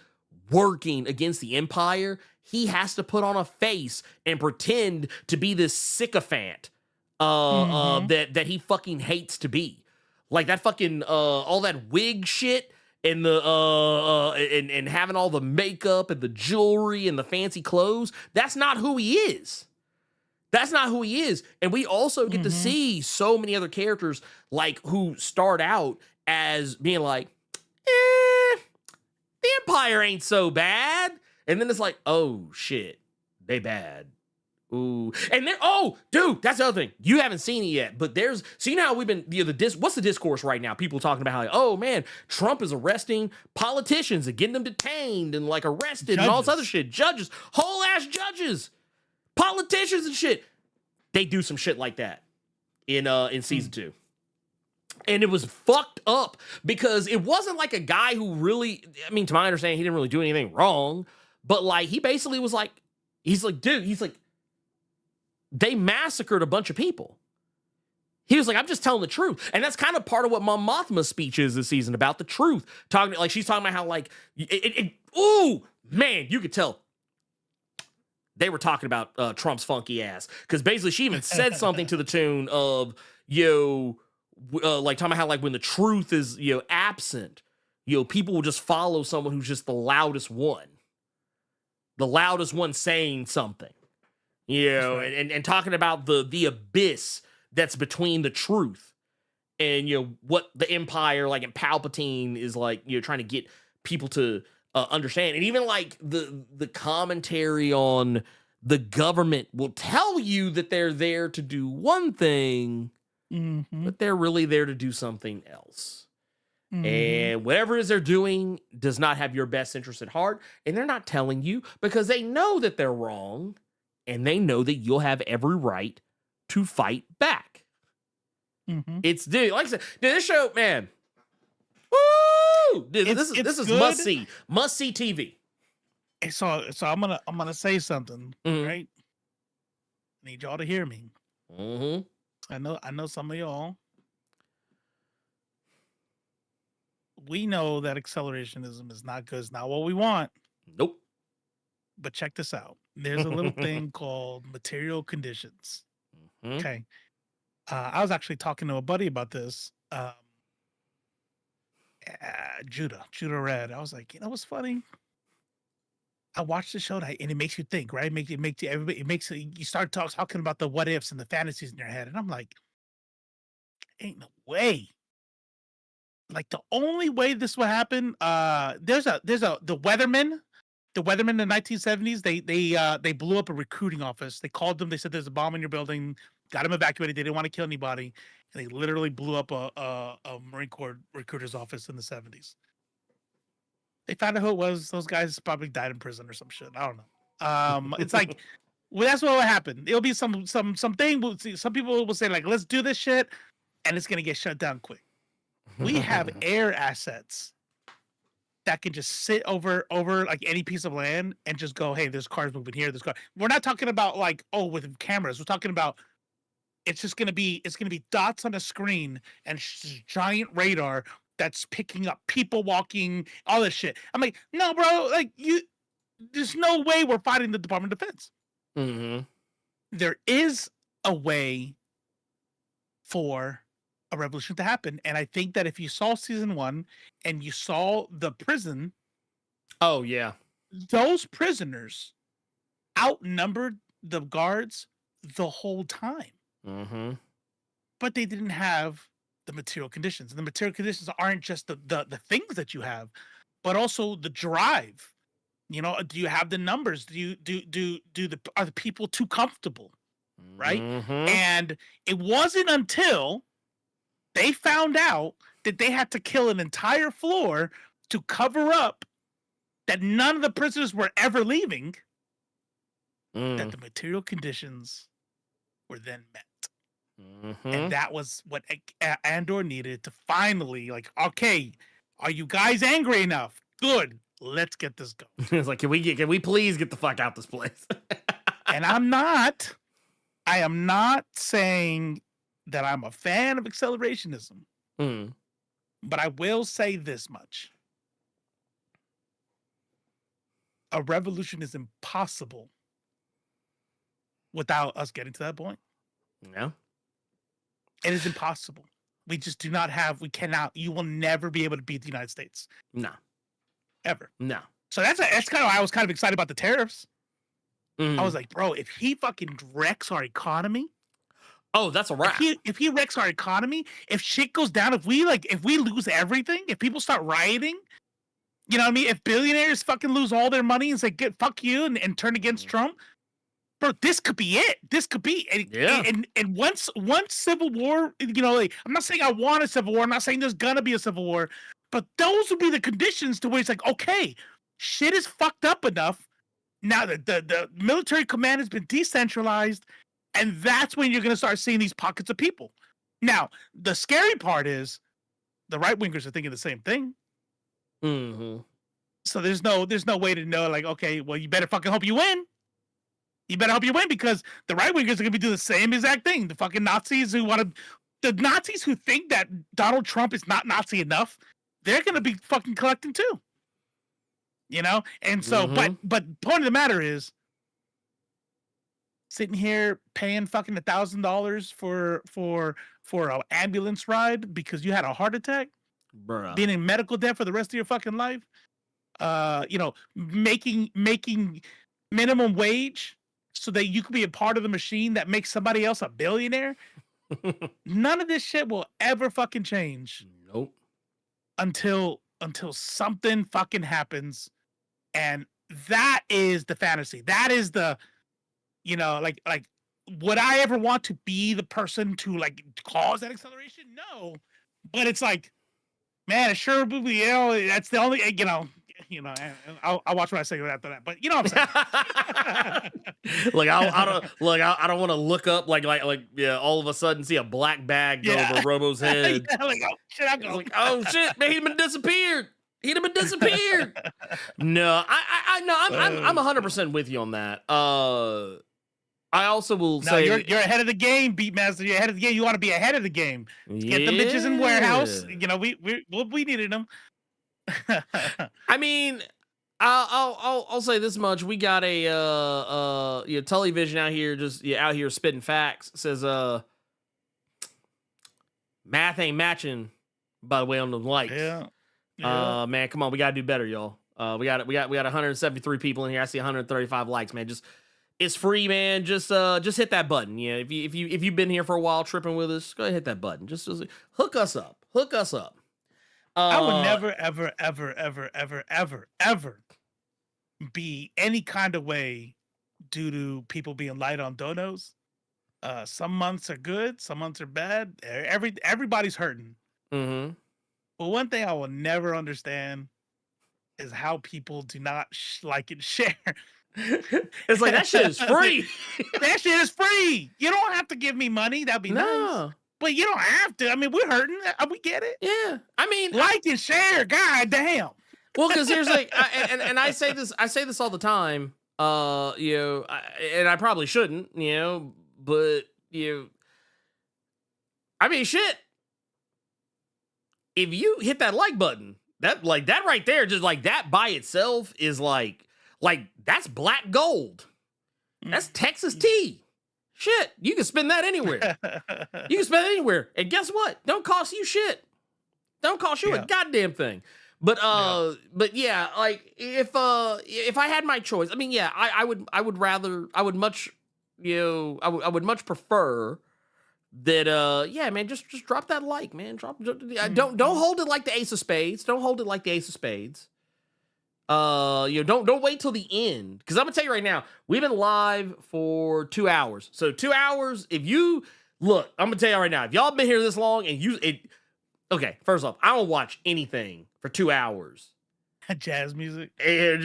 B: working against the Empire, he has to put on a face and pretend to be this sycophant that he fucking hates to be. Like that fucking all that wig shit and the and having all the makeup and the jewelry and the fancy clothes. That's not who he is. That's not who he is. And we also get to see so many other characters like who start out as being like, the Empire ain't so bad. And then it's like, oh shit, they bad. Ooh. And then, oh, dude, that's the other thing. You haven't seen it yet, but so you know how we've been, what's the discourse right now? People talking about how, like, oh man, Trump is arresting politicians and getting them detained and like arrested and all this other shit. Judges, whole ass judges, politicians and shit. They do some shit like that in season 2. And it was fucked up because it wasn't like a guy who really, I mean, to my understanding, he didn't really do anything wrong, but like, he basically was like, they massacred a bunch of people. He was like, I'm just telling the truth. And that's kind of part of what Mon Mothma's speech is this season, about the truth. She's talking about how, like, ooh, man, you could tell they were talking about Trump's funky ass. Because basically she even said something to the tune of, like talking about how, like, when the truth is, absent, people will just follow someone who's just the loudest one saying something, and talking about the abyss that's between the truth and, what the Empire, like, and Palpatine is like, trying to get people to understand. And even like the commentary on the government will tell you that they're there to do one thing, but they're really there to do something else. And whatever it is they're doing does not have your best interest at heart. And they're not telling you because they know that they're wrong. And they know that you'll have every right to fight back. It's, dude, like I said, dude, this show, man. Woo! Dude, this is must see TV.
C: So I'm gonna say something, right? I need y'all to hear me. I know some of y'all. We know that accelerationism is not good. It's not what we want.
B: Nope.
C: But check this out. There's a little thing called material conditions. Okay. I was actually talking to a buddy about this. Judah Red. I was like, you know what's funny? I watched the show and it makes you think, right? It makes you start talking about the what ifs and the fantasies in your head, and I'm like, ain't no way. Like the only way this would happen, there's the weathermen in the 1970s. They blew up a recruiting office. They called them. They said there's a bomb in your building. Got them evacuated. They didn't want to kill anybody, and they literally blew up a Marine Corps recruiter's office in the 70s. They found out who it was. Those guys probably died in prison or some shit. I don't know. It's like, well, that's what will happen. It'll be something. Some people will say like, let's do this shit, and it's gonna get shut down quick. We have air assets that can just sit over like any piece of land and just go, hey, there's cars moving here. We're not talking about like, oh, with cameras. We're talking about it's gonna be dots on a screen and giant radar that's picking up people walking, all this shit. I'm like, no, bro, like there's no way we're fighting the Department of Defense.
B: Mm-hmm.
C: There is a way for a revolution to happen, and I think that if you saw season 1 and you saw the prison,
B: oh yeah,
C: those prisoners outnumbered the guards the whole time.
B: Mm-hmm.
C: But they didn't have the material conditions, and the material conditions aren't just the things that you have, but also the drive. You know, do you have the numbers? Are the people too comfortable? Right?
B: Mm-hmm.
C: And it wasn't until they found out that they had to kill an entire floor to cover up that none of the prisoners were ever leaving that the material conditions were then met.
B: Mm-hmm.
C: And that was what Andor needed to finally, like, okay, are you guys angry enough? Good, let's get this going.
B: It's like, can we please get the fuck out this place?
C: And I am not saying that I'm a fan of accelerationism, but I will say this much. A revolution is impossible without us getting to that point.
B: Yeah.
C: It is impossible. We just do not have, we cannot, you will never be able to beat the United States.
B: No.
C: Ever.
B: No.
C: So that's kind of why I was kind of excited about the tariffs. I was like, bro, if he fucking wrecks our economy.
B: Oh, that's a wrap.
C: If he wrecks our economy, if shit goes down, if we lose everything, if people start rioting, you know what I mean? If billionaires fucking lose all their money and say, fuck you and turn against Trump. Bro, this could be it. This could be and once civil war, you know, like, I'm not saying I want a civil war. I'm not saying there's gonna be a civil war, but those would be the conditions to where it's like, okay, shit is fucked up enough. Now the military command has been decentralized, and that's when you're gonna start seeing these pockets of people. Now, the scary part is the right wingers are thinking the same thing.
B: Mm-hmm.
C: So there's no way to know, like, okay, well, you better fucking hope you win. You better hope you win, because the right wingers are gonna be doing the same exact thing. The fucking Nazis the Nazis who think that Donald Trump is not Nazi enough, they're gonna be fucking collecting too. You know? And so, but point of the matter is, sitting here paying fucking $1,000 for an ambulance ride because you had a heart attack,
B: bruh,
C: being in medical debt for the rest of your fucking life, you know, making minimum wage so that you could be a part of the machine that makes somebody else a billionaire. None of this shit will ever fucking change.
B: Nope.
C: Until something fucking happens. And that is the fantasy. That is the, you know, like would I ever want to be the person to like cause that acceleration? No. But it's like, man, it sure would be, you know, that's the only, you know, I'll watch what I say after that. But you know what I'm saying?
B: Like I don't want to look up like yeah, all of a sudden see a black bag go over Robo's head.
C: Yeah, like, oh shit, I'm going.
B: Like, oh shit, man, he'd been disappeared. No, I'm 100% with you on that. I also will say
C: you're ahead of the game, Beatmaster. You're ahead of the game. You want to be ahead of the game. Get the bitches in warehouse. You know, we needed them.
B: I mean, I'll say this much: we got a television out here, just out here spitting facts. It says math ain't matching. By the way, on the likes,
C: Yeah.
B: Man, come on, we gotta do better, y'all. We got 173 people in here. I see 135 likes, man. It's free, man. Just hit that button. Yeah, if you've been here for a while tripping with us, go ahead and hit that button. Just hook us up. Hook us up.
C: I would never, ever, ever, ever, ever, ever, ever be any kind of way due to people being light on donos. Some months are good, some months are bad. Everybody's hurting.
B: Mm-hmm.
C: But one thing I will never understand is how people do not like and share.
B: It's like, that shit is free.
C: That shit is free. You don't have to give me money. That'd be nice. But you don't have to. I mean, we're hurting. We get it.
B: Yeah. I mean,
C: like and share. God damn.
B: Well, because here's like, and I say this all the time. And I probably shouldn't, but I mean, shit. If you hit that like button, that right there, just like that by itself is like that's black gold. That's Texas tea. Shit, you can spend that anywhere. You can spend it anywhere. And guess what? Don't cost you shit. Don't cost you a goddamn thing. But yeah, like if I had my choice, I mean, yeah, I would much prefer that yeah, man, just drop that like, man. Don't hold it like the Ace of Spades. Don't hold it like the Ace of Spades. Don't wait till the end, because I'm gonna tell you right now, we've been live for 2 hours. So 2 hours, if you look, I'm gonna tell you right now, if y'all been here this long and okay, first off, I don't watch anything for 2 hours.
C: Jazz music.
B: Yeah.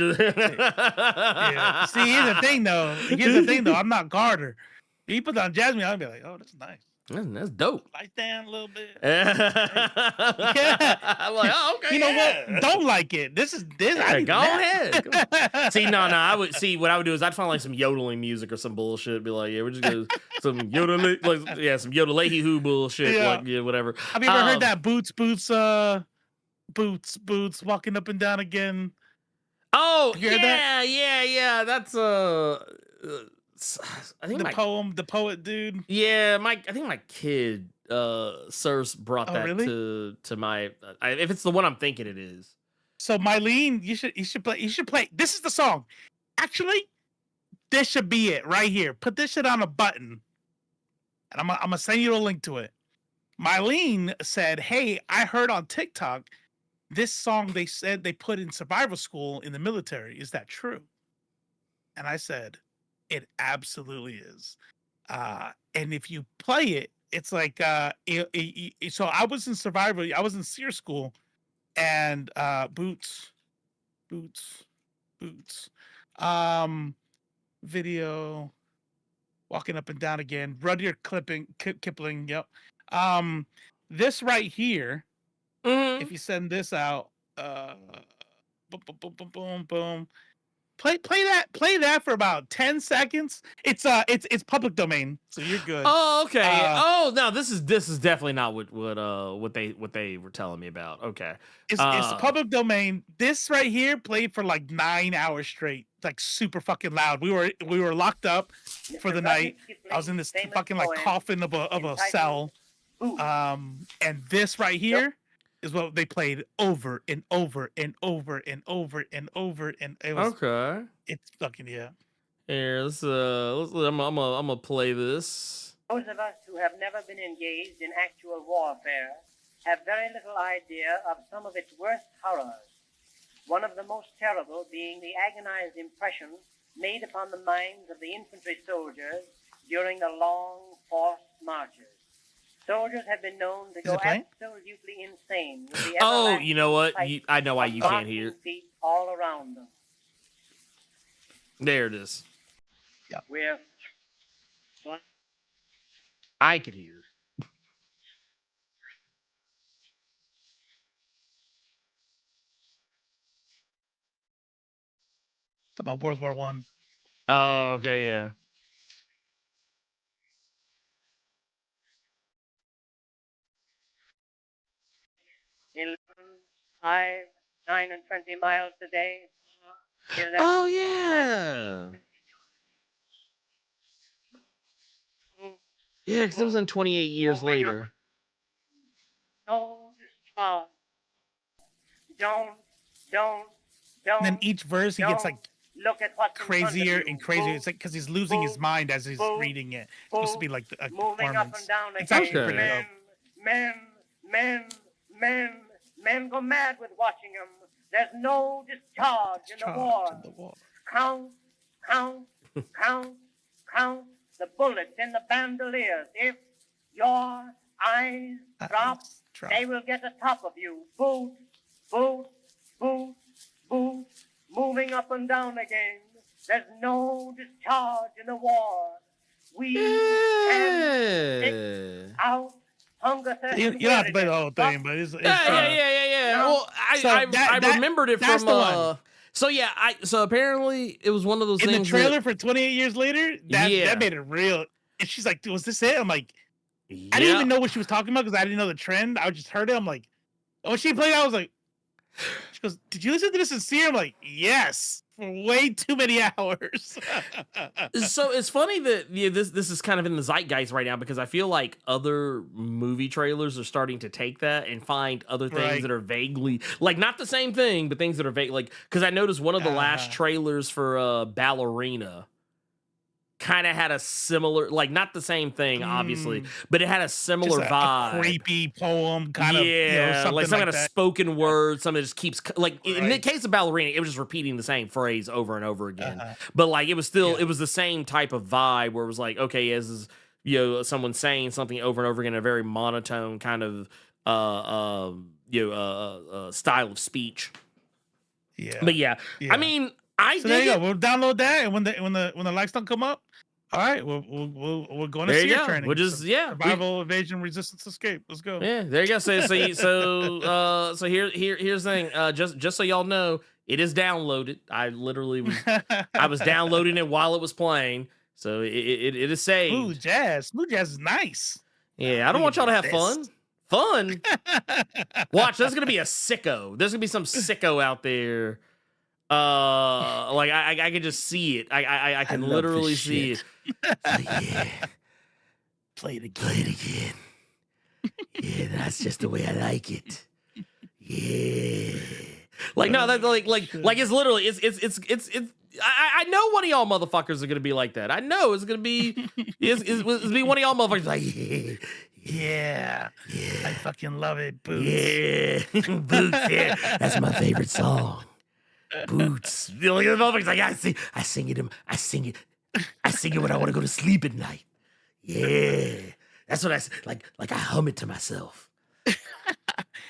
C: See, here's the thing though. I'm not Carter. He put on jazz music, I'll be like, oh, that's nice.
B: That's dope.
C: Light down a little bit.
B: Yeah. I'm like, oh, okay.
C: You know what? Don't like it. This.
B: Yeah, go ahead. See, no. What I would do is I'd find like some yodeling music or some bullshit. Be like, yeah, we're just gonna some yodeling, like, some yodelehi hoo bullshit.
C: Yeah.
B: Like, yeah, whatever.
C: Have you ever heard that boots walking up and down again?
B: Oh,
C: yeah,
B: yeah. That's I think
C: the poet dude.
B: Yeah, I think my kid Sirs brought that
C: really?
B: to my if it's the one I'm thinking it is.
C: So Mylene, you should play. This is the song. Actually, this should be it right here. Put this shit on a button, and I'm gonna send you a link to it. Mylene said, "Hey, I heard on TikTok this song they said they put in survival school in the military. Is that true?" And I said, it absolutely is. And if you play it, it's like so I was in survival, I was in SEER school, and boots video walking up and down again, Rudyard Kipling, yep. This right here, if you send this out, boom boom boom boom boom boom, Play that for about 10 seconds. It's public domain, so you're good.
B: Oh, okay. No, this is definitely not what they were telling me about. Okay.
C: It's public domain. This right here played for like 9 hours straight, like super fucking loud. We were locked up for the night. I was in this fucking like coffin of a cell. And this right here is what they played over and over and over and over and over, and it was
B: okay.
C: It's fucking yeah.
B: Here, I'm gonna play this.
I: Those of us who have never been engaged in actual warfare have very little idea of some of its worst horrors. One of the most terrible being the agonized impression made upon the minds of the infantry soldiers during the long forced marches. Soldiers have been known to go absolutely insane with the
B: you know what? I know why you can't hear.
I: Feet all around them.
B: There it is.
C: Yeah.
I: We're
B: I could hear.
C: It's about World War I.
B: Oh, okay, yeah.
I: in 5, 9, and 20 miles a day.
B: Oh, yeah. Yeah, because it was in 28 years later.
I: No, don't.
C: And then each verse he gets like
I: look at what's
C: crazier and crazier. It's like because he's losing his mind as he's reading it. It's supposed to be like a
I: moving up and
C: performance.
I: down
C: It's
I: again.
C: actually pretty dope.
I: Men go mad with watching him. There's no discharge in the war. Count the bullets in the bandoliers. If your eyes drop, they will get atop of you. Boot, moving up and down again. There's no discharge in the war. We can stick out hunger.
C: You don't have to play the whole thing, but it's
B: yeah. Well, I remembered it from. So apparently it was one of those
C: in
B: things.
C: The trailer for 28 Years Later, that made it real. And she's like, "Was this it?" I'm like, I didn't even know what she was talking about because I didn't know the trend. I just heard it. I'm like, when she played, I was like, she goes, "Did you listen to this sincere?" I'm like, "Yes." For way too many hours.
B: So it's funny that this is kind of in the zeitgeist right now because I feel like other movie trailers are starting to take that and find other things that are vaguely like not the same thing, but things that are vague. Like because I noticed one of the last trailers for Ballerina kind of had a similar, like not the same thing, obviously, but it had a similar vibe.
C: A creepy poem, kind of, something
B: like some kind of
C: that.
B: spoken word, something that just keeps like. In the case of Ballerina, it was just repeating the same phrase over and over again. But like it was still, it was the same type of vibe where it was like, okay, as is someone saying something over and over again in a very monotone kind of style of speech.
C: Yeah,
B: but I mean.
C: So there you go. We'll download that, and when the lights don't come up, all right, we're going to SEER training.
B: We'll just
C: survival, evasion, resistance, escape. Let's go.
B: Yeah, there you go. So here's the thing. Just so y'all know, it is downloaded. I literally was downloading it while it was playing, so it is saved.
C: Smooth jazz is nice.
B: Yeah, I don't want y'all to have fun. Watch, there's gonna be a sicko. There's gonna be some sicko out there. Like I can just see it. I can literally see it.
C: Play it again.
B: Yeah, that's just the way I like it. Yeah. Like no, that like it's literally it's I know one of y'all motherfuckers are gonna be like that. I know it's gonna be it's be one of y'all motherfuckers like
C: yeah. I fucking love it, Boots.
B: Yeah. Boots, yeah. That's my favorite song. Boots. The motherfucker's like, I sing it when I want to go to sleep at night. Yeah. That's what I like I hum it to myself.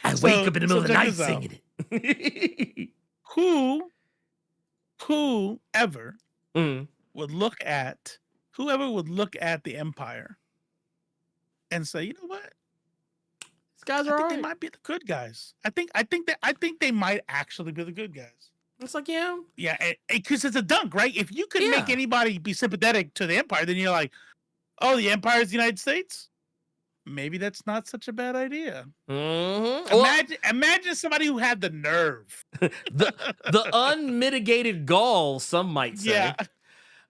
B: I wake up in the middle of the night singing it.
C: Whoever would look at the Empire and say, you know what?
B: These guys are
C: I think
B: right.
C: they might be the good guys. I think they might actually be the good guys.
B: It's like,
C: yeah, because it's a dunk, right? If you could make anybody be sympathetic to the Empire, then you're like, oh, the Empire is the United States? Maybe that's not such a bad idea.
B: Mm-hmm.
C: Imagine somebody who had the nerve.
B: the unmitigated gall, some might say.
C: Yeah.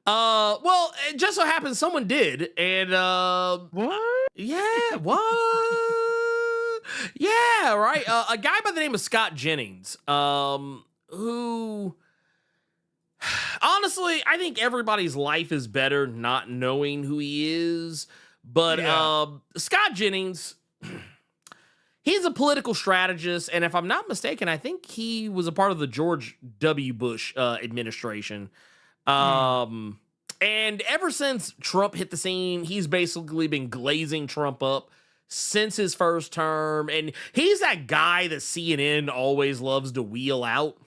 B: Well, it just so happens someone did, and
C: what?
B: Yeah, what? Yeah, right. A guy by the name of Scott Jennings, who honestly, I think everybody's life is better not knowing who he is. But Scott Jennings, he's a political strategist, and if I'm not mistaken, I think he was a part of the George W. Bush administration. And ever since Trump hit the scene, he's basically been glazing Trump up since his first term. And he's that guy that CNN always loves to wheel out.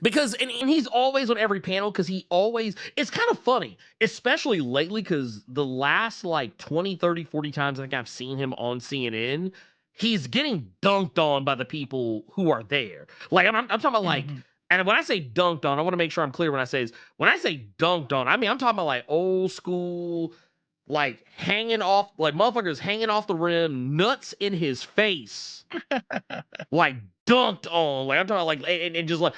B: Because, and he's always on every panel because it's kind of funny, especially lately because the last like 20, 30, 40 times I think I've seen him on CNN, he's getting dunked on by the people who are there. Like, I'm talking about like, and when I say dunked on, I want to make sure I'm clear when I say dunked on, I mean, I'm talking about like old school, like hanging off, like motherfuckers hanging off the rim, nuts in his face, like dunked on. Like I'm talking about like, and just like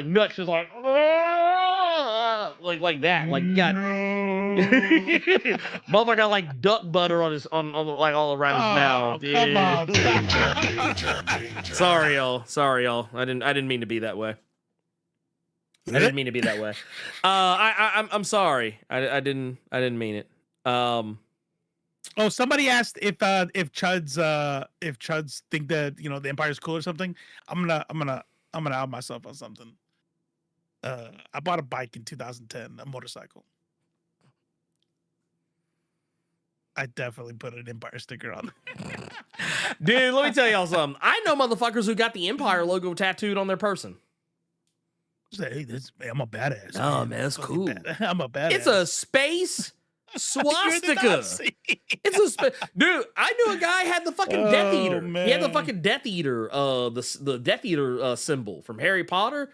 B: nuts, just like that. Like God, Motherfucker got like duck butter on his on like all around his mouth.
C: Come on.
B: Sorry, y'all. I didn't mean to be that way. I didn't mean to be that way. I'm sorry. I didn't mean it.
C: Oh, somebody asked if chuds think that the Empire's cool or something. I'm gonna out myself on something. I bought a bike in 2010, a motorcycle. I definitely put an Empire sticker on it.
B: Dude, let me tell y'all something. I know motherfuckers who got the Empire logo tattooed on their person.
C: Hey, I'm a badass.
B: Oh, man, that's cool.
C: I'm a badass.
B: It's a space swastika. It's a dude. I knew a guy had the fucking Death Eater.
C: Man.
B: He had the fucking Death Eater. The Death Eater symbol from Harry Potter.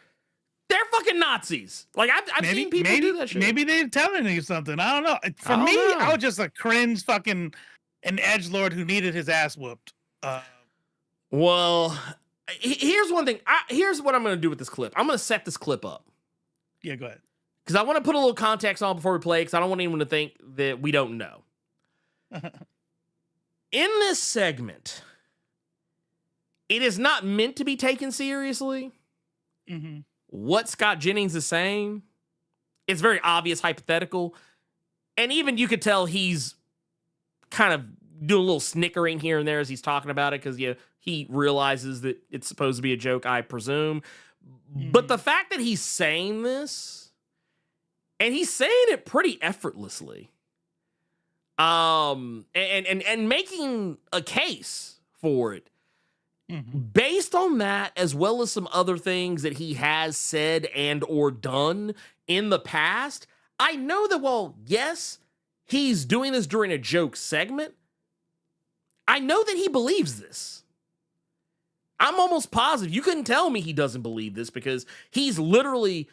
B: They're fucking Nazis. Like I've seen people do that shit.
C: Maybe they're telling you something. I don't know. For me, I was just a cringe fucking an edgelord who needed his ass whooped.
B: Well, here's one thing. Here's what I'm going to do with this clip. I'm going to set this clip up.
C: Yeah, go ahead.
B: Because I want to put a little context on before we play, because I don't want anyone to think that we don't know. In this segment, it is not meant to be taken seriously.
C: Mm-hmm.
B: What Scott Jennings is saying, it's very obvious, hypothetical. And even you could tell he's kind of doing a little snickering here and there as he's talking about it, because he realizes that it's supposed to be a joke, I presume. Mm-hmm. But the fact that he's saying this, and he's saying it pretty effortlessly, and making a case for it, mm-hmm. based on that, as well as some other things that he has said and or done in the past, I know that, well, yes, he's doing this during a joke segment. I know that he believes this. I'm almost positive. You couldn't tell me he doesn't believe this, because he's literally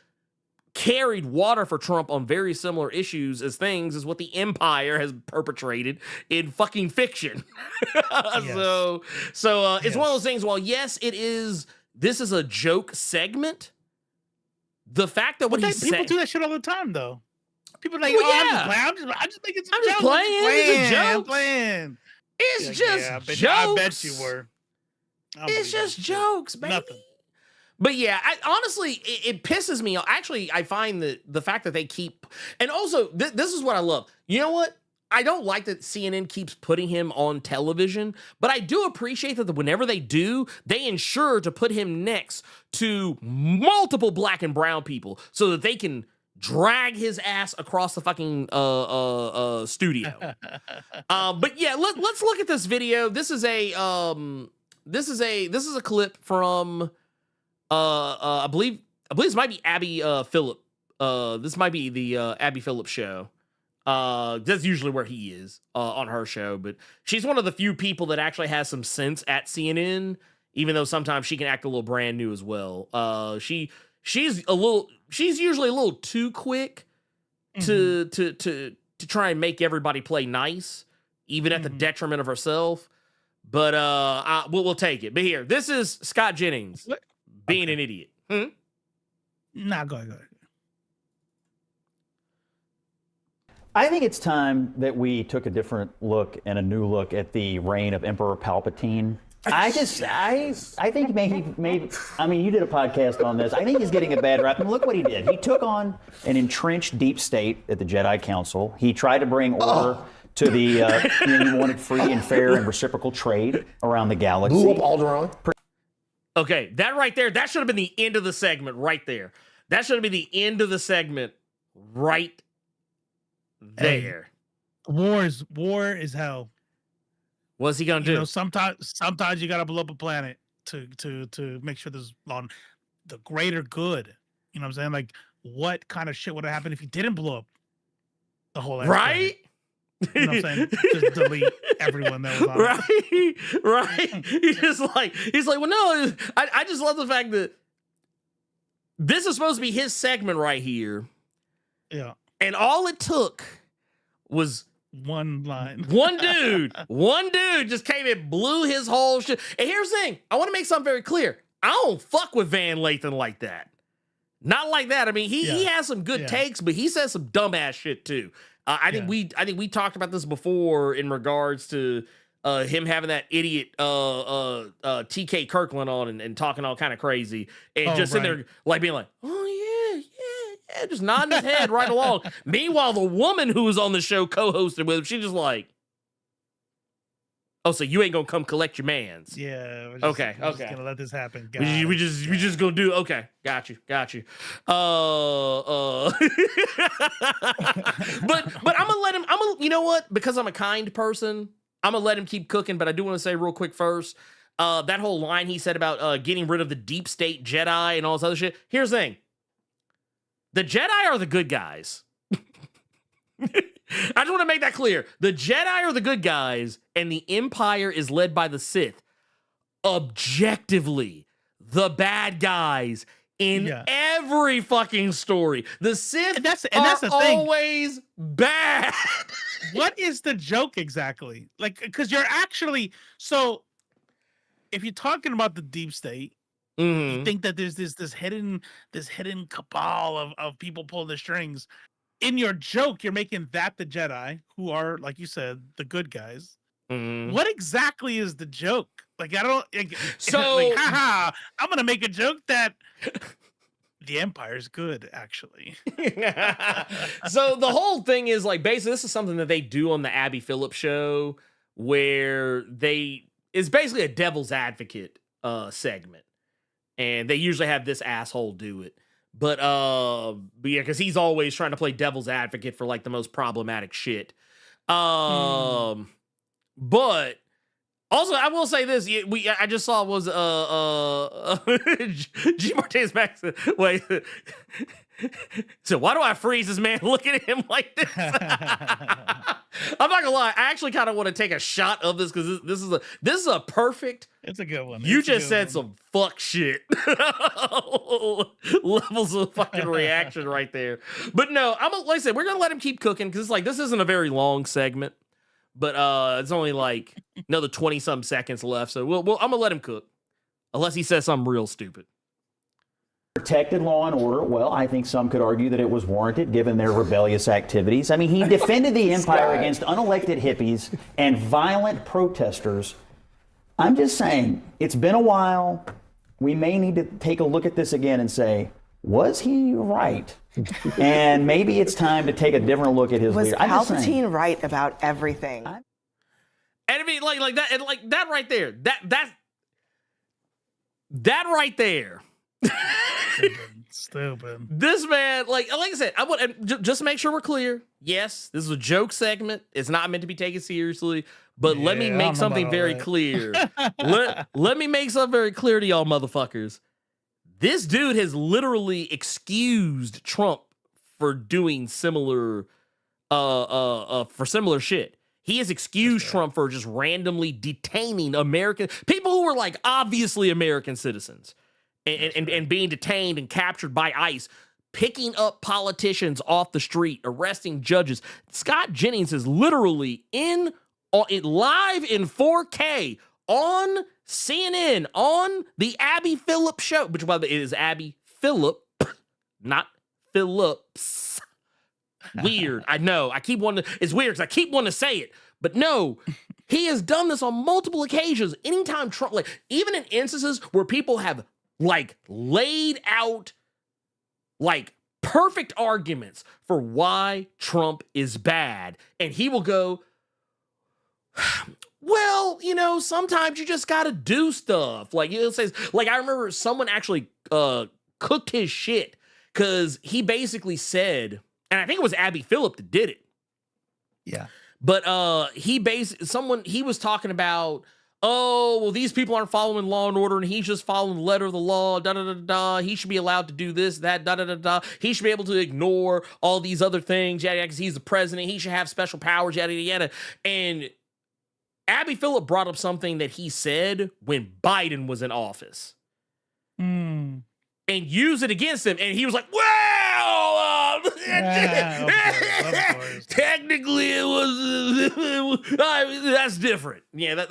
B: carried water for Trump on very similar issues as what the Empire has perpetrated in fucking fiction. Yes. So it's one of those things. While yes, this is a joke segment. The fact that
C: people do that shit all the time, though. People are like,
B: well,
C: I'm just making some jokes.
B: It's a joke.
C: I'm playing.
B: It's just jokes.
C: I bet you were.
B: It's just jokes, baby.
C: Nothing.
B: But yeah, honestly, it pisses me off. Actually, I find that the fact that they keep, and also this is what I love. You know what? I don't like that CNN keeps putting him on television, but I do appreciate that whenever they do, they ensure to put him next to multiple black and brown people so that they can drag his ass across the fucking studio. But yeah, let's look at this video. This is a clip from I believe this might be Abby Phillip. This might be the Abby Phillip show. That's usually where he is on her show, but she's one of the few people that actually has some sense at CNN, even though sometimes she can act a little brand new as well. She's usually a little too quick to try and make everybody play nice, even at the detriment of herself. But we'll take it. But here, this is Scott Jennings being an idiot.
C: Nah, go ahead.
J: I think it's time that we took a different look and a new look at the reign of Emperor Palpatine. I think maybe I mean, you did a podcast on this. I think he's getting a bad rap. And look what he did. He took on an entrenched deep state at the Jedi Council. He tried to bring order to the, he wanted free and fair and reciprocal trade around the galaxy.
K: Blew up Alderaan.
B: Okay, that right there, that should have been the end of the segment right there. That should have been the end of the segment right there.
C: Hey, war is hell.
B: What's he gonna do?
C: Sometimes you gotta blow up a planet to make sure there's on the greater good. You know what I'm saying? Like, what kind of shit would have happened if he didn't blow up the whole
B: right?
C: Planet? You know what I'm saying? Just delete everyone that was on
B: right. He's like, well, no, I just love the fact that this is supposed to be his segment right here.
C: Yeah.
B: And all it took was
C: one line.
B: One dude just came and blew his whole shit. And here's the thing. I want to make something very clear. I don't fuck with Van Lathan like that. Not like that. I mean, he has some good takes, but he says some dumbass shit too. I think we talked about this before in regards to him having that idiot TK Kirkland on and talking all kind of crazy and just sitting there like being like, oh yeah, just nodding his head right along. Meanwhile, the woman who was on the show co-hosted with him, she just like, oh, so you ain't gonna come collect your mans?
C: Yeah.
B: We're just
C: gonna let this happen.
B: We just gonna do. Okay, got you. But I'm gonna let him. You know what? Because I'm a kind person, I'm gonna let him keep cooking. But I do want to say real quick first, that whole line he said about getting rid of the deep state Jedi and all this other shit. Here's the thing: the Jedi are the good guys. I just want to make that clear. The Jedi are the good guys, and the Empire is led by the Sith. Objectively, the bad guys in every fucking story. The Sith
C: that's the
B: always bad.
C: What is the joke exactly? Like, because you're actually if you're talking about the deep state, you think that there's this hidden cabal of people pulling the strings. In your joke, you're making that the Jedi, who are, like you said, the good guys. What exactly is the joke? Like, I don't. Like, haha! I'm gonna make a joke that the Empire's good, actually.
B: So the whole thing is like, basically, this is something that they do on the Abby Phillips show, where it's basically a devil's advocate segment, and they usually have this asshole do it. But yeah, because he's always trying to play devil's advocate for like the most problematic shit. But also, I will say this: I just saw was G. Martinez Max. Wait, so why do I freeze this man looking at him like this? I'm not gonna lie. I actually kind of want to take a shot of this because this is a perfect.
C: It's a good one.
B: You just said some fuck shit levels of fucking reaction right there. But no, like I said, we're gonna let him keep cooking because it's like this isn't a very long segment, but it's only like another 20-some seconds left. So I'm gonna let him cook unless he says something real stupid.
J: Protected law and order. Well, I think some could argue that it was warranted given their rebellious activities. I mean, he defended the Empire against unelected hippies and violent protesters. I'm just saying, it's been a while. We may need to take a look at this again and say, was he right? And maybe it's time to take a different look at his leader.
K: Was Palpatine right about everything?
B: And I mean, like that, and like that right there, that right there.
C: Stupid.
B: This man, like I said, I want just to make sure we're clear. Yes, this is a joke segment. It's not meant to be taken seriously. But let me make something very clear. let me make something very clear to y'all motherfuckers. This dude has literally excused Trump for doing similar shit. He has excused Trump for just randomly detaining American people who were like obviously American citizens and being detained and captured by ICE, picking up politicians off the street, arresting judges. Scott Jennings is literally live in 4K on CNN on the Abby Phillips show, which by the way is Abby Phillip, not Phillips. Weird. I know. It's weird because I keep wanting to say it, but no, he has done this on multiple occasions. Anytime Trump, like even in instances where people have like laid out like perfect arguments for why Trump is bad, and he will go, well, you know, sometimes you just gotta do stuff. Like it says, like I remember someone actually cooked his shit because he basically said, and I think it was Abby Phillip that did it.
C: Yeah.
B: But he was talking about, oh, well, these people aren't following law and order, and he's just following the letter of the law, da-da-da-da. He should be allowed to do this, that, da-da-da-da. He should be able to ignore all these other things, yada, yada, because he's the president. He should have special powers, yada, yada, yada. And Abby Phillip brought up something that he said when Biden was in office. And use it against him. And he was like, well, technically it was, that's different. Yeah,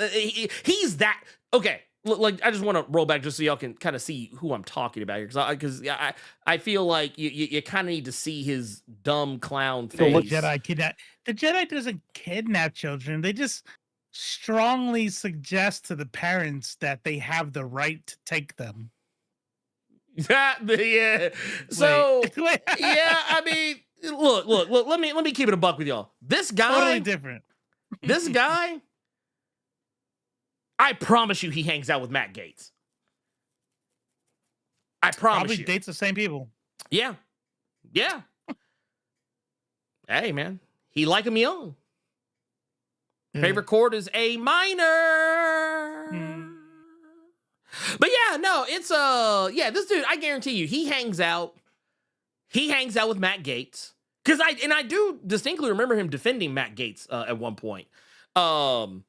B: he's that. Okay, like I just want to roll back just so y'all can kind of see who I'm talking about here, because I feel like you kind of need to see his dumb clown face.
C: The Jedi doesn't kidnap children. They just strongly suggest to the parents that they have the right to take them.
B: Yeah. So yeah, I mean, look. Let me keep it a buck with y'all. This guy,
C: totally different.
B: This guy, I promise you, he hangs out with Matt Gaetz. I promise
C: Probably
B: you.
C: dates the same people.
B: Yeah. Hey, man, he like him young. Favorite chord is A minor. But yeah, no, it's this dude, I guarantee you, he hangs out with Matt Gaetz. Because I do distinctly remember him defending Matt Gaetz at one point. And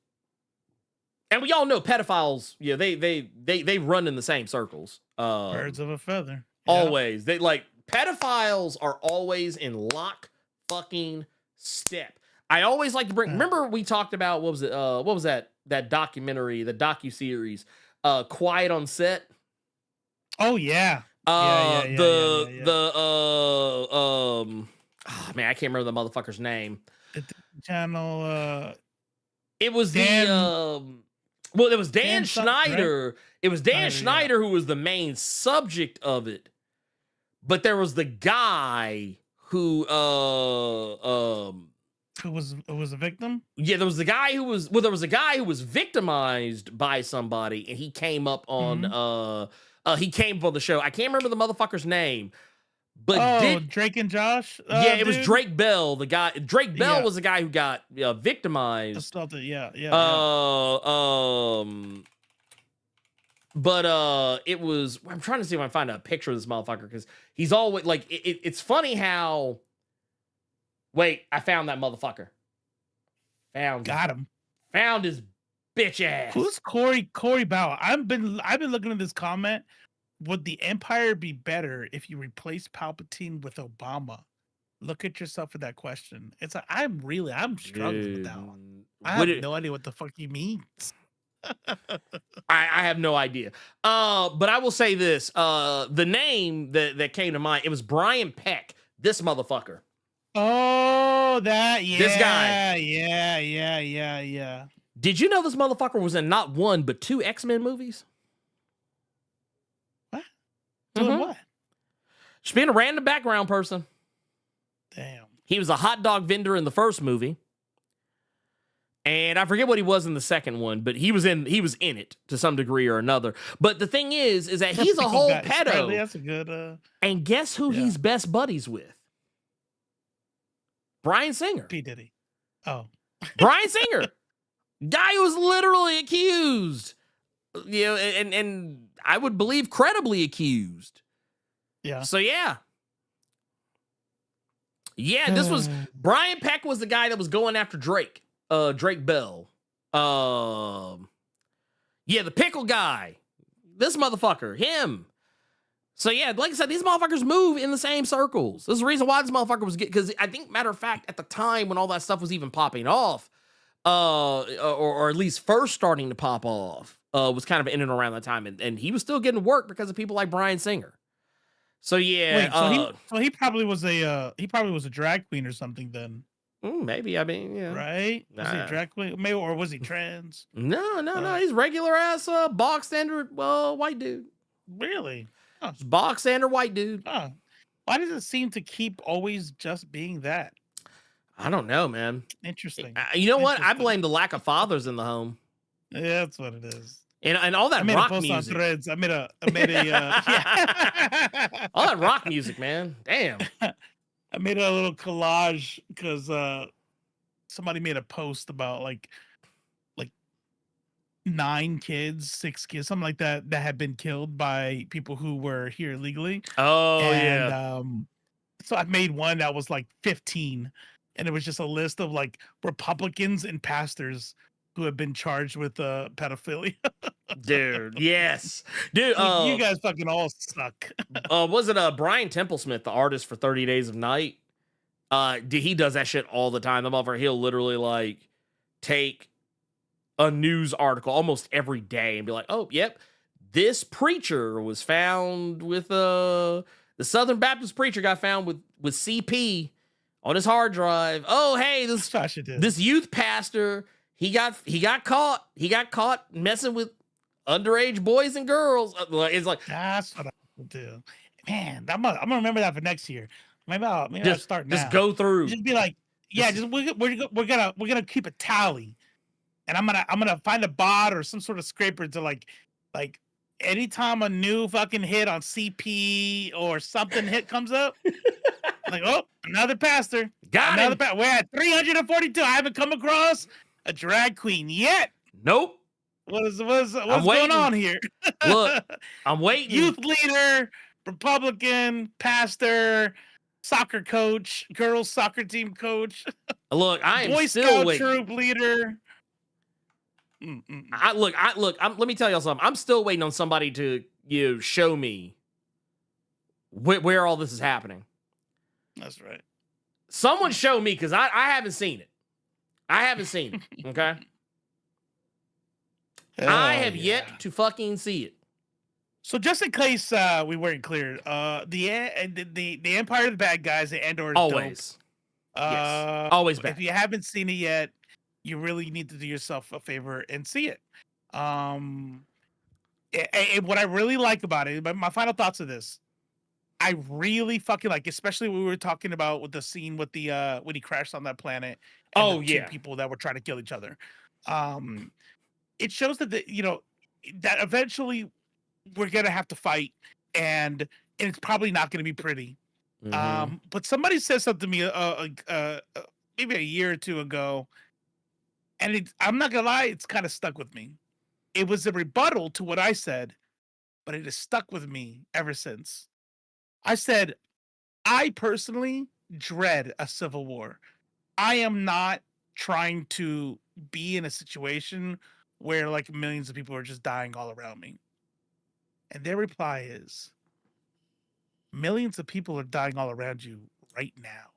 B: we all know pedophiles, they run in the same circles.
C: Birds of a feather.
B: Always. They like pedophiles are always in lock fucking step. I always like to bring, remember we talked about what was that documentary, the docuseries, Quiet on Set?
C: Oh yeah.
B: Man, I can't remember the motherfucker's name.
C: The channel
B: it was Dan Schneider. Right? It was Dan Schneider who was the main subject of it. But there was the guy who
C: was a victim?
B: Yeah, there was a guy who was victimized by somebody, and he came up on he came up on the show. I can't remember the motherfucker's name. But
C: Drake and Josh?
B: It was Drake Bell, the guy. Drake Bell was the guy who got victimized.
C: Assaulted,
B: But it was, I'm trying to see if I can find a picture of this motherfucker, because he's always like, it's funny how, wait, I found that motherfucker.
C: Got him.
B: Found his bitch ass.
C: Who's Corey Bauer? I've been looking at this comment. Would the Empire be better if you replaced Palpatine with Obama? Look at yourself for that question. It's like, I'm struggling with that one. I have no idea what the fuck he means.
B: I have no idea. But I will say this. The name that came to mind, it was Brian Peck. This motherfucker.
C: Oh, this
B: guy.
C: Yeah.
B: Did you know this motherfucker was in not one, but 2 X-Men movies?
C: What? Doing what?
B: Just being a random background person.
C: Damn.
B: He was a hot dog vendor in the first movie. And I forget what he was in the second one, but he was in it to some degree or another. But the thing is that he's a whole pedo.
C: That's a good
B: and guess who he's best buddies with? Bryan Singer.
C: P. Diddy. Oh.
B: Bryan Singer. Guy who was literally accused. And I would believe credibly accused.
C: Yeah.
B: So yeah. Yeah, this was Brian Peck was the guy that was going after Drake. Drake Bell. The pickle guy. This motherfucker. Him. So yeah, like I said, these motherfuckers move in the same circles. This is the reason why this motherfucker was because I think, matter of fact, at the time when all that stuff was even popping off, or at least first starting to pop off, was kind of in and around that time, and he was still getting work because of people like Bryan Singer. So yeah,
C: so he probably was a drag queen or something then.
B: Maybe. I mean, yeah.
C: Right? Was he a drag queen? Maybe, or was he trans?
B: No. He's regular ass box standard white dude.
C: Really? Huh.
B: Box standard white dude.
C: Huh. Why does it seem to keep always just being that?
B: I don't know, man.
C: Interesting.
B: You know what? I blame the lack of fathers in the home.
C: Yeah, that's what it is.
B: And all that rock music.
C: On Threads. I made a
B: all that rock music, man. Damn.
C: I made a little collage because somebody made a post about like 9 kids, 6 kids, something like that had been killed by people who were here illegally.
B: Oh,
C: so I made one that was like 15, and it was just a list of like Republicans and pastors who have been charged with pedophilia.
B: Dude, yes. Dude,
C: you guys fucking all suck.
B: Was it Brian Templesmith, the artist for 30 Days of Night? He does that shit all the time. The motherfucker, he'll literally like take a news article almost every day and be like, oh, yep, this preacher was found with the Southern Baptist preacher got found with CP on his hard drive. Oh, hey, this youth pastor, he got caught messing with underage boys and girls. It's like,
C: that's what I would do. Man, I'm gonna remember that for next year. Maybe I'll start now.
B: Just go through.
C: Just be like, yeah, we're gonna keep a tally, and I'm gonna find a bot or some sort of scraper to like anytime a new fucking hit on CP or something hit comes up, like, oh, another pastor.
B: Got him.
C: We're at 342. I haven't come across a drag queen yet.
B: Nope.
C: What's going on here?
B: Look, I'm waiting.
C: Youth leader, Republican, pastor, soccer coach, girls soccer team coach.
B: Look, I am
C: Boy
B: still
C: Scout
B: waiting.
C: troop leader.
B: Let me tell y'all something. I'm still waiting on somebody to show me where all this is happening.
C: That's right.
B: Someone show me, because I haven't seen it. I haven't seen it. Okay. I have yet to fucking see it.
C: So just in case we weren't clear, the Empire of the bad guys, the Andor is
B: always.
C: Dope.
B: Yes. Always bad.
C: If you haven't seen it yet, you really need to do yourself a favor and see it. And what I really like about it, my final thoughts of this, I really fucking like, especially when we were talking about with the scene with the when he crashed on that planet. And the two people that were trying to kill each other. It shows that that eventually we're gonna have to fight, and it's probably not gonna be pretty.
B: Mm-hmm.
C: But somebody said something to me maybe a year or two ago, and I'm not gonna lie, it's kind of stuck with me. It was a rebuttal to what I said, but it has stuck with me ever since. I said, I personally dread a civil war. I am not trying to be in a situation where like millions of people are just dying all around me. And their reply is, millions of people are dying all around you right now.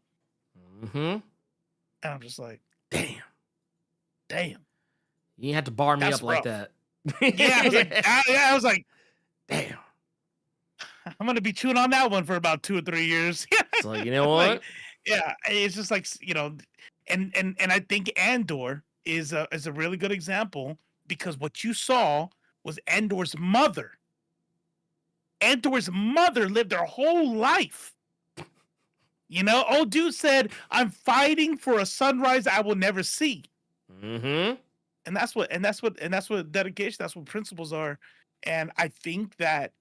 B: Mm-hmm.
C: And I'm just like, damn.
B: You had to bar me
C: That's
B: up like
C: rough.
B: that.
C: I was like,
B: damn.
C: I'm gonna be chewing on that one for about 2 or 3 years.
B: It's like, you know what?
C: Like, yeah, it's just like, and I think Andor is a really good example, because what you saw was Andor's mother. Andor's mother lived her whole life. Old dude said, I'm fighting for a sunrise I will never see.
B: Mm-hmm.
C: And that's what dedication, that's what principles are. And I think that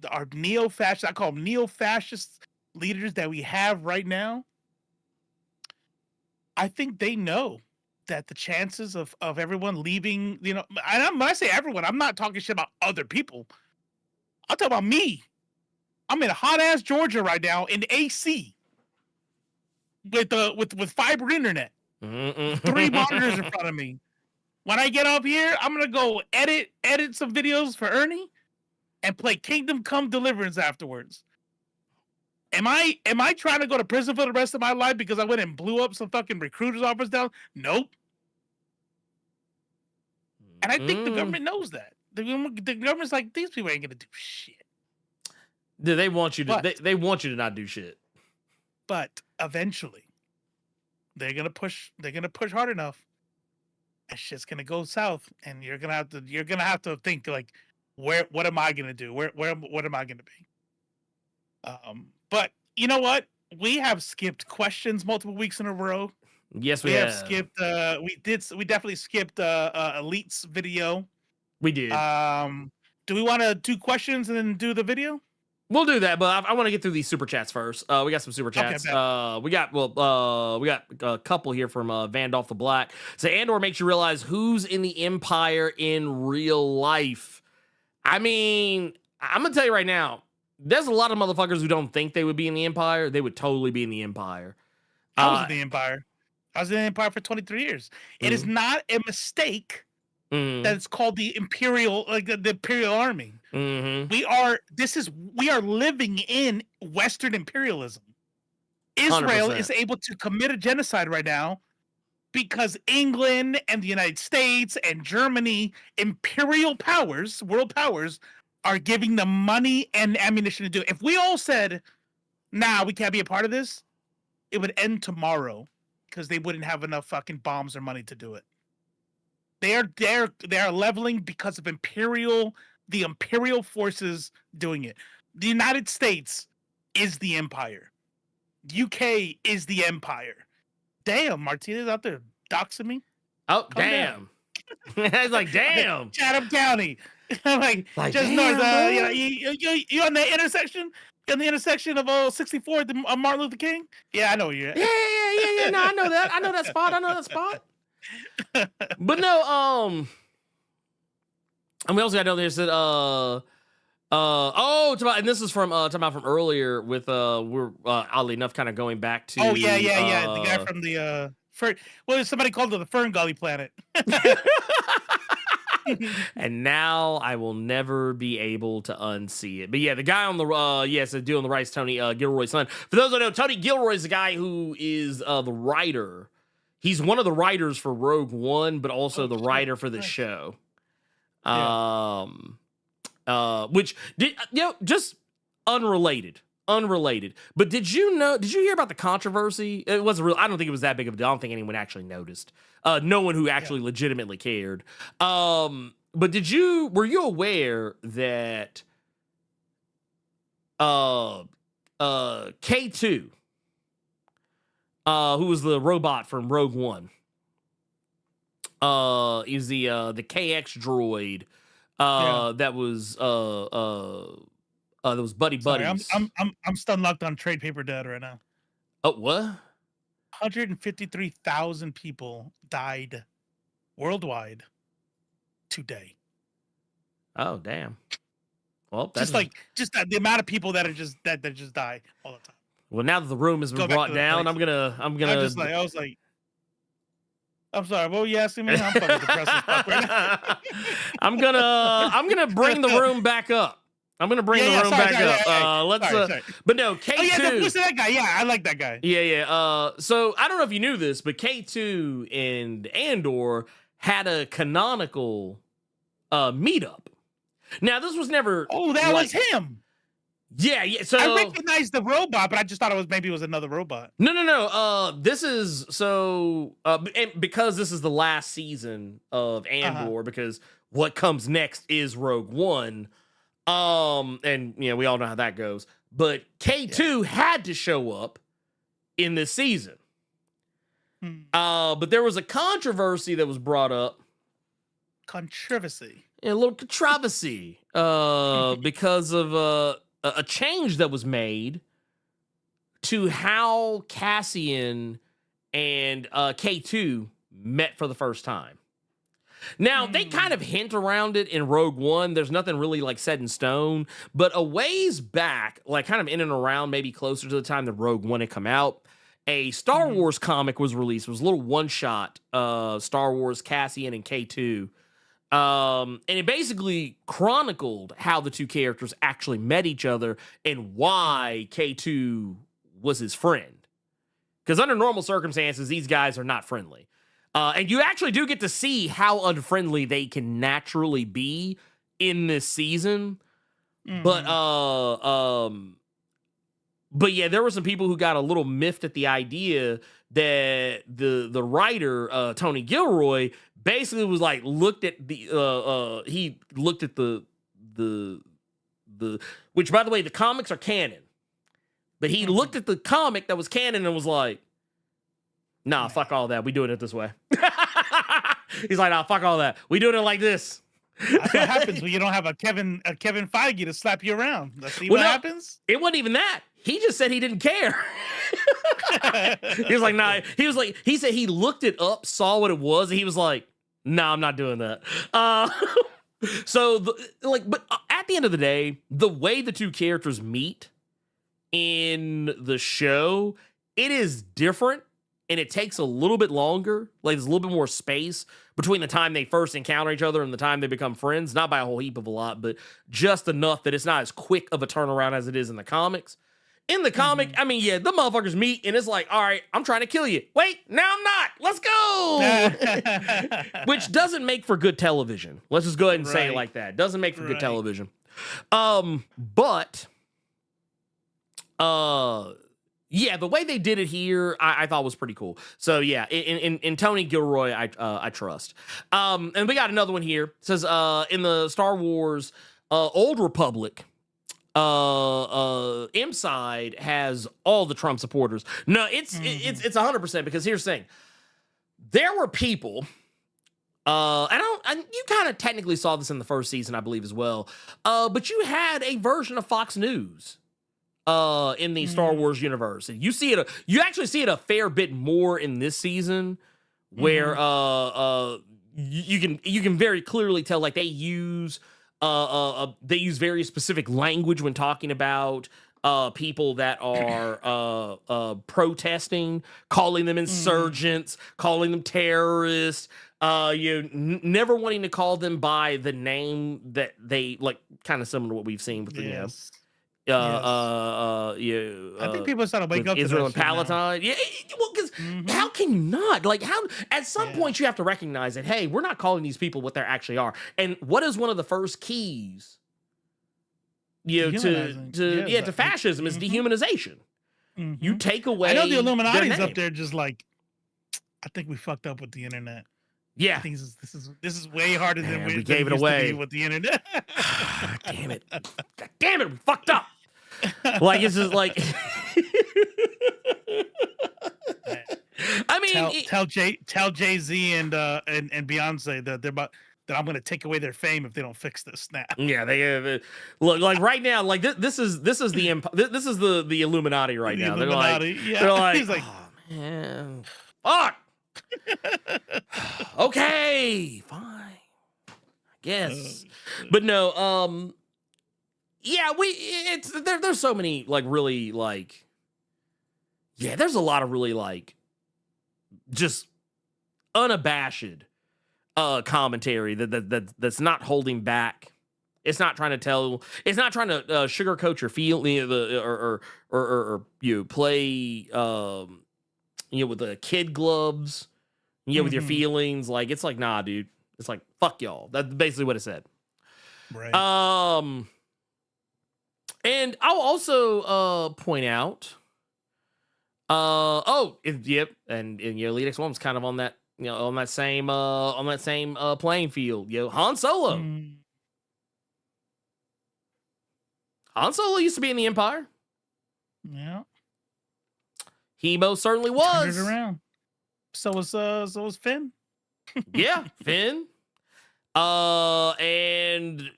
C: our neo-fascist, I call them neo-fascist leaders that we have right now, I think they know that the chances of everyone leaving, and when I say everyone, I'm not talking shit about other people. I'm talking about me. I'm in hot ass Georgia right now in AC with fiber internet. 3 monitors in front of me. When I get up here, I'm gonna go edit some videos for Ernie and play Kingdom Come Deliverance afterwards. Am I trying to go to prison for the rest of my life because I went and blew up some fucking recruiter's office down? Nope. And I think the government knows that. The government's like, these people ain't gonna do shit.
B: They want you to. They want you to not do shit.
C: But eventually, they're gonna push hard enough, and shit's gonna go south, and you're gonna have to think like, what am I gonna do? What am I gonna be? But you know what? We have skipped questions multiple weeks in a row.
B: Yes, we
C: have skipped. We definitely skipped Elite's video.
B: We did.
C: Do we want to do questions and then do the video?
B: We'll do that, but I want to get through these super chats first. We got some super chats.
C: Okay,
B: we got a couple here from Vandolph the Black. So Andor makes you realize who's in the Empire in real life. I mean, I'm gonna tell you right now, there's a lot of motherfuckers who don't think they would be in the Empire. They would totally be in the Empire.
C: I was in the Empire. I was in the Empire for 23 years. It is not a mistake that it's called the Imperial, like the Imperial Army. We are living in Western imperialism. Israel
B: 100%.
C: is able to commit a genocide right now because England and the United States and Germany, imperial powers, world powers, are giving them money and ammunition to do it. If we all said, nah, we can't be a part of this, it would end tomorrow because they wouldn't have enough fucking bombs or money to do it. They are leveling because of the imperial forces doing it. The United States is the empire. UK is the empire. Damn, Martinez out there doxing me.
B: Oh, damn. I was like, damn.
C: Chatham County. I'm like just
B: damn,
C: north. You on the intersection? In the intersection of 64th and Martin Luther King? Yeah, I know where you're at.
B: Yeah. No, I know that. I know that spot. But no, and we also got to know this that and this is from talking about from earlier with we're oddly enough kind of going back to
C: the guy from the somebody called it the Fern Gully planet.
B: And now I will never be able to unsee it. But yeah, the guy on the so doing the rights, Tony Gilroy's son. For those who don't know, Tony Gilroy is the guy who is the writer. He's one of the writers for Rogue One, but also the writer for the show. Yeah. Which did just unrelated. But did you hear about the controversy? It wasn't real. I don't think it was that big of a deal. I don't think anyone actually noticed. No one who actually legitimately cared. But were you aware that K2, who was the robot from Rogue One, is the KX droid that was buddies.
C: I'm stun locked on trade paper dead right now.
B: Oh, what?
C: 153,000 people died worldwide today.
B: Oh, damn. Well,
C: that's just the amount of people that just die all the time.
B: Well, now that the room has been brought down, I'm gonna.
C: I was like, I'm sorry. What were you asking me? I'm fucking depressed as fuck right now.
B: I'm gonna bring the room back up. I'm gonna bring the room back up.
C: Sorry.
B: But no, K2.
C: Oh yeah, who's that guy? Yeah, I like that guy.
B: Yeah. So I don't know if you knew this, but K2 and Andor had a canonical meetup. Now this was never.
C: Oh, that was him.
B: Yeah. So
C: I recognized the robot, but I just thought it was another robot.
B: No. This is and because this is the last season of Andor, because what comes next is Rogue One. And we all know how that goes. But K2 had to show up in this season. But there was a controversy that was brought up.
C: Controversy.
B: A little controversy. Because of a change that was made to how Cassian and K2 met for the first time. Now, they kind of hint around it in Rogue One. There's nothing really set in stone. But a ways back, kind of in and around, maybe closer to the time that Rogue One had come out, a Star Wars comic was released. It was a little one-shot, Star Wars Cassian and K2. And it basically chronicled how the two characters actually met each other and why K2 was his friend. Because under normal circumstances, these guys are not friendly. And you actually do get to see how unfriendly they can naturally be in this season. But yeah, there were some people who got a little miffed at the idea that the writer, Tony Gilroy, basically was looked at the which, by the way, the comics are canon. But he looked at the comic that was canon and was like, nah, fuck all that. We doing it this way. He's like, nah, fuck all that. We doing it like this.
C: That's what happens when you don't have a Kevin Feige to slap you around. Let's see what happens.
B: It wasn't even that. He just said he didn't care. He was like, nah. He said he looked it up, saw what it was, and he was like, nah, I'm not doing that. But at the end of the day, the way the two characters meet in the show, it is different. And it takes a little bit longer. There's a little bit more space between the time they first encounter each other and the time they become friends. Not by a whole heap of a lot, but just enough that it's not as quick of a turnaround as it is in the comics. In the comic, I mean, yeah, the motherfuckers meet and it's like, all right, I'm trying to kill you. Wait, now I'm not. Let's go. Which doesn't make for good television. Let's just go ahead and say it like that. Doesn't make for good television. But yeah, the way they did it here, I thought was pretty cool. So yeah, in Tony Gilroy, I trust. And we got another one here. It says in the Star Wars Old Republic, M side has all the Trump supporters. No, it's 100% because here's the thing. There were people, and you kind of technically saw this in the first season, I believe, as well. But you had a version of Fox News in the Star Wars universe. And you actually see it a fair bit more in this season, where you can very clearly tell like they use very specific language when talking about people that are protesting, calling them insurgents, calling them terrorists, never wanting to call them by the name that they like, kind of similar to what we've seen with the
C: I think people are starting to wake up to
B: Israel
C: that
B: and Palestine. Yeah, well, because how can you not? Like, how at some point you have to recognize that, hey, we're not calling these people what they actually are. And what is one of the first keys, to fascism is dehumanization. You take away.
C: I know the Illuminati's up there, just like, I think we fucked up with the internet.
B: Yeah,
C: I think this is way harder than
B: we gave it away
C: with the internet.
B: God damn it! God damn it! We fucked up. Like it's just like. I mean,
C: tell Jay-Z and Beyonce that that I'm going to take away their fame if they don't fix this now.
B: Yeah, they look like right now. Like this is the Illuminati right now.
C: Illuminati,
B: they're like,
C: he's like,
B: oh man, fuck. Okay, fine, I guess. But no, yeah, there's so many like really like, yeah, there's a lot of really like just unabashed commentary that's not holding back. It's not trying to sugarcoat your feeling or you play with the kid gloves, with your feelings. Like, it's like, nah, dude. It's like, fuck y'all. That's basically what it said.
C: Right.
B: And I'll also point out, and Elite X1's kind of on that, on that same playing field. Han Solo. Han Solo used to be in the Empire.
C: Yeah.
B: He most certainly was.
C: Turned it around. So was Finn.
B: Yeah, Finn. And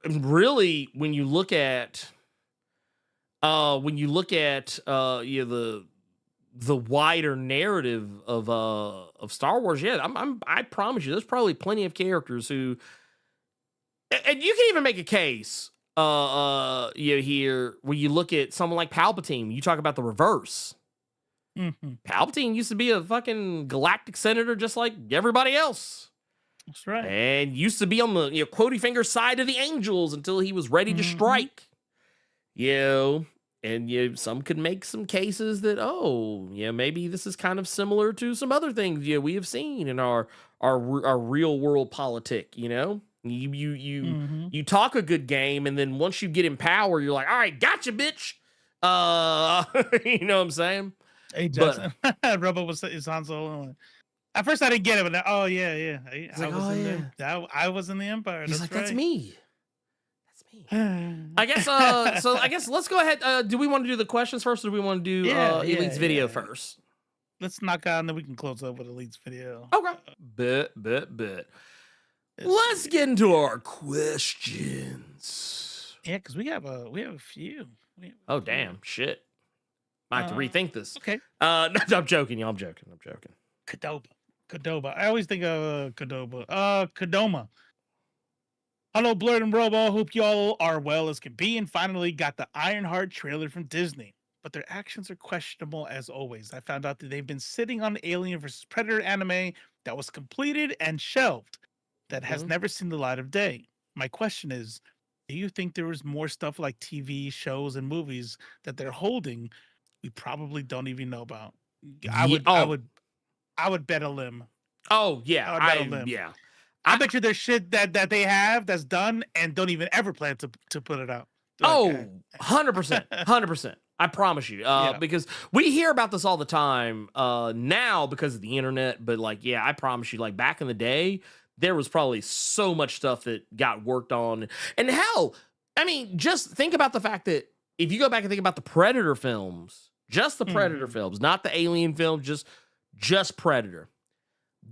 B: really, when you look at the wider narrative of Star Wars, I promise you, there's probably plenty of characters who, and you can even make a case, here when you look at someone like Palpatine. You talk about the reverse. Palpatine used to be a fucking galactic senator just like everybody else.
C: That's right.
B: And used to be on the quotey finger side of the angels until he was ready to strike. And some could make some cases that maybe this is kind of similar to some other things we have seen in our real world politic. You talk a good game, and then once you get in power, you're like, all right, gotcha, bitch. You know what I'm saying?
C: Hey, Jackson. Robo is Han Solo. At first, I didn't get it, but now, I was in the Empire.
B: He's
C: that's
B: like,
C: right.
B: that's me. I guess. So I guess let's go ahead. Do we want to do the questions first, or do we want to do Elite's video first?
C: Let's knock out, and then we can close up with Elite's video.
B: Okay. Bet. Let's get into our questions.
C: Yeah, because we have a few.
B: Oh damn! Shit. Might have to rethink this.
C: Okay.
B: No, I'm joking, y'all. I'm joking.
C: Cadoba. I always think of Cadoba. Kadoma. Hello, Blerd and Robo. Hope y'all are well as can be, and finally got the Ironheart trailer from Disney. But their actions are questionable as always. I found out that they've been sitting on the Alien vs. Predator anime that was completed and shelved, that has never seen the light of day. My question is do you think there was more stuff like TV shows and movies that they're holding we probably don't even know about? I would bet a limb.
B: Oh yeah,
C: I would bet a limb.
B: Yeah.
C: I bet you there's shit that they have that's done and don't even ever plan to put it out.
B: Oh, 100%. 100%. I promise you. Because we hear about this all the time now because of the internet. But like, yeah, I promise you, like back in the day, there was probably so much stuff that got worked on. And hell, I mean, just think about the fact that if you go back and think about the Predator films, just the Predator films, not the Alien film, just Predator.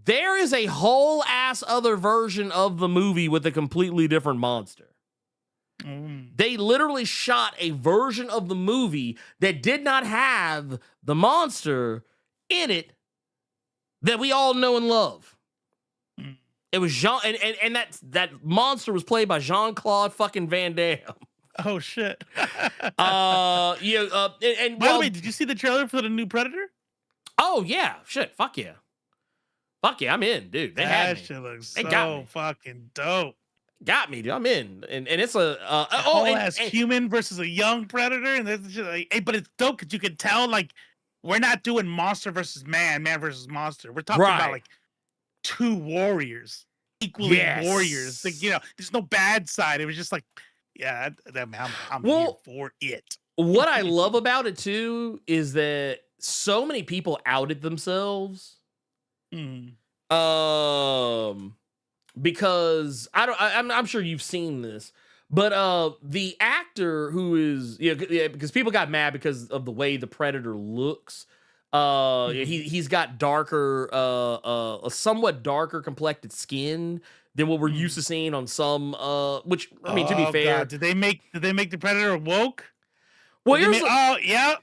B: There is a whole ass other version of the movie with a completely different monster. They literally shot a version of the movie that did not have the monster in it that we all know and love. It was Jean, and that monster was played by Jean-Claude fucking Van Damme.
C: Oh shit!
B: And by
C: the way, did you see the trailer for the new Predator?
B: Oh yeah, shit, fuck yeah, I'm in, dude. They had me.
C: That shit looks so fucking dope.
B: Got me, dude. I'm in, and it's a
C: as human versus a young predator, and that's just like, hey, but it's dope because you can tell like we're not doing monster versus man versus monster. We're talking about like two warriors, equally warriors. Like, you know, there's no bad side. It was just like, yeah, I'm here for it.
B: What I love about it too is that so many people outed themselves. Because I'm sure you've seen this, but the actor who is because people got mad because of the way the Predator looks. He's got darker, a somewhat darker complected skin than what we're used to seeing on some. Which I mean, to be fair,
C: God. Did they make the Predator woke?
B: Well,
C: yep.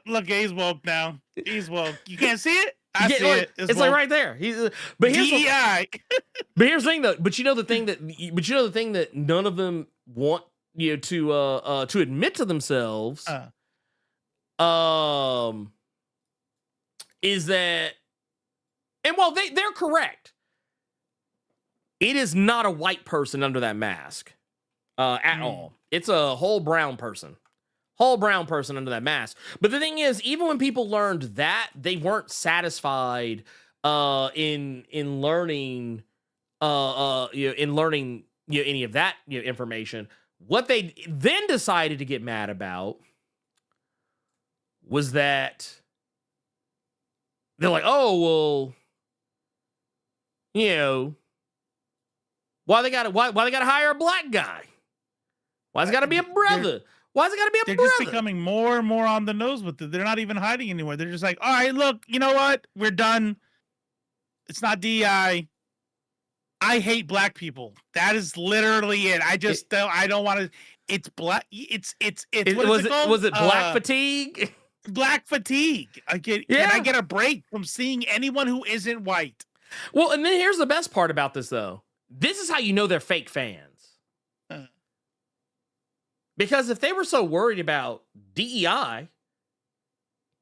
C: Look, he's woke now. He's woke. You can't see it. I see it.
B: It's like right there. But here's
C: DEI.
B: But here's the thing, though. But you know the thing that none of them want to admit to themselves. Is that, and while they're correct, it is not a white person under that mask at all. It's a whole brown person. Under that mask. But the thing is, even when people learned that, they weren't satisfied in learning any of that information. What they then decided to get mad about was that they're like, oh well, why they gotta hire a black guy? Why's it gotta be a brother? Why's it got to be a brother?
C: They're just becoming more and more on the nose with it. They're not even hiding anywhere. They're just like, all right, look, you know what? We're done. It's not DI. I hate black people. That is literally it. I don't want to. It's black. It's what is it called?
B: Was it black fatigue?
C: Black fatigue. Can I get a break from seeing anyone who isn't white?
B: Well, and then here's the best part about this, though. This is how you know they're fake fans. Because if they were so worried about DEI,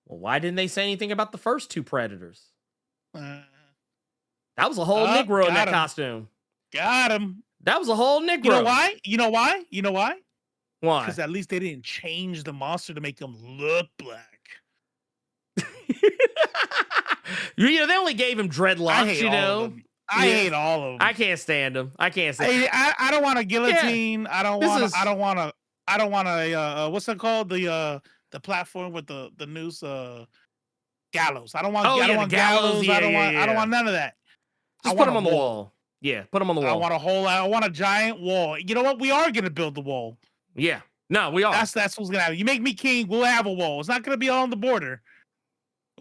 B: well, why didn't they say anything about the first two Predators? That was a whole Negro in that costume.
C: Got him.
B: That was a whole Negro.
C: You know why?
B: Why?
C: Because at least they didn't change the monster to make him look black.
B: They only gave him dreadlocks,
C: I hate all of them.
B: I can't stand them. I
C: don't want a guillotine. Yeah, I don't want a what's it called? The platform with the noose gallows. I don't want gallows.
B: Yeah,
C: I don't want none of that.
B: Just put them on the wall. Yeah, put them on the wall.
C: I want a giant wall. You know what? We are gonna build the wall.
B: Yeah. No, we are.
C: That's what's gonna happen. You make me king, we'll have a wall. It's not gonna be on the border.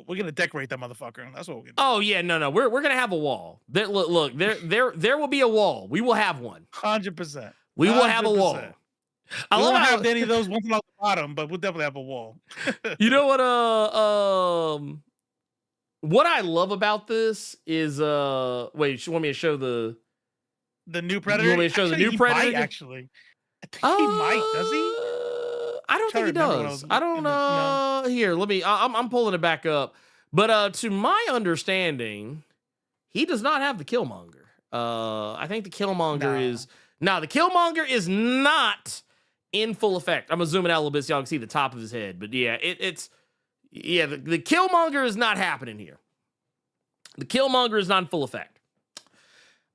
C: We're gonna decorate that motherfucker. That's what we're gonna do.
B: Oh yeah, no. We're gonna have a wall. There will be a wall. We will have one.
C: 100%.
B: We will have a wall.
C: I won't have any of those ones on the bottom, but we'll definitely have a wall.
B: You know what I love about this is wait, you want me to show the
C: new Predator?
B: You want me to show the new Predator?
C: Actually, I think he might. Does he?
B: I don't think he does. I don't know. Here, let me. I'm pulling it back up. But to my understanding, he does not have the Killmonger. I think the Killmonger is No, the Killmonger is not in full effect. I'm gonna zoom it out a little bit so y'all can see the top of his head. But yeah, the Killmonger is not happening here. The Killmonger is not in full effect.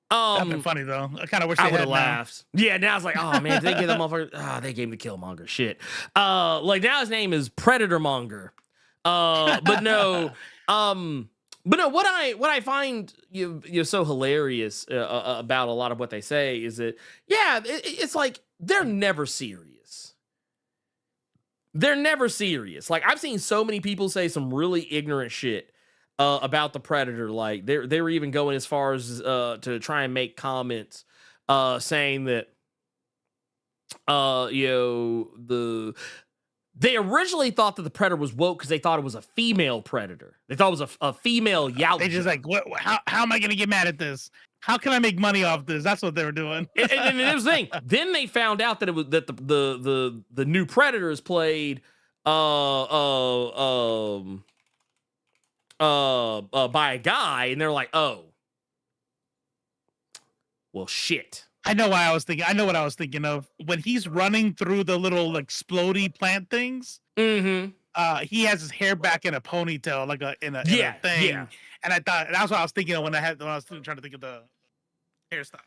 C: That'd been funny though. I kind of wish
B: I
C: they
B: would
C: had
B: have laughed. Yeah, now it's like, oh man, did they give that motherfucker? Ah, they gave him the Killmonger. Shit. Like now his name is Predator Monger. But no. But no, what I find you so hilarious about a lot of what they say is that it's like they're never serious. They're never serious. Like I've seen so many people say some really ignorant shit about the Predator. Like they were even going as far as to try and make comments saying that they originally thought that the Predator was woke because they thought it was a female Predator. They thought it was a female Yautja.
C: They just like, what? How am I going to get mad at this? How can I make money off this? That's what they were doing.
B: and it was the thing. Then they found out that it was that the new Predator is played by a guy, and they're like, oh, well, shit.
C: I know what I was thinking of when he's running through the little like explodey plant things.
B: Mm-hmm.
C: He has his hair back in a ponytail, like in a thing. Yeah. And I thought that's what I was thinking of when I was trying to think of the hairstyle.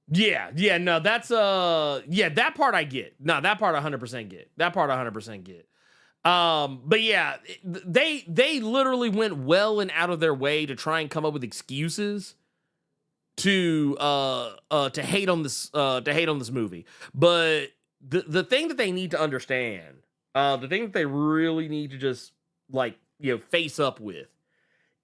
B: Yeah, no, that's that part I get. No, that part 100% get. That part 100% get. But yeah, they literally went well and out of their way to try and come up with excuses to hate on this movie. But the thing that they need to understand, the thing that they really need to just face up with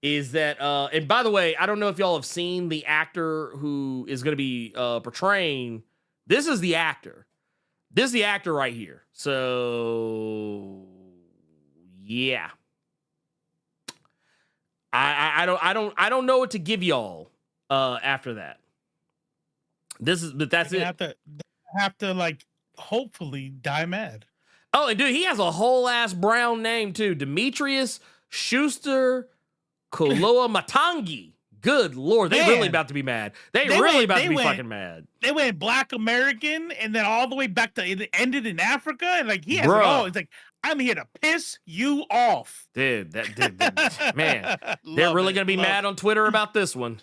B: is that and by the way, I don't know if y'all have seen the actor who is going to be portraying. This is the actor. This is the actor right here. So yeah. I don't know what to give y'all after that. That's it.
C: Have to like hopefully die mad.
B: Oh, and dude, he has a whole ass brown name too. Demetrius Schuster Koloa Matangi. Good Lord, they really about to be mad. They really about to be fucking mad.
C: They went Black American and then all the way back to it ended in Africa, and like he has it all. It's like, I'm here to piss you off.
B: Dude, man. They're really gonna be mad on Twitter about this one.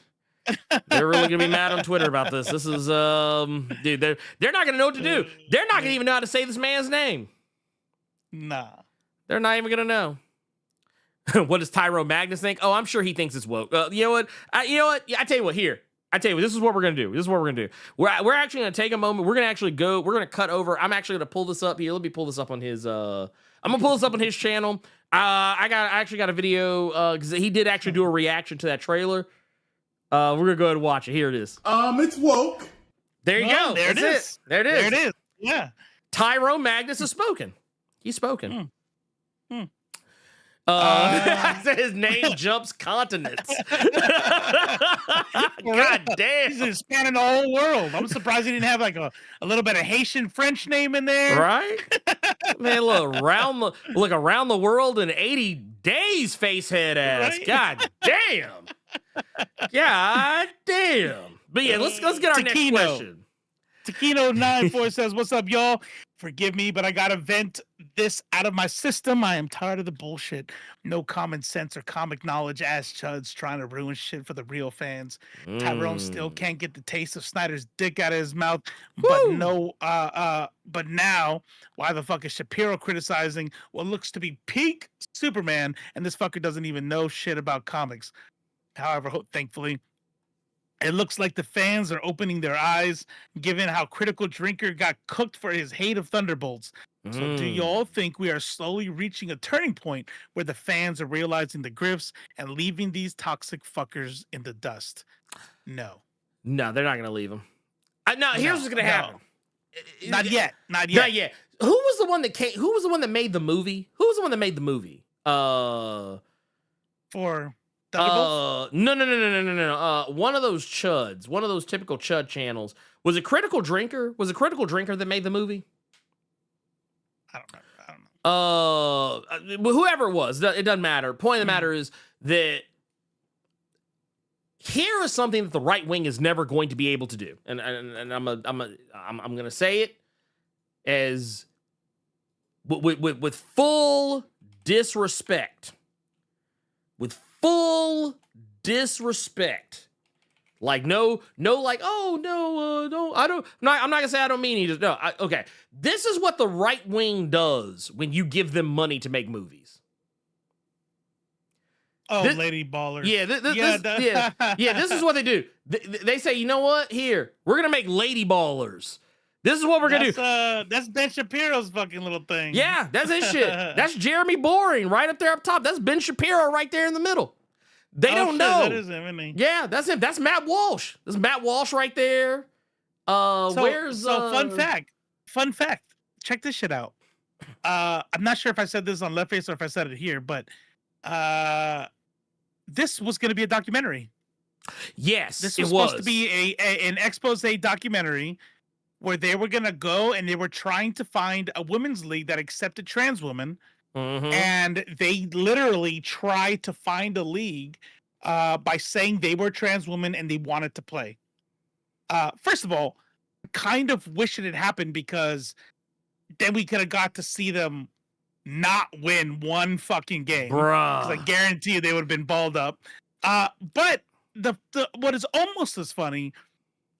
B: They're really gonna be mad on Twitter about this. This is dude, they're not gonna know what to do. They're not gonna even know how to say this man's name.
C: Nah.
B: They're not even gonna know. What does Tyrone Magnus think? Oh, I'm sure he thinks it's woke. You know what? I tell you what. Here, I tell you what. This is what we're gonna do. We're actually gonna take a moment. We're gonna cut over. I'm actually gonna pull this up here. Let me pull this up on his. I'm gonna pull this up on his channel. I actually got a video because he did actually do a reaction to that trailer. We're gonna go ahead and watch it. Here it is.
L: It's woke.
B: There you go.
C: There it is.
B: There it is.
C: There it is. Yeah.
B: Tyrone Magnus has spoken. He's spoken. His name jumps continents. God damn.
C: He's spanning the whole world. I'm surprised he didn't have like a little bit of Haitian French name in there.
B: Right? Man, look, around the world in 80 days, facehead ass. Right? God damn. God damn. But yeah, let's get our next question.
C: Taquino94 says, "What's up, y'all? Forgive me, but I gotta vent this out of my system. I am tired of the bullshit. No common sense or comic knowledge ass chuds trying to ruin shit for the real fans. Tyrone still can't get the taste of Snyder's dick out of his mouth. Woo! But now, why the fuck is Shapiro criticizing what looks to be peak Superman, and this fucker doesn't even know shit about comics? However, thankfully, it looks like the fans are opening their eyes, given how Critical Drinker got cooked for his hate of Thunderbolts. So do you all think we are slowly reaching a turning point where the fans are realizing the grifts and leaving these toxic fuckers in the dust? No.
B: No, they're not going to leave them. Here's what's going to happen.
C: Not yet.
B: Not yet. Who was the one that made the movie? Who was the one that made the movie?
C: For
B: No. One of those chuds, one of those typical chud channels. Was it Critical Drinker? Was it Critical Drinker that made the movie?
C: I don't know.
B: Whoever it was, it doesn't matter. Point of the matter is that here is something that the right wing is never going to be able to do, and I'm gonna say it as with full disrespect, like no, like, oh no, I'm not gonna say I don't mean you just no. Okay, this is what the right wing does when you give them money to make movies.
C: Oh, lady ballers.
B: Yeah, this is what they do. They say, you know what? Here, we're gonna make lady ballers. This is what we're gonna do.
C: That's Ben Shapiro's fucking little thing.
B: Yeah, that's his shit. That's Jeremy Boring right up there up top. That's Ben Shapiro right there in the middle. They don't know.
C: That is him, isn't he?
B: Yeah, that's him. That's Matt Walsh. That's Matt Walsh right there.
C: Fun fact. Check this shit out. I'm not sure if I said this on Left Face or if I said it here, but this was going to be a documentary.
B: Yes,
C: this was supposed to be an expose documentary where they were going to go and they were trying to find a women's league that accepted trans women. And they literally tried to find a league by saying they were trans women and they wanted to play. First of all, kind of wish it had happened because then we could have got to see them not win one fucking game.
B: Bruh.
C: Because I guarantee you they would have been balled up. But the what is almost as funny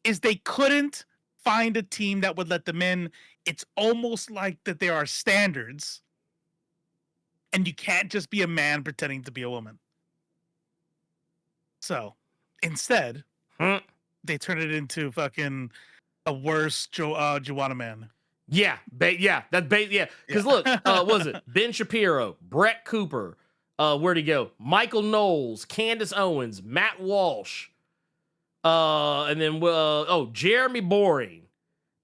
C: is they couldn't find a team that would let them in. It's almost like that there are standards. And you can't just be a man pretending to be a woman. So instead, they turn it into fucking a worse Joanna Man.
B: Yeah. Because look, what was it? Ben Shapiro, Brett Cooper, where'd he go? Michael Knowles, Candace Owens, Matt Walsh, and then Jeremy Boring.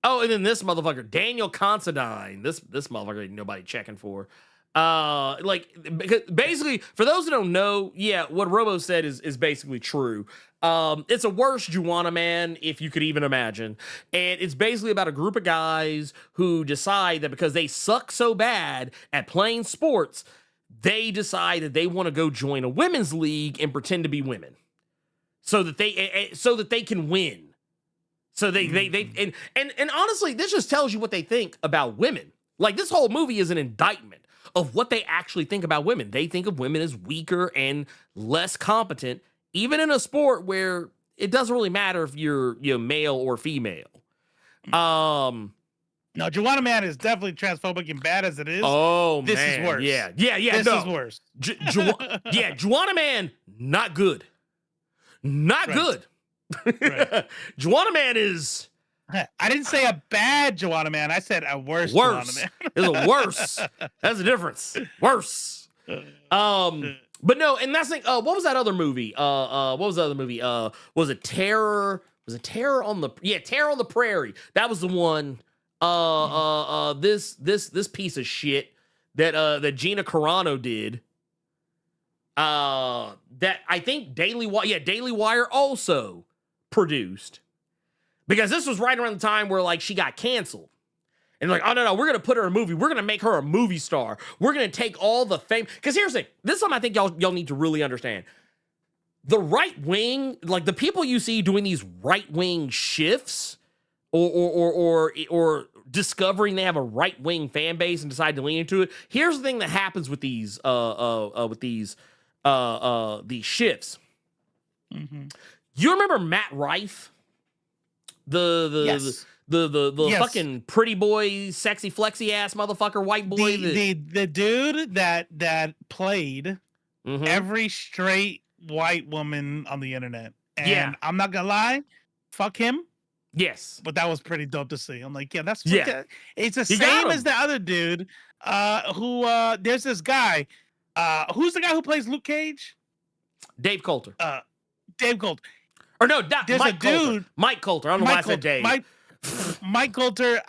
B: Oh, and then this motherfucker, Daniel Considine. This motherfucker ain't nobody checking for. Because basically, for those who don't know, what Robo said is basically true. It's a worse Juana Man, if you could even imagine. And it's basically about a group of guys who decide that because they suck so bad at playing sports, they decide that they want to go join a women's league and pretend to be women. So that they can win. So they honestly, this just tells you what they think about women. Like, this whole movie is an indictment of what they actually think about women. They think of women as weaker and less competent, even in a sport where it doesn't really matter if you're male or female.
C: No, Juana Man is definitely transphobic and bad as it is.
B: Oh,
C: this
B: man.
C: is worse.
B: Yeah.
C: This is worse.
B: Juana Man, not good. Not good.
C: Right.
B: Juana Man is...
C: I didn't say a bad Joanna Man. I said a worse Joanna Man.
B: It's a worse. That's the difference. Worse. But no, and that's like, what was that other movie? Was it Terror? Was it Terror on the? Yeah, Terror on the Prairie. That was the one. This piece of shit that Gina Carano did. That I think Daily Wire also produced. Because this was right around the time where, like, she got canceled. And like, oh, no, we're going to put her in a movie. We're going to make her a movie star. We're going to take all the fame. Because here's the thing. This is something I think y'all need to really understand. The right wing, like, the people you see doing these right wing shifts or discovering they have a right wing fan base and decide to lean into it. Here's the thing that happens with these shifts. Mm-hmm. You remember Matt Rife?
C: Yes.
B: The fucking pretty boy, sexy flexy ass motherfucker, white boy.
C: The dude that played every straight white woman on the internet. And I'm not gonna lie, fuck him.
B: Yes.
C: But that was pretty dope to see. I'm like, it's the
B: He
C: same as the other dude. Who there's this guy. Who's the guy who plays Luke Cage?
B: Dave Coulter.
C: Dave Coulter.
B: Or no,
C: there's
B: Mike
C: a dude,
B: Coulter. Mike Coulter. I don't know why I said Dave.
C: Mike Coulter.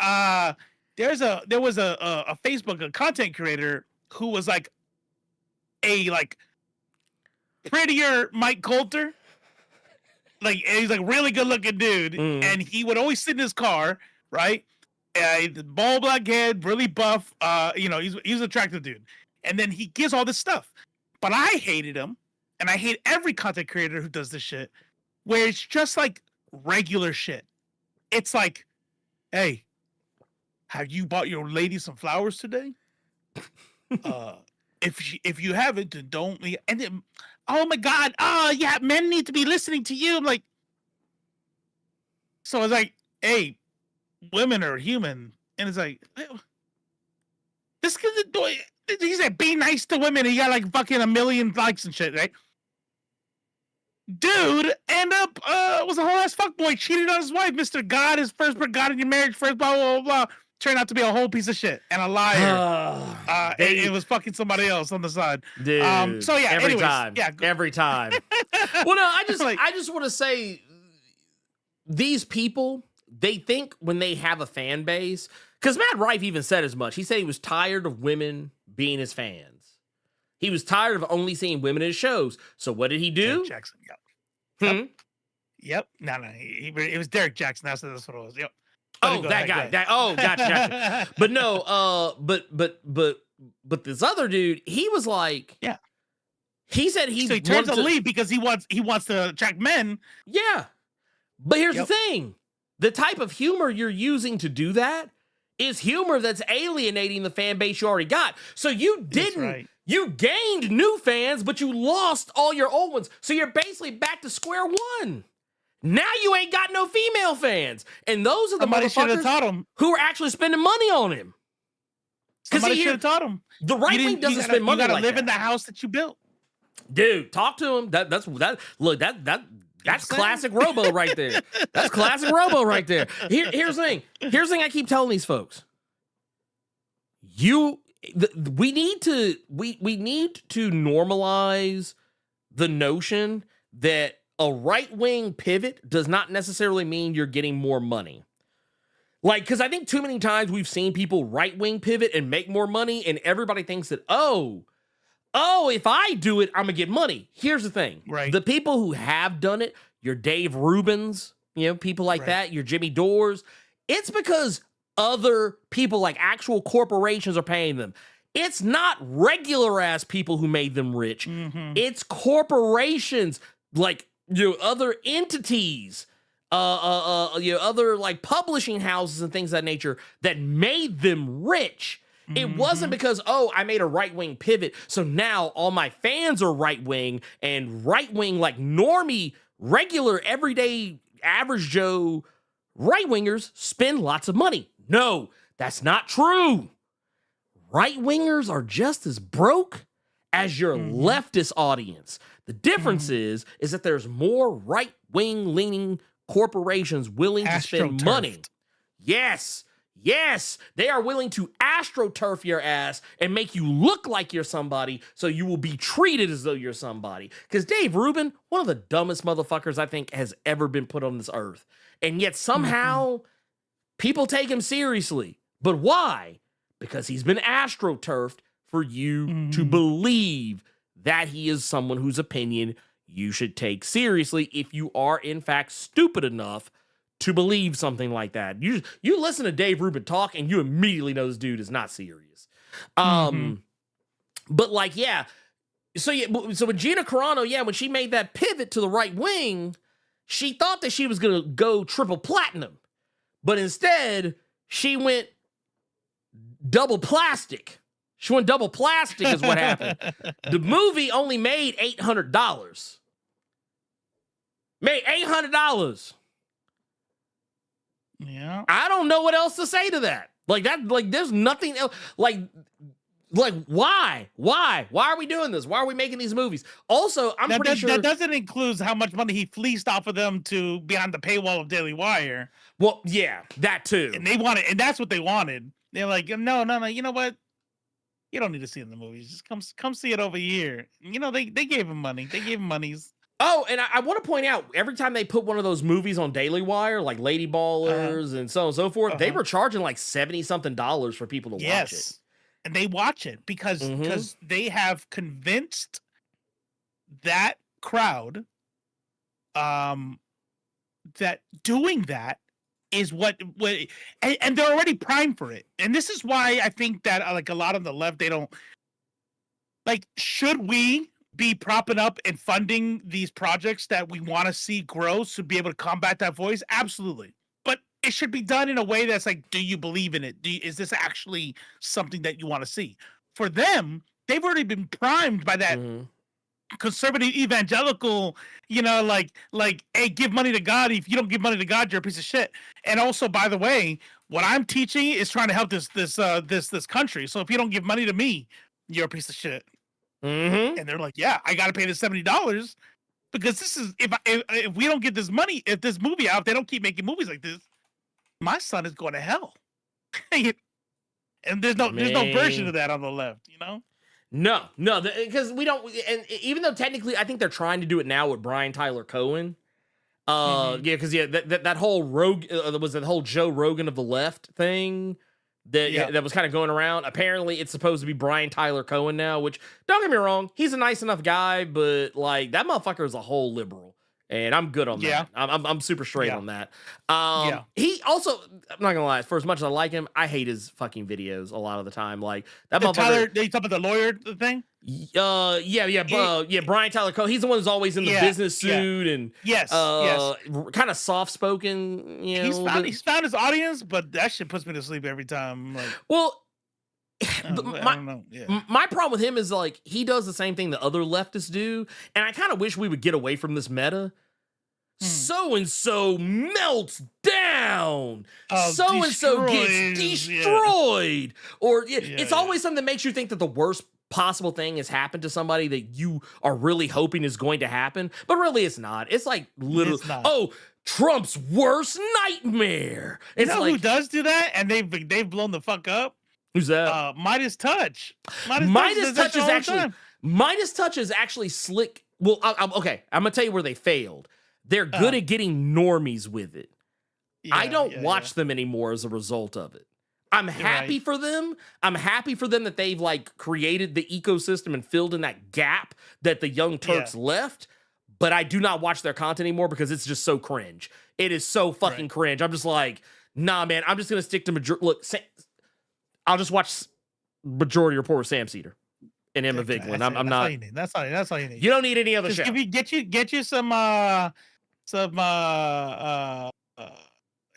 C: There was a Facebook content creator who was like a prettier Mike Coulter. Like, he's like really good looking dude, and he would always sit in his car, right? Bald black head, really buff. He's an attractive dude, and then he gives all this stuff. But I hated him, and I hate every content creator who does this shit. where it's just like regular shit. It's like, hey, have you bought your lady some flowers today? If you haven't, then don't. And then, oh my God, oh yeah, men need to be listening to you. I'm like, so it's like, hey, women are human, and it's like, this kid, he said, be nice to women. He got like fucking 1 million likes and shit, right? Dude, end up was a whole ass fuckboy, cheated on his wife, Mr. God, his first God in your marriage, first blah blah blah. Turned out to be a whole piece of shit and a liar. It was fucking somebody else on the side.
B: Dude,
C: so yeah,
B: every
C: anyways,
B: time,
C: yeah,
B: every time. Well, no, I just want to say, these people, they think when they have a fan base, because Matt Rife even said as much. He said he was tired of women being his fans. He was tired of only seeing women in his shows. So what did he do?
C: Derek Jackson. Yep. Yep. No, it was Derek Jackson. That's what it was. Yep.
B: Oh, that guy. Gotcha. But no, but this other dude, he was like,
C: yeah.
B: He said
C: he turns to leave because he wants to attract men.
B: Yeah. But here's the thing. The type of humor you're using to do that is humor that's alienating the fan base you already got. So you you gained new fans, but you lost all your old ones. So you're basically back to square one. Now you ain't got no female fans. And those are the motherfuckers who are actually spending money on him.
C: Somebody should have taught him.
B: The right wing doesn't spend money like that.
C: You gotta live in the house that you built.
B: Dude, talk to him. That's classic Robo right there. That's classic Robo right there. Here's the thing. Here's the thing I keep telling these folks. We need to normalize the notion that a right-wing pivot does not necessarily mean you're getting more money. Like, because I think too many times we've seen people right-wing pivot and make more money, and everybody thinks that, oh, if I do it, I'm going to get money. Here's the thing.
C: Right.
B: The people who have done it, your Dave Rubins, people like that, your Jimmy Dores, it's because other people, like actual corporations, are paying them. It's not regular ass people who made them rich.
C: Mm-hmm.
B: It's corporations, like other entities, other like publishing houses and things of that nature that made them rich. Mm-hmm. It wasn't because, I made a right-wing pivot, so now all my fans are right-wing, and right-wing, like normie, regular, everyday, average Joe right-wingers spend lots of money. No, that's not true. Right-wingers are just as broke as your leftist audience. The difference is that there's more right-wing leaning corporations willing to spend money. Yes, they are willing to astroturf your ass and make you look like you're somebody so you will be treated as though you're somebody. Because Dave Rubin, one of the dumbest motherfuckers I think has ever been put on this earth. And yet somehow people take him seriously. But why? Because he's been astroturfed for you to believe that he is someone whose opinion you should take seriously if you are, in fact, stupid enough to believe something like that. You listen to Dave Rubin talk and you immediately know this dude is not serious. But like, so when Gina Carano, when she made that pivot to the right wing, she thought that she was going to go triple platinum. But instead, she went double plastic. She went double plastic is what happened. The movie only made $800. Made $800.
C: Yeah.
B: I don't know what else to say to that. Like that, like there's nothing else. Like why? Why are we doing this? Why are we making these movies? Also, I'm pretty sure
C: that doesn't include how much money he fleeced off of them to behind the paywall of Daily Wire.
B: Well, yeah, that too.
C: And they wanted, and that's what they wanted. They're like, no. You know what? You don't need to see it in the movies. Just come see it over here. They gave him money. They gave him monies.
B: Oh, and I want to point out, every time they put one of those movies on Daily Wire, like Lady Ballers and so on and so forth, they were charging like $70-something for people to watch it.
C: And they watch it because they have convinced that crowd that doing that is what and they're already primed for it. And this is why I think that like a lot of the left, they don't like, should we be propping up and funding these projects that we want to see grow to be able to combat that voice? Absolutely. But it should be done in a way that's like, do you believe in it? Is this actually something that you want to see? For them, they've already been primed by that conservative evangelical, hey, give money to God. If you don't give money to God, you're a piece of shit. And also, by the way, what I'm teaching is trying to help this country. So if you don't give money to me, you're a piece of shit. And they're like, yeah, I got to pay the $70 because this is if we don't get this money, if this movie out, if they don't keep making movies like this, my son is going to hell. And there's no version of that on the left,
B: No, because we don't. And even though technically, I think they're trying to do it now with Brian Tyler Cohen. Yeah, because that whole was the whole Joe Rogan of the left thing. That was kind of going around. Apparently, it's supposed to be Brian Tyler Cohen now, which, don't get me wrong, he's a nice enough guy, but like that motherfucker is a whole liberal, and I'm good on that. I'm super straight on that. He also, I'm not gonna lie, for as much as I like him, I hate his fucking videos a lot of the time. Like that motherfucker.
C: They talk about the lawyer thing.
B: Brian Tyler Cohen. He's the one who's always in the business suit and kind of soft spoken.
C: He's found his audience, but that shit puts me to sleep every time. Like,
B: well,
C: I don't know.
B: My problem with him is like he does the same thing that other leftists do, and I kind of wish we would get away from this meta. So and so melts down. So and so gets destroyed. Or it's always something that makes you think that the worst possible thing has happened to somebody that you are really hoping is going to happen, but really it's not. It's like literally, Trump's worst nightmare.
C: You know who does do that, and they've blown the fuck up?
B: Who's that?
C: Midas Touch.
B: Midas Touch is actually slick. Well, okay, I'm gonna tell you where they failed. They're good at getting normies with it. I don't watch them anymore as a result of it. I'm happy for them. I'm happy for them that they've like created the ecosystem and filled in that gap that the Young Turks left. But I do not watch their content anymore because it's just so cringe. It is so fucking cringe. I'm just like, nah, man. I'm just gonna stick to I'll just watch Majority Report with Sam Ceder and Emma Vigeland. I'm not.
C: That's all you need.
B: You don't need any other show.
C: Get you some FD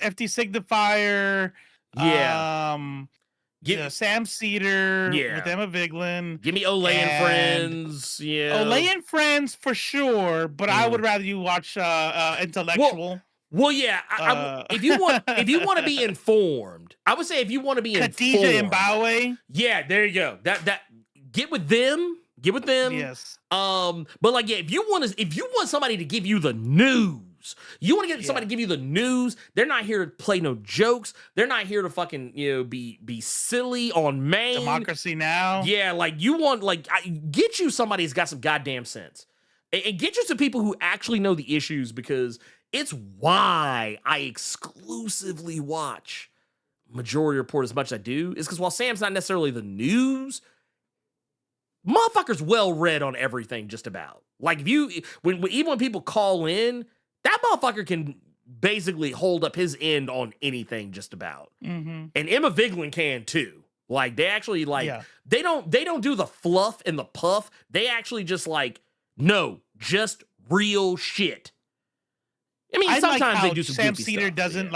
C: Signifier. Sam Ceder with Emma Vigeland.
B: Give me Olay and Friends. Yeah,
C: Olay and Friends for sure. But I would rather you watch Intellectual.
B: Well, yeah. If you want to be informed, I would say if you want to be
C: Khadijah
B: informed,
C: Mbawe.
B: Yeah, there you go. That get with them.
C: Yes.
B: But like, if you want somebody to give you the news. You want to get somebody to give you the news. They're not here to play no jokes. They're not here to fucking be silly on Maine.
C: Democracy Now.
B: Yeah, like you want get you somebody who's got some goddamn sense, and get you some people who actually know the issues, because it's why I exclusively watch Majority Report as much as I do. Is because while Sam's not necessarily the news, motherfucker's well read on everything just about. Like even when people call in. That motherfucker can basically hold up his end on anything just about. And Emma Vigeland can too. Like they actually they don't do the fluff and the puff. They actually just just real shit. I mean, sometimes they do some
C: Sam
B: goofy
C: Ceder
B: stuff,
C: doesn't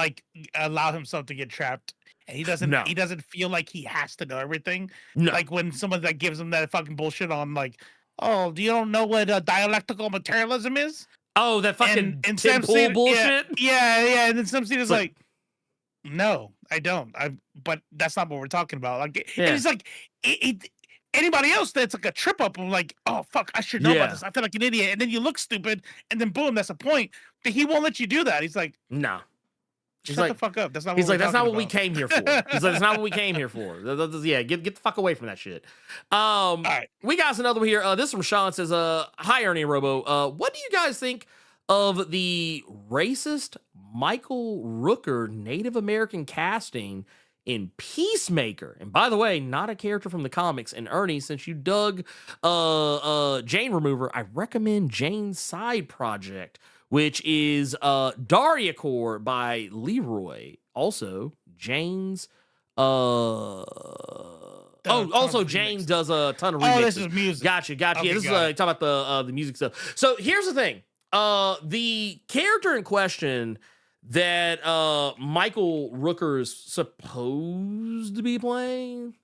C: allow himself to get trapped. And he doesn't feel like he has to know everything.
B: No.
C: Like when someone that gives him that fucking bullshit on do you don't know what dialectical materialism is?
B: Oh, that fucking
C: and
B: Tim Pool bullshit?
C: Yeah. And then some Cedar's like, no, I don't. But that's not what we're talking about. And it's like, anybody else that's like a trip up, I'm like, oh, fuck, I should know about this. I feel like an idiot. And then you look stupid, and then boom, that's the point. But he won't let you do that. He's like,
B: no.
C: Shut the fuck up. That's not what
B: he's like, that's not what we came here for. He's like, that's not what we came here for. Yeah, get the fuck away from that shit. All right. We got another one here. This from Sean says, hi, Ernie and Robo. What do you guys think of the racist Michael Rooker Native American casting in Peacemaker? And by the way, not a character from the comics. And Ernie, since you dug Jane Remover, I recommend Jane's side project, which is Daria Core by Leroy. Also, Jane's also James does a ton of remixes.
C: Oh, this is music.
B: Gotcha.
C: Okay,
B: Yeah, this is talking about the music stuff. So here's the thing. The character in question that Michael Rooker's supposed to be playing,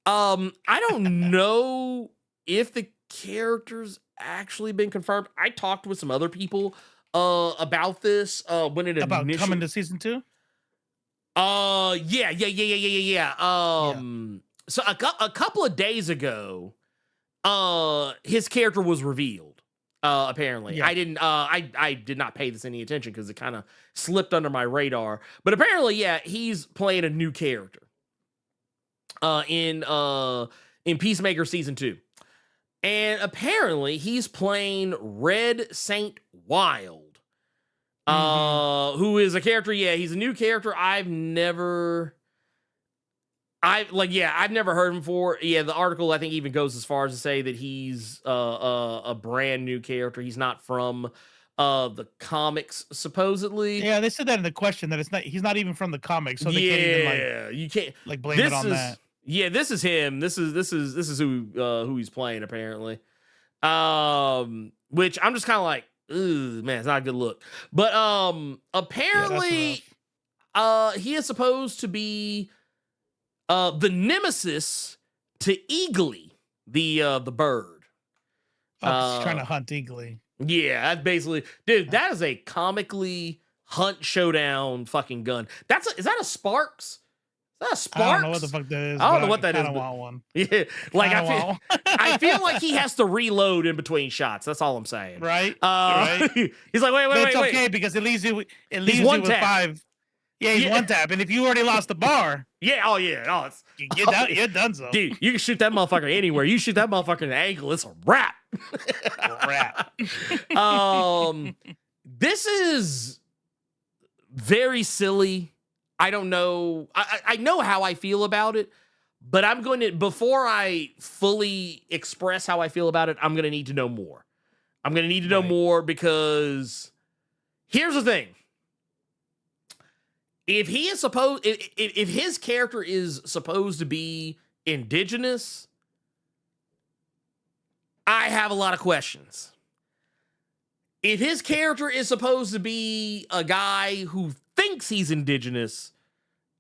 B: I don't know if the character's actually been confirmed. I talked with some other people about this when it
C: about coming to season 2.
B: Yeah. So a couple of days ago, his character was revealed. Apparently,
C: Yeah.
B: I did not pay this any attention because it kind of slipped under my radar. But apparently, yeah, he's playing a new character. In Peacemaker season 2, and apparently he's playing Red Saint Wild, who is a character. Yeah, he's a new character. I've never heard of him before. Yeah, the article I think even goes as far as to say that he's a brand new character. He's not from the comics, supposedly.
C: Yeah, they said that in the question that he's not even from the comics, so they can't even
B: you can't
C: blame it on that.
B: Yeah, this is him. This is who he's playing apparently. Which I'm just kind of like, ooh, man, it's not a good look. But apparently, he is supposed to be the nemesis to Eagly, the bird.
C: Oh, he's trying to hunt Eagly.
B: Yeah, that's basically, dude. That is a comically hunt showdown fucking gun. Is that a Sparks? Is that a Sparks?
C: I don't know what the fuck that is.
B: I don't know what that is.
C: I want one.
B: Yeah, like I feel like he has to reload in between shots. That's all I'm saying.
C: Right.
B: He's like, wait.
C: It's okay because it leaves you with 5. Yeah, he's one tap, and if you already lost the bar,
B: it's
C: you're done. So,
B: dude, you can shoot that motherfucker anywhere. You shoot that motherfucker in the ankle, it's a wrap. This is very silly. I don't know. I know how I feel about it, but I'm going to, before I fully express how I feel about it, I'm going to need to know more. I'm going to need to know more because here's the thing. If he is supposed, if his character is supposed to be indigenous, I have a lot of questions. If his character is supposed to be a guy who thinks he's indigenous,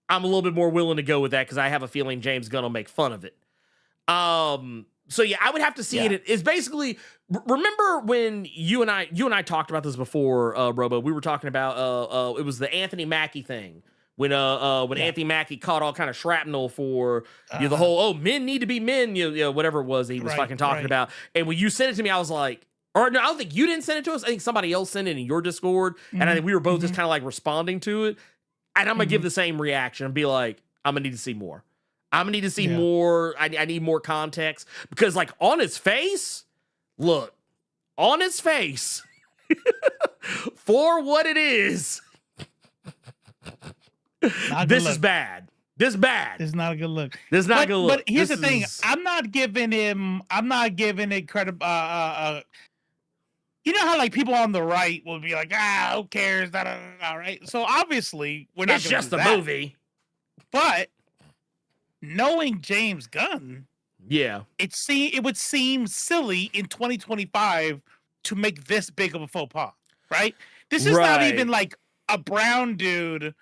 B: I'm a little bit more willing to go with that because I have a feeling James Gunn will make fun of it. So yeah, I would have to see it. It's basically, remember when you and I talked about this before, Robo? We were talking about it was the Anthony Mackie thing when Anthony Mackie caught all kind of shrapnel for the whole men need to be men, whatever it was that he was fucking talking about. And when you sent it to me, I was like, or no, I don't think you didn't send it to us. I think somebody else sent it in your Discord, and I think we were both just kind of like responding to it. And I'm gonna give the same reaction and be like, I'm gonna need to see more. I'm gonna need to see more. I need more context because, like, on his face, look, on his face, for what it is, this is bad. This is bad.
C: This is not a good look.
B: This is not a good look.
C: But here's the thing: I'm not giving it credit. You know how like people on the right will be like, who cares? All right. So obviously we're not.
B: It's just a movie.
C: But knowing James Gunn, it would seem silly in 2025 to make this big of a faux pas, right? This is not even like a brown dude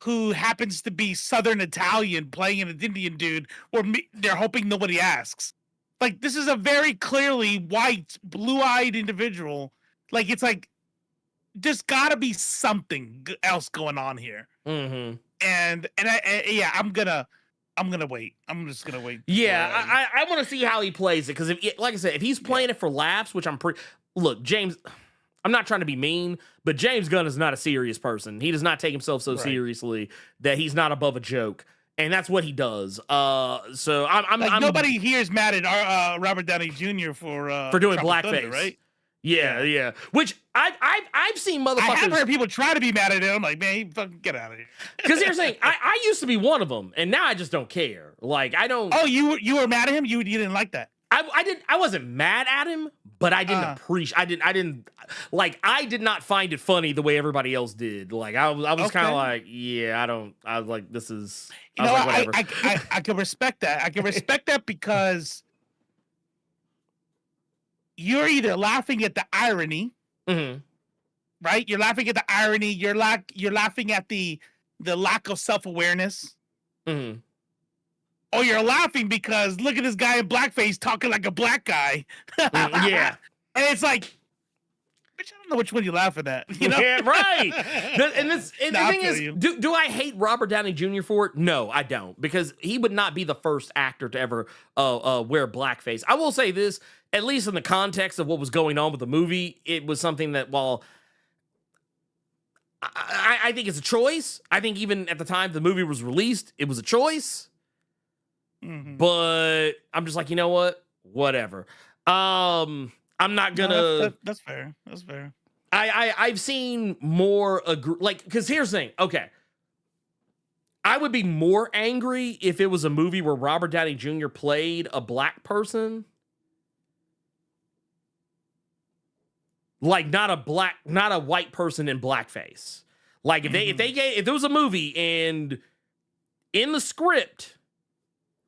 C: who happens to be Southern Italian playing an Indian dude, or they're hoping nobody asks. Like, this is a very clearly white, blue-eyed individual. Like, it's like, there's got to be something else going on here.
B: Mm-hmm.
C: And I'm gonna wait. I'm just gonna wait.
B: Yeah, I want to see how he plays it because, like I said, if he's playing it for laughs, which look, James, I'm not trying to be mean, but James Gunn is not a serious person. He does not take himself so seriously that he's not above a joke. And that's what he does. So I'm
C: nobody here is mad at Robert Downey Jr. for
B: doing
C: Tropic
B: blackface,
C: Thunder, right?
B: Yeah. Which I've seen motherfuckers.
C: I have heard people try to be mad at him. I'm like, man, fucking get out of here.
B: Because here's the thing, I used to be one of them, and now I just don't care. Like, I don't.
C: Oh, you were mad at him? You didn't like that?
B: I wasn't mad at him, but I didn't appreciate. I did not find it funny the way everybody else did. Like I was kind of like, yeah, I was like, this is.
C: I can respect that. I can respect that because you're either laughing at the irony, right? You're laughing at the irony. You're laughing at the lack of self-awareness. Or you're laughing because look at this guy in blackface talking like a black guy.
B: Yeah.
C: And it's like, bitch, I don't know which one you're laughing at. You know?
B: Yeah, right. The thing is, do I hate Robert Downey Jr. for it? No, I don't. Because he would not be the first actor to ever wear blackface. I will say this, at least in the context of what was going on with the movie, it was something that while I think it's a choice. I think even at the time the movie was released, it was a choice. But I'm just like, you know what? Whatever. I'm not gonna.
C: That's fair. That's fair.
B: I've seen more because here's the thing. Okay, I would be more angry if it was a movie where Robert Downey Jr. played a black person. Like not a white person in blackface. Like if there was a movie and in the script,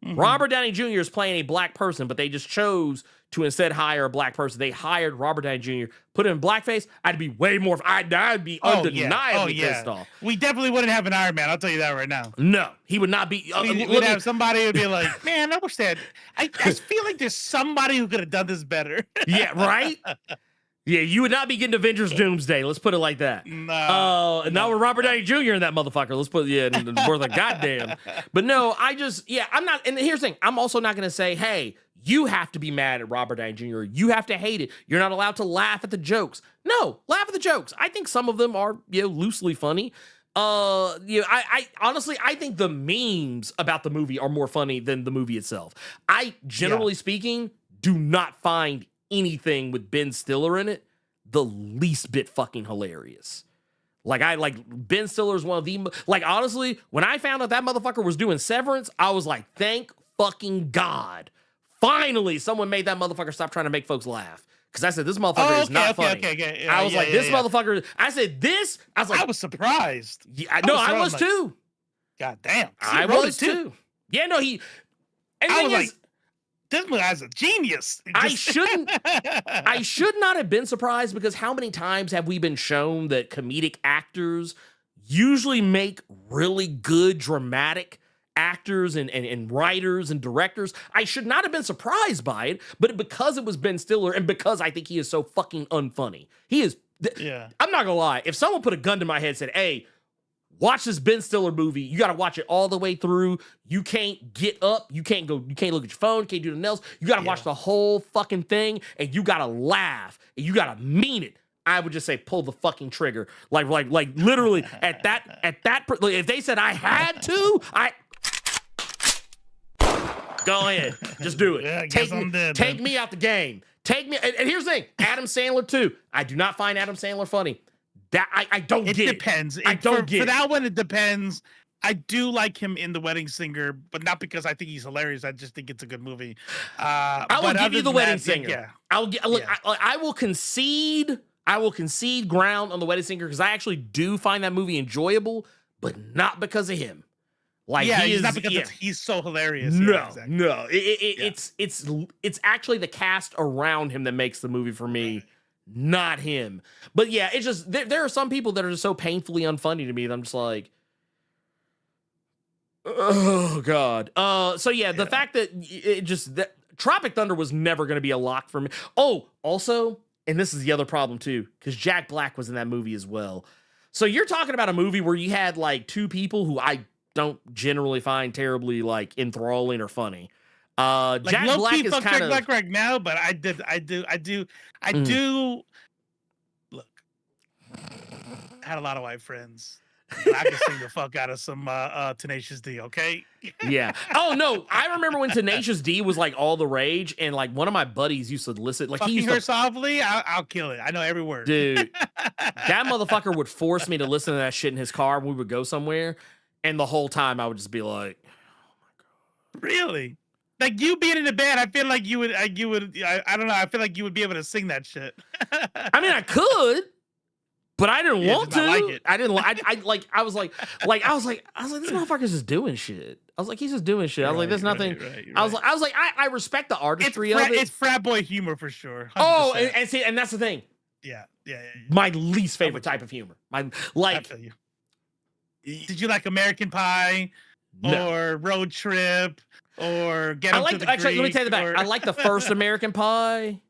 B: Robert Downey Jr. is playing a black person, but they just chose to instead hire a black person. They hired Robert Downey Jr., put him in blackface. I'd be way more. I'd be undeniably pissed off.
C: We definitely wouldn't have an Iron Man. I'll tell you that right now.
B: No, he would not be.
C: We'd have somebody who'd be like, man, I wish that. I feel like there's somebody who could have done this better.
B: Yeah, right. Yeah, you would not be getting Avengers Doomsday. Let's put it like that. No. Now with Robert Downey Jr. in that motherfucker. Let's put worth a goddamn. But no, I'm not. And here's the thing. I'm also not going to say, hey, you have to be mad at Robert Downey Jr. You have to hate it. You're not allowed to laugh at the jokes. No, laugh at the jokes. I think some of them are loosely funny. I honestly, I think the memes about the movie are more funny than the movie itself. I, generally speaking, do not find anything with Ben Stiller in it the least bit fucking hilarious. Like Ben Stiller is one of the honestly, when I found out that motherfucker was doing Severance, I was like, thank fucking God. Finally, someone made that motherfucker stop trying to make folks laugh. Because I said, this motherfucker is not funny.
C: Okay.
B: I was like, this motherfucker. I said, this. I was like,
C: I was surprised.
B: Yeah, no, I was too.
C: God damn.
B: I was too. Yeah, no, he. And
C: I was like, this guy's a genius.
B: I should not have been surprised because how many times have we been shown that comedic actors usually make really good dramatic actors and writers and directors? I should not have been surprised by it, but because it was Ben Stiller and because I think he is so fucking unfunny. He is. Yeah. I'm not gonna lie. If someone put a gun to my head and said, hey, watch this Ben Stiller movie. You got to watch it all the way through. You can't get up. You can't look at your phone. Can't do nothing else. You got to watch the whole fucking thing, and you got to laugh, and you got to mean it. I would just say pull the fucking trigger. Like literally at that if they said I had to, go ahead, just do it.
C: Yeah,
B: take me out the game. Take me. And here's the thing, Adam Sandler too. I do not find Adam Sandler funny. That I don't get it.
C: Depends. For that one, it depends. I do like him in The Wedding Singer, but not because I think he's hilarious. I just think it's a good movie.
B: I will give you The Wedding Singer. Yeah. I will concede. I will concede ground on The Wedding Singer because I actually do find that movie enjoyable, but not because of him. Like
C: not because he's so hilarious.
B: No, no. It's actually the cast around him that makes the movie for me. Right. Not him. But yeah, it's just there are some people that are just so painfully unfunny to me that I'm just like, oh God. So yeah, the fact that Tropic Thunder was never going to be a lock for me. Oh, also, and this is the other problem too, because Jack Black was in that movie as well. So you're talking about a movie where you had like two people who I don't generally find terribly like enthralling or funny. Jack Black is kind
C: Jack
B: of
C: Black right now, but I do. Look, I had a lot of white friends. I can sing the fuck out of some Tenacious D, okay?
B: Yeah. Oh no, I remember when Tenacious D was like all the rage, and like one of my buddies used to listen. Like
C: Fucking her softly, I'll kill it. I know every word.
B: Dude, that motherfucker would force me to listen to that shit in his car when we would go somewhere, and the whole time I would just be like, "Oh my God."
C: Really? Like you being in the band, I feel like you would. I don't know. I feel like you would be able to sing that shit.
B: I mean, I could, but I didn't want to.
C: Like it.
B: I didn't. I was like, this motherfucker's just doing shit. I was like, he's just doing shit. I was like, there's nothing.
C: Right.
B: I was like, I respect the artistry of it.
C: It's frat boy humor for sure. 100%.
B: Oh, and see, and that's the thing.
C: Yeah.
B: My least favorite type of humor.
C: I feel you. Did you like American Pie or Road Trip or Get Up to the
B: actually, let me
C: Greek,
B: take it back. I like the first American Pie,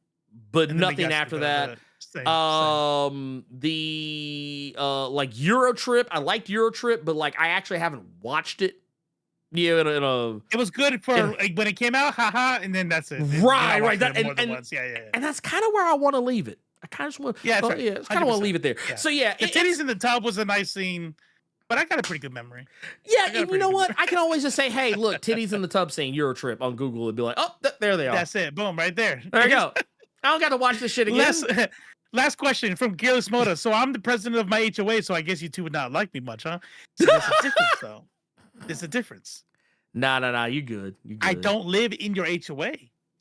B: but nothing after that.
C: Same.
B: The like Euro Trip. I liked Euro Trip, but like I actually haven't watched it. Yeah,
C: it was good for like, when it came out, haha, and then that's it.
B: Right. That,
C: yeah.
B: And that's kind of where I want to leave it. I kind of just want,
C: I
B: kind of want to leave it there.
C: Yeah.
B: So yeah,
C: the titties in the tub was a nice scene, but I got a pretty good memory.
B: Yeah, and you know what? I can always just say, hey, look, titties in the tub scene, Euro Trip on Google, and be like, oh, there they are.
C: That's it. Boom, right there.
B: There you go. I don't got to watch this shit again.
C: Last question from Gearless Moda. So I'm the president of my HOA, so I guess you two would not like me much, huh? So there's a difference, though. There's a difference.
B: Nah, you good.
C: I don't live in your HOA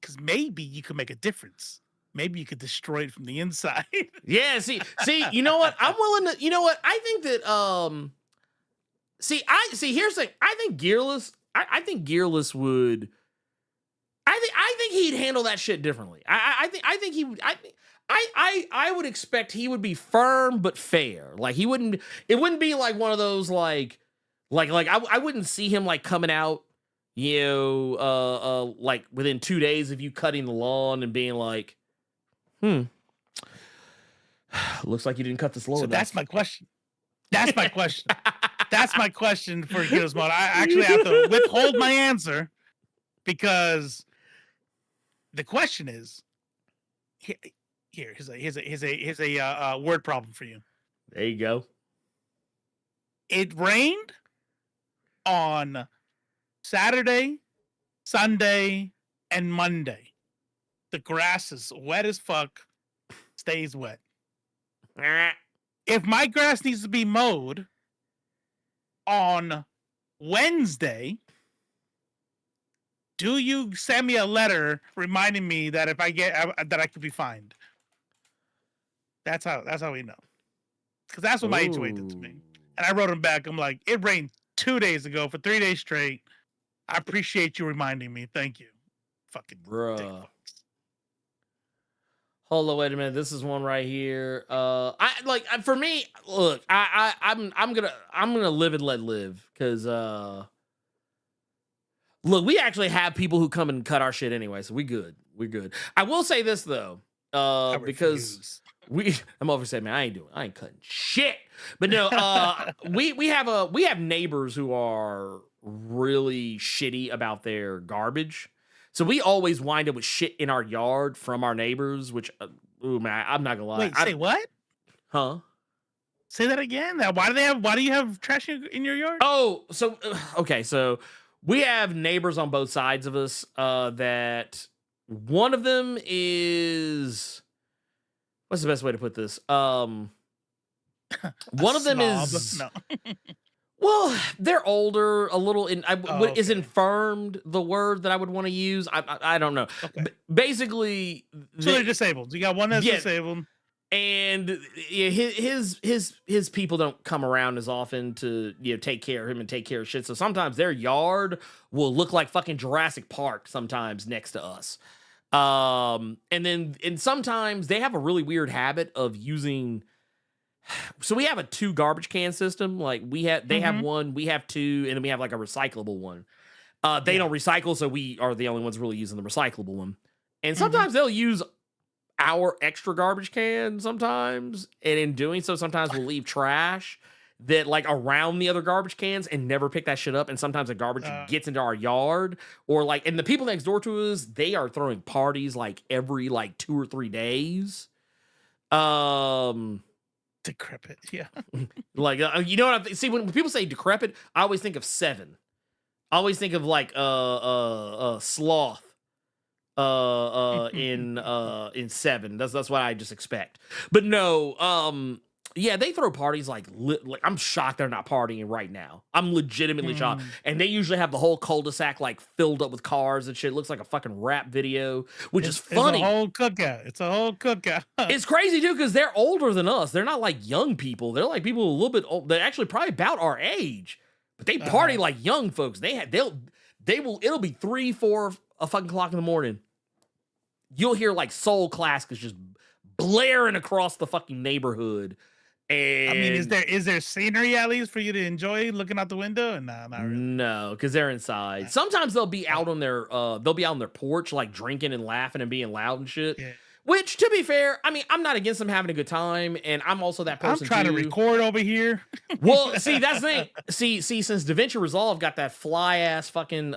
C: because maybe you could make a difference. Maybe you could destroy it from the inside.
B: Yeah, see, you know what? I'm willing to, you know what? I think that, here's the thing. I think Gearless would, I think he'd handle that shit differently. I think he would, I would expect he would be firm but fair. Like it wouldn't be like one of those like I wouldn't see him like coming out, like within 2 days of you cutting the lawn and being like, looks like you didn't cut this lawn. So
C: that's my question. That's my question. That's my question for Gearless Mode. I actually have to withhold my answer because the question is here's a word problem for you.
B: There you go.
C: It rained on Saturday, Sunday, and Monday. The grass is wet as fuck, stays wet. If my grass needs to be mowed on Wednesday, do you send me a letter reminding me that if I that I could be fined? That's how we know. Because that's what my HOA did to me. And I wrote him back. I'm like, it rained 2 days ago for 3 days straight. I appreciate you reminding me. Thank you. Fucking
B: bruh. Hold on, wait a minute. This is one right here. For me, look, I'm gonna live and let live because look, we actually have people who come and cut our shit anyway, so we're good. I will say this though, because I'm over saying, man, I ain't cutting shit. But no, we have neighbors who are really shitty about their garbage. So we always wind up with shit in our yard from our neighbors, which, man, I'm not gonna lie.
C: Wait, say what?
B: Huh?
C: Say that again. Why do you have trash in your yard?
B: Oh, so okay, so we have neighbors on both sides of us. That one of them is, what's the best way to put this? One of them is
C: no.
B: Well, they're older, a little. Is
C: okay.
B: infirmed the word that I would want to use? I don't know.
C: Okay.
B: Basically,
C: so they're disabled. You got one that's disabled,
B: and his people don't come around as often to take care of him and take care of shit. So sometimes their yard will look like fucking Jurassic Park sometimes next to us. And sometimes they have a really weird habit of using. So we have a 2 garbage can system. Like they have one, we have 2, and then we have like a recyclable one. They don't recycle, so we are the only ones really using the recyclable one. And sometimes they'll use our extra garbage can sometimes, and in doing so, sometimes we'll leave trash that like around the other garbage cans and never pick that shit up. And sometimes the garbage gets into our yard, or like, and the people next door to us, they are throwing parties like every like 2 or 3 days.
C: Decrepit, yeah.
B: Like, you know what? See, when people say decrepit, I always think of 7. I always think of like sloth. In 7. That's what I just expect. But no, Yeah, they throw parties like I'm shocked they're not partying right now. I'm legitimately shocked. And they usually have the whole cul-de-sac like filled up with cars and shit. It looks like a fucking rap video, which is funny.
C: It's a whole cookout. It's a whole cookout.
B: It's crazy too because they're older than us. They're not like young people. They're like people a little bit old. They're actually probably about our age, but they party like young folks. It'll be 3, 4 o'clock in the morning. You'll hear like soul classics just blaring across the fucking neighborhood. And
C: I mean, is there scenery at least for you to enjoy looking out the window? And nah, not really.
B: No, because they're inside. Sometimes they'll be out on their porch, like drinking and laughing and being loud and shit. Yeah. Which, to be fair, I mean, I'm not against them having a good time, and I'm also that person.
C: I'm trying to record over here.
B: Well, see, that's the thing. See, since DaVinci Resolve got that fly ass fucking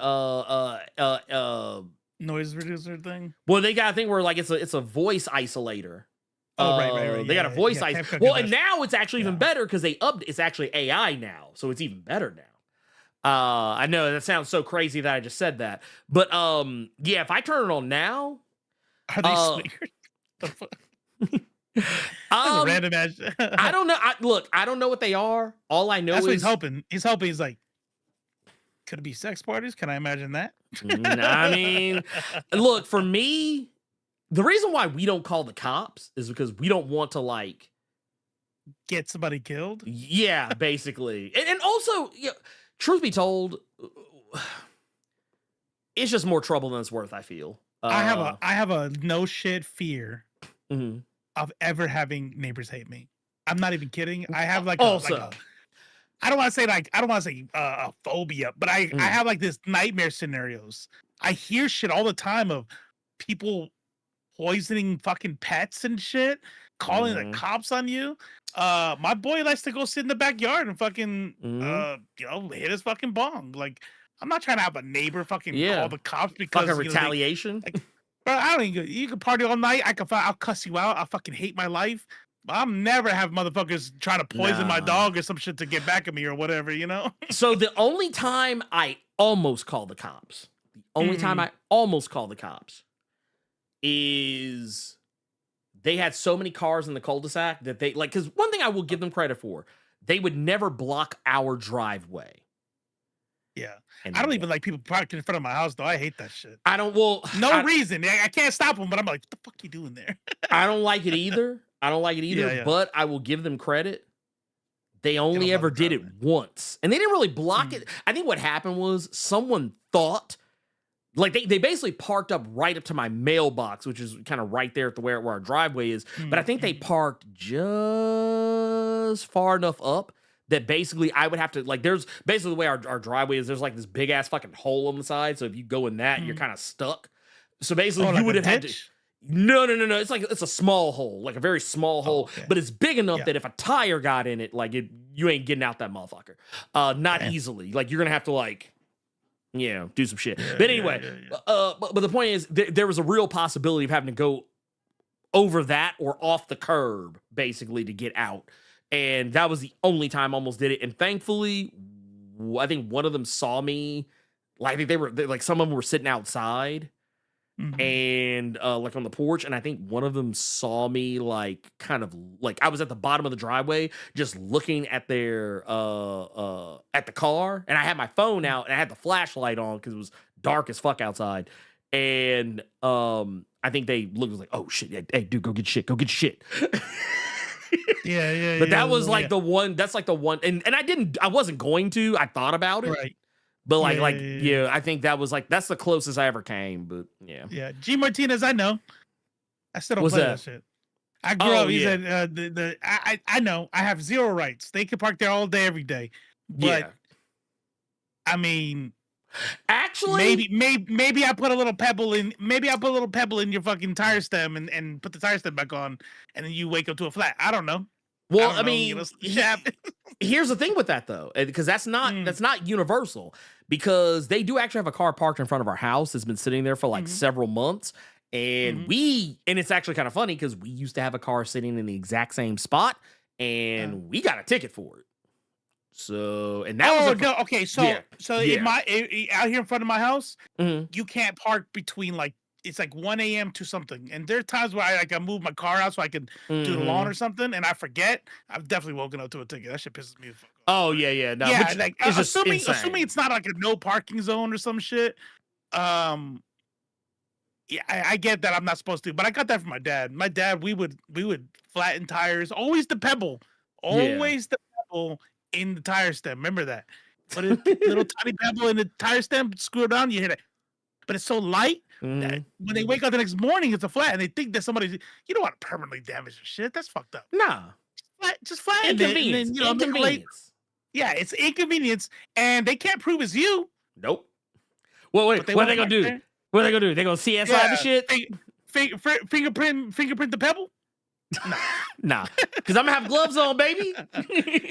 C: noise reducer thing.
B: Well, they got a thing where like it's a voice isolator.
C: Oh, right.
B: They got a voice isolation. Well, and now it's actually even better because it's actually AI now, so it's even better now. I know that sounds so crazy that I just said that, but yeah, if I turn it on now,
C: are they sneakers? Random ass.
B: I don't know. I don't know what they are. All I know
C: That's
B: is
C: what he's hoping. He's hoping. He's like, could it be sex parties? Can I imagine that?
B: I mean, look, for me, the reason why we don't call the cops is because we don't want to like
C: get somebody killed.
B: Yeah, basically. and also, truth be told, it's just more trouble than it's worth, I feel.
C: I have a no shit fear of ever having neighbors hate me. I'm not even kidding. I have I don't want to say a phobia, but I have like this nightmare scenarios. I hear shit all the time of people poisoning fucking pets and shit, calling the cops on you. My boy likes to go sit in the backyard and fucking hit his fucking bong. Like, I'm not trying to have a neighbor fucking call the cops because
B: fucking retaliation.
C: Bro, I don't even. You can party all night. I'll cuss you out. I fucking hate my life. I'm never have motherfuckers try to poison my dog or some shit to get back at me or whatever, you know?
B: So the only time I almost call the cops, is they had so many cars in the cul-de-sac that they like, because one thing I will give them credit for, they would never block our driveway.
C: Yeah. I don't even like people parking in front of my house, though. I hate that shit.
B: No
C: reason. I can't stop them, but I'm like, what the fuck you doing there?
B: I don't like it either. But I will give them credit. They only ever did it once. And they didn't really block it. I think what happened was someone thought, like they basically parked up right up to my mailbox, which is kind of right there at where our driveway is. But I think they parked just far enough up that basically I would have to, like, there's basically the way our driveway is, there's like this big ass fucking hole on the side. So if you go in that, you're kind of stuck. So basically you would have had to. No. It's like, it's a small hole, like a very small hole, but it's big enough that if a tire got in it, like you ain't getting out that motherfucker. Not easily. Like you're going to have to like, do some shit. But anyway, but the point is there was a real possibility of having to go over that or off the curb basically to get out. And that was the only time I almost did it. And thankfully, I think one of them saw me. Like, I think some of them were sitting outside and like on the porch. And I think one of them saw me like kind of like I was at the bottom of the driveway just looking at their at the car. And I had my phone out and I had the flashlight on because it was dark as fuck outside. And I think they looked like, oh shit, hey dude, go get shit.
C: Yeah.
B: But that was like the one. That's like the one, and I wasn't going to. I thought about it,
C: right?
B: But I think that was like that's the closest I ever came. But
C: yeah. G Martinez, I know. I still don't play that shit. I grew up. He said, I know. I have zero rights. They can park there all day, every day. But I mean,
B: actually,
C: maybe I put a little pebble in. Maybe I put a little pebble in your fucking tire stem and put the tire stem back on, and then you wake up to a flat. I don't know.
B: Well, I mean, here's the thing with that though, because that's not universal. Because they do actually have a car parked in front of our house that's been sitting there for like several months, and and it's actually kind of funny because we used to have a car sitting in the exact same spot, and we got a ticket for it. So, and that was
C: okay. So in out here in front of my house, you can't park between like it's like 1 a.m. to something. And there are times where I move my car out so I can do the lawn or something, and I forget. I've definitely woken up to a ticket. That shit pisses me the fuck off.
B: Oh yeah. No,
C: Yeah,
B: which
C: like
B: is just
C: assuming it's not like a no parking zone or some shit. Yeah, I get that I'm not supposed to, but I got that from my dad. My dad, we would flatten tires, always the pebble in the tire stem. Remember that? Put a little tiny pebble in the tire stem, screw it on, you hit it. But it's so light that when they wake up the next morning, it's a flat, and they think that somebody's. You don't want to permanently damage the shit. That's fucked up.
B: Nah,
C: just flatten it. And then,
B: Inconvenience.
C: Yeah, it's inconvenience, and they can't prove it's you.
B: Nope. Well, wait. What are they gonna do? What are they gonna do? They gonna CSI the shit?
C: Fingerprint the pebble?
B: Nah, because I'm gonna have gloves on, baby.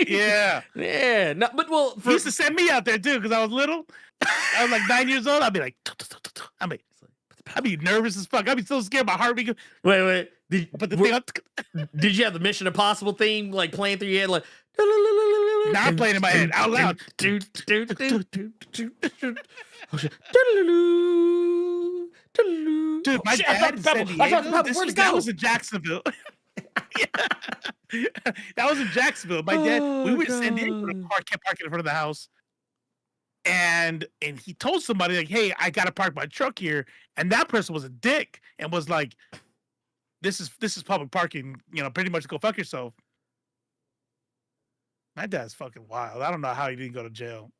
C: Yeah.
B: No, but well,
C: He used to send me out there too because I was little. I was like 9 years old. I'd be like, I'd be nervous as fuck. I'd be so scared. My heart would go.
B: Wait.
C: Did
B: you have the Mission Impossible theme like playing through your head? Like,
C: now I'm playing in my head out loud.
B: Dude,
C: my dad in San Diego, that was in Jacksonville. That was in Jacksonville. My dad, we were in San Diego. The car kept parking in front of the house, and he told somebody like, "Hey, I gotta park my truck here," and that person was a dick and was like, "This is public parking. Pretty much go fuck yourself." My dad's fucking wild. I don't know how he didn't go to jail.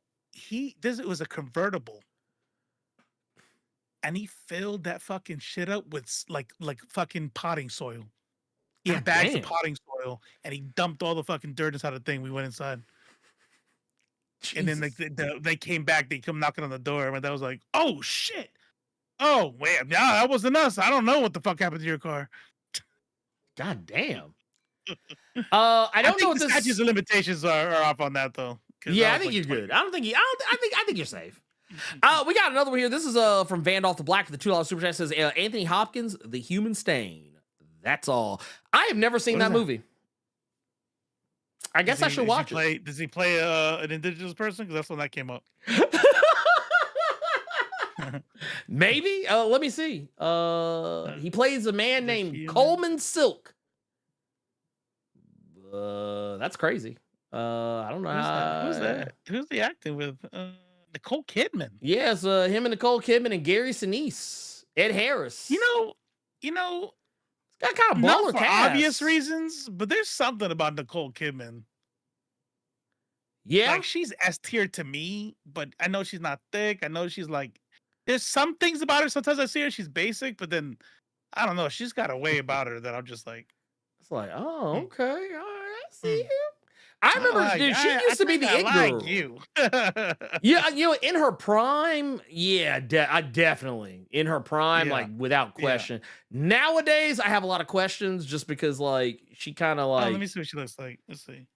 C: It was a convertible. And he filled that fucking shit up with like fucking potting soil. He had bags of potting soil, and he dumped all the fucking dirt inside the thing. We went inside. Jesus. And then they came back. They come knocking on the door, and that was like, "Oh shit! Oh man, yeah, that wasn't us. I don't know what the fuck happened to your car."
B: God damn. I don't know what
C: the statutes of limitations are off on that though.
B: Yeah, I think you're good. I think you're safe. We got another one here. This is from Vandolph the Black for the $2 super chat. It says Anthony Hopkins, The Human Stain. That's all. I have never seen that movie. I guess I should watch it.
C: Does he play an indigenous person? Because that's when that came up.
B: Maybe. Let me see. He plays a man named Coleman Silk. That's crazy. I don't know.
C: Who's that? Who's he acting with? Nicole Kidman.
B: Yes, him and Nicole Kidman and Gary Sinise, Ed Harris. Got kind of baller
C: not for
B: cast.
C: Obvious reasons, but there's something about Nicole Kidman.
B: Yeah,
C: like she's S tier to me, but I know she's not thick. I know she's like. There's some things about her. Sometimes I see her, she's basic, but then I don't know. She's got a way about her that I'm just like.
B: It's like, oh, okay, all right, I see you. I remember, dude. She used to be the it girl.
C: Like you.
B: Yeah, in her prime, yeah, I definitely in her prime, like without question. Yeah. Nowadays, I have a lot of questions just because, like, she kind of like.
C: Let me see what she looks like. Let's see.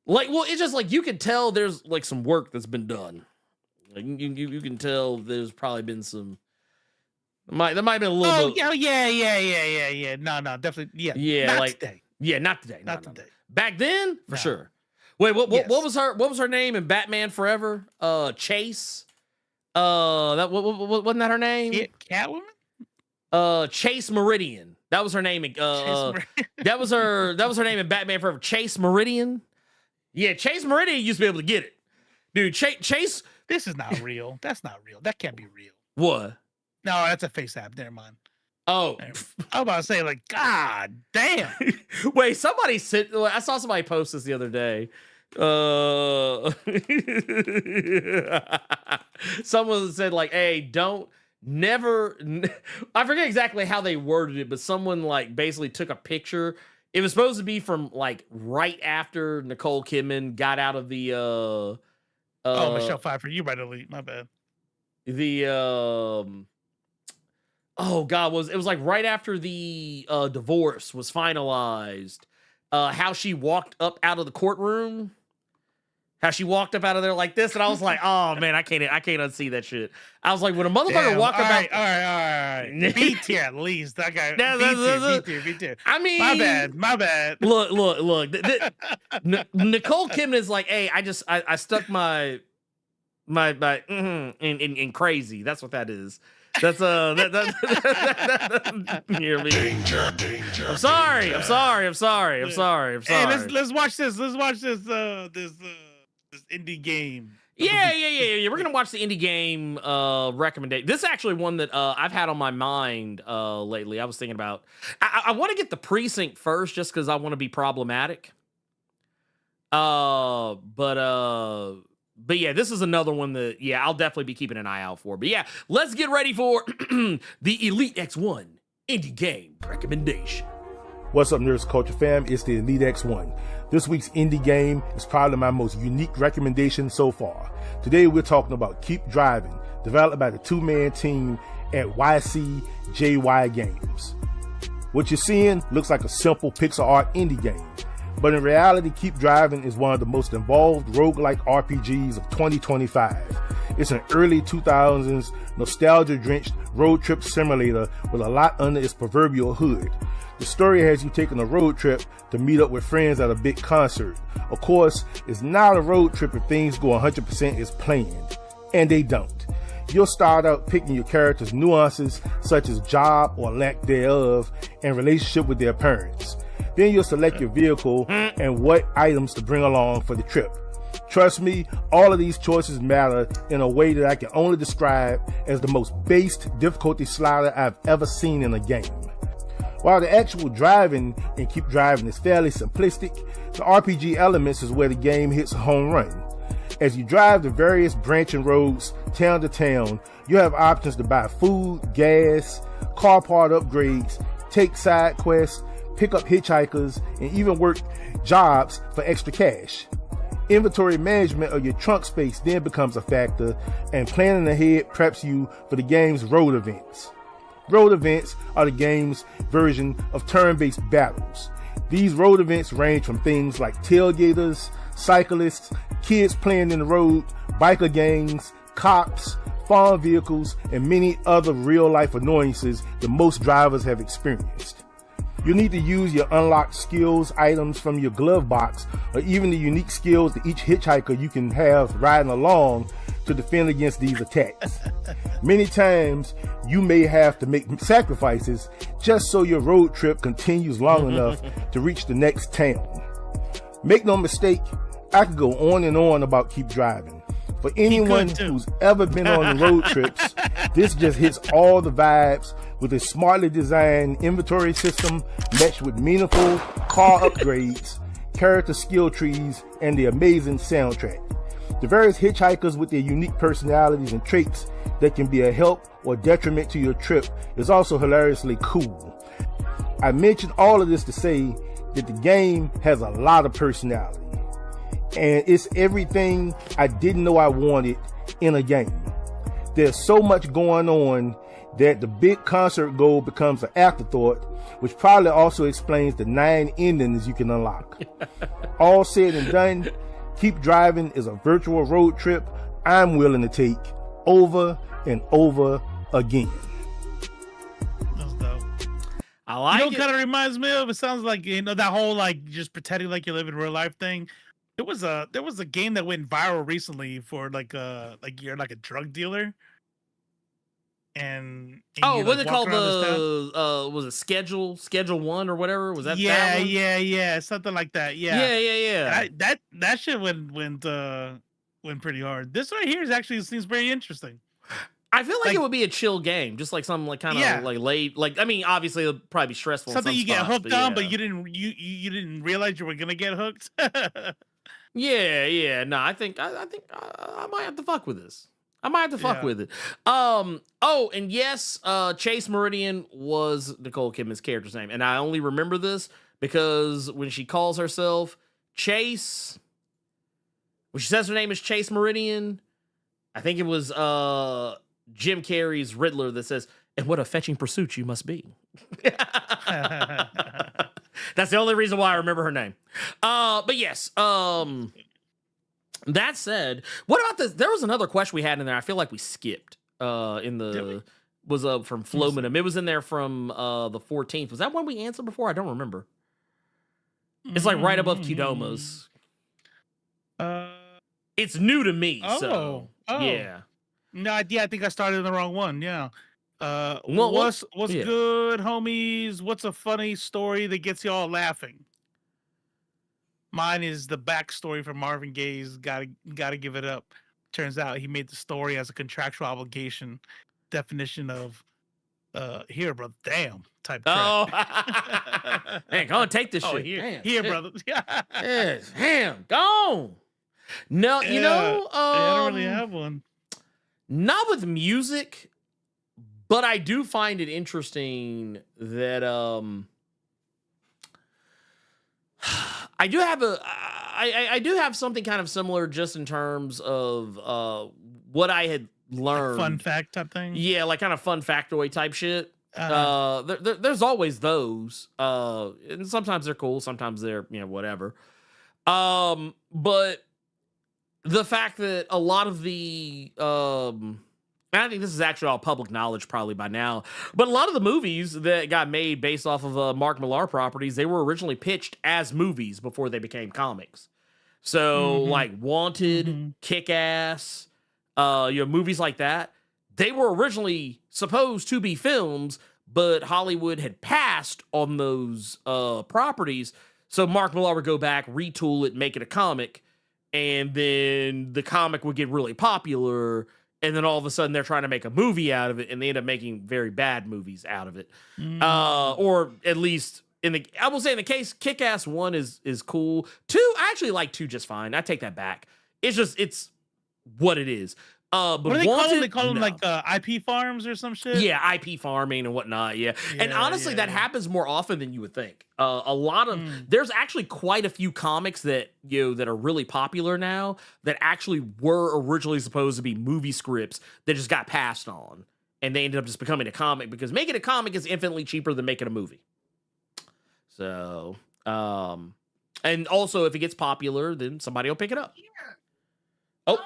B: Like, well, it's just like you can tell there's like some work that's been done. Like you can tell there's probably been some. There might have been a little.
C: Oh yeah. No, definitely. Yeah.
B: Not like today. Yeah, not today. Not today. Back then, for sure. Wait, what was her? What was her name in Batman Forever? Chase. That wasn't that her name?
C: Catwoman.
B: Chase Meridian. That was her name. That was her name in Batman Forever. Chase Meridian. Yeah, Chase Meridian used to be able to get it, dude. Chase.
C: This is not real. That's not real. That can't be real.
B: What?
C: No, that's a face app. Never mind.
B: Oh,
C: I was about to say, like, God damn.
B: Wait, somebody said, I saw somebody post this the other day. Someone said, like, hey, I forget exactly how they worded it, but someone, like, basically took a picture. It was supposed to be from, like, right after Nicole Kidman got out of the,
C: Michelle Pfeiffer, you right, Elite. My bad.
B: Oh God, it was like right after the divorce was finalized. How she walked up out of the courtroom, how she walked up out of there like this, and I was like, oh man, I can't unsee that shit. I was like, when a motherfucker walk up out,
C: all right, B tier at least. That guy, B tier.
B: I mean,
C: my bad.
B: Look. Nicole Kidman is like, hey, I stuck my in crazy. That's what that is. That's hear me. I'm sorry.
C: Hey, let's watch this. Let's watch this indie game.
B: Yeah. We're gonna watch the indie game recommendation. This is actually one that I've had on my mind lately. I was thinking about. I want to get the Precinct first, just because I want to be problematic. But yeah, this is another one that I'll definitely be keeping an eye out for. But yeah, let's get ready for the Elite X1 indie game recommendation.
L: What's up, Nerds Culture fam? It's the Elite X1. This week's indie game is probably my most unique recommendation so far. Today we're talking about Keep Driving, developed by the two-man team at YCJY Games. What you're seeing looks like a simple pixel art indie game, but in reality, Keep Driving is one of the most involved roguelike RPGs of 2025. It's an early 2000s nostalgia-drenched road trip simulator with a lot under its proverbial hood. The story has you taking a road trip to meet up with friends at a big concert. Of course, it's not a road trip if things go 100% as planned. And they don't. You'll start out picking your character's nuances, such as job or lack thereof, and relationship with their parents. Then you'll select your vehicle and what items to bring along for the trip. Trust me, all of these choices matter in a way that I can only describe as the most based difficulty slider I've ever seen in a game. While the actual driving in Keep Driving is fairly simplistic, the RPG elements is where the game hits a home run. As you drive the various branching roads town to town, you have options to buy food, gas, car part upgrades, take side quests, pick up hitchhikers, and even work jobs for extra cash. Inventory management of your trunk space then becomes a factor, and planning ahead preps you for the game's road events. Road events are the game's version of turn-based battles. These road events range from things like tailgaters, cyclists, kids playing in the road, biker gangs, cops, farm vehicles, and many other real-life annoyances that most drivers have experienced. You'll need to use your unlocked skills items from your glove box, or even the unique skills that each hitchhiker you can have riding along to defend against these attacks. Many times, you may have to make sacrifices just so your road trip continues long enough to reach the next town. Make no mistake, I could go on and on about Keep Driving. For anyone who's ever been on road trips, this just hits all the vibes with a smartly designed inventory system matched with meaningful car upgrades, character skill trees, and the amazing soundtrack. The various hitchhikers with their unique personalities and traits that can be a help or detriment to your trip is also hilariously cool. I mentioned all of this to say that the game has a lot of personality, and it's everything I didn't know I wanted in a game. There's so much going on that the big concert goal becomes an afterthought, which probably also explains the 9 endings you can unlock. All said and done, Keep Driving is a virtual road trip I'm willing to take over and over again.
C: That's dope.
B: I like it.
C: Kind of reminds me of, it sounds like, that whole like just pretending like you live in real life thing. There was a game that went viral recently for you're like a drug dealer. And
B: what's it called? Was it Schedule 1 or whatever? Was that?
C: Yeah,
B: that one?
C: yeah, something like that. Yeah. That shit went pretty hard. This right here seems very interesting.
B: I feel like it would be a chill game, just like something like kind of like late. Like, I mean, obviously it'll probably be stressful.
C: Something
B: in some
C: you
B: spots,
C: get hooked
B: but
C: on, but you didn't realize you were gonna get hooked.
B: Yeah. No, I think I might have to fuck with this. I might have to fuck with it. And yes, Chase Meridian was Nicole Kidman's character's name. And I only remember this because when she calls herself Chase, when she says her name is Chase Meridian, I think it was Jim Carrey's Riddler that says, "And what a fetching pursuit you must be." That's the only reason why I remember her name. But yes, that said, what about this? There was another question we had in there. I feel like we skipped was from Flominum. It was in there from the 14th. Was that one we answered before? I don't remember. It's like right above Qdoma's. It's new to me. So yeah.
C: No, I think I started in the wrong one. Yeah. What's good, homies? What's a funny story that gets you all laughing? Mine is the backstory for Marvin Gaye's Gotta Give It Up. Turns out he made the story as a contractual obligation. Definition of here, brother, damn type track.
B: Oh, man, go and take this shit.
C: Here, brother.
B: Yes, damn, gone. No, you know,
C: I don't really have one.
B: Not with music, but I do find it interesting that I do have something kind of similar just in terms of what I had learned.
C: Like fun fact type thing?
B: Yeah, like kind of fun factoid type shit. There's always those. And sometimes they're cool, sometimes they're, whatever. But the fact that a lot of the I think this is actually all public knowledge probably by now, but a lot of the movies that got made based off of Mark Millar properties, they were originally pitched as movies before they became comics. So like Wanted, Kick-Ass, movies like that, they were originally supposed to be films, but Hollywood had passed on those properties. So Mark Millar would go back, retool it, make it a comic, and then the comic would get really popular. And then all of a sudden they're trying to make a movie out of it, and they end up making very bad movies out of it. Or at least I will say in the case, Kick-Ass 1 is cool. 2, I actually like 2 just fine. I take that back. It's what it is. But
C: what do they call them? They call them like IP farms or some shit?
B: Yeah, IP farming and whatnot, yeah. And honestly, that happens more often than you would think. A lot of there's actually quite a few comics that that are really popular now that actually were originally supposed to be movie scripts that just got passed on. And they ended up just becoming a comic because making a comic is infinitely cheaper than making a movie. So, and also if it gets popular, then somebody will pick it up. Oh.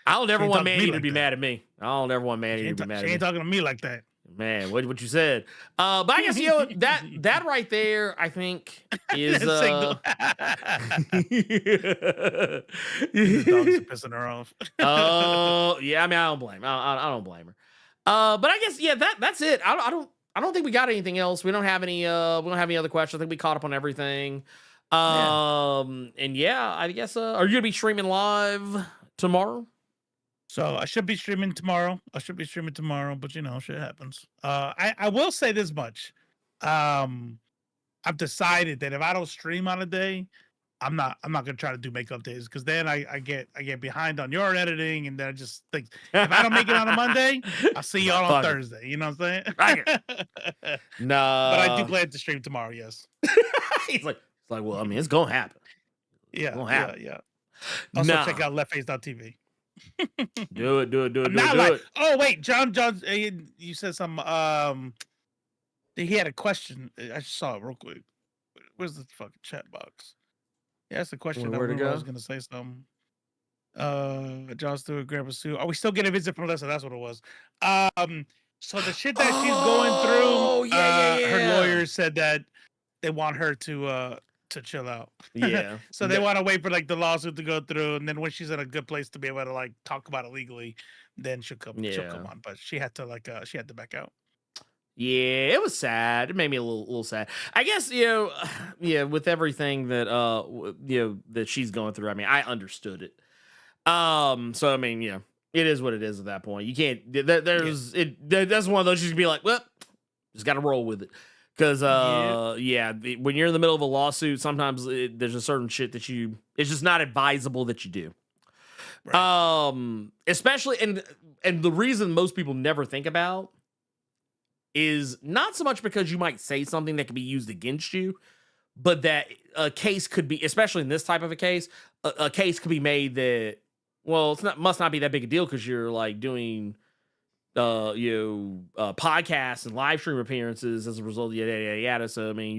B: I don't ever want Manny to be mad at me. I don't ever want Manny to be mad at me.
C: She ain't talking to me like that.
B: Man, what you said. But I guess that right there, I think is
C: The dog's pissing her off.
B: Oh, yeah, I mean I don't blame her. I don't blame her. But I guess that's it. I don't think we got anything else. We don't have any other questions. I think we caught up on everything. And yeah, I guess, are you gonna be streaming live tomorrow?
C: So I should be streaming tomorrow. But shit happens. I will say this much. I've decided that if I don't stream on a day, I'm not gonna try to do makeup days because then I get behind on your editing, and then I just think if I don't make it on a Monday, I'll see y'all on Thursday. You know what I'm saying?
B: No,
C: but I do plan to stream tomorrow. Yes.
B: He's like, well, I mean, it's gonna happen.
C: Yeah,
B: gonna happen.
C: Yeah. Also, check out leftface.tv.
B: Do it.
C: Not like, oh wait, John, you said some. He had a question. I just saw it real quick. Where's the fucking chat box? Yeah, that's the question.
B: Where to go?
C: I was gonna say something. John Stewart, Grandpa Sue. Are we still getting a visit from Alyssa? That's what it was. So the shit that she's going through. Her lawyer said that they want her to chill out.
B: Yeah.
C: So they want to wait for like the lawsuit to go through, and then when she's in a good place to be able to like talk about it legally, then she'll come on. But she had to back out.
B: Yeah, it was sad. It made me a little sad. I guess, with everything that that she's going through, I mean, I understood it. So I mean, it is what it is at that point. You can't that's one of those you can be like, well, just got to roll with it. Because, when you're in the middle of a lawsuit, sometimes there's a certain shit that it's just not advisable that you do. Right. Especially, and the reason most people never think about is not so much because you might say something that could be used against you, but that a case could be, especially in this type of a case, a case could be made that, well, must not be that big a deal because you're like doing podcasts and live stream appearances as a result of yada. So I mean,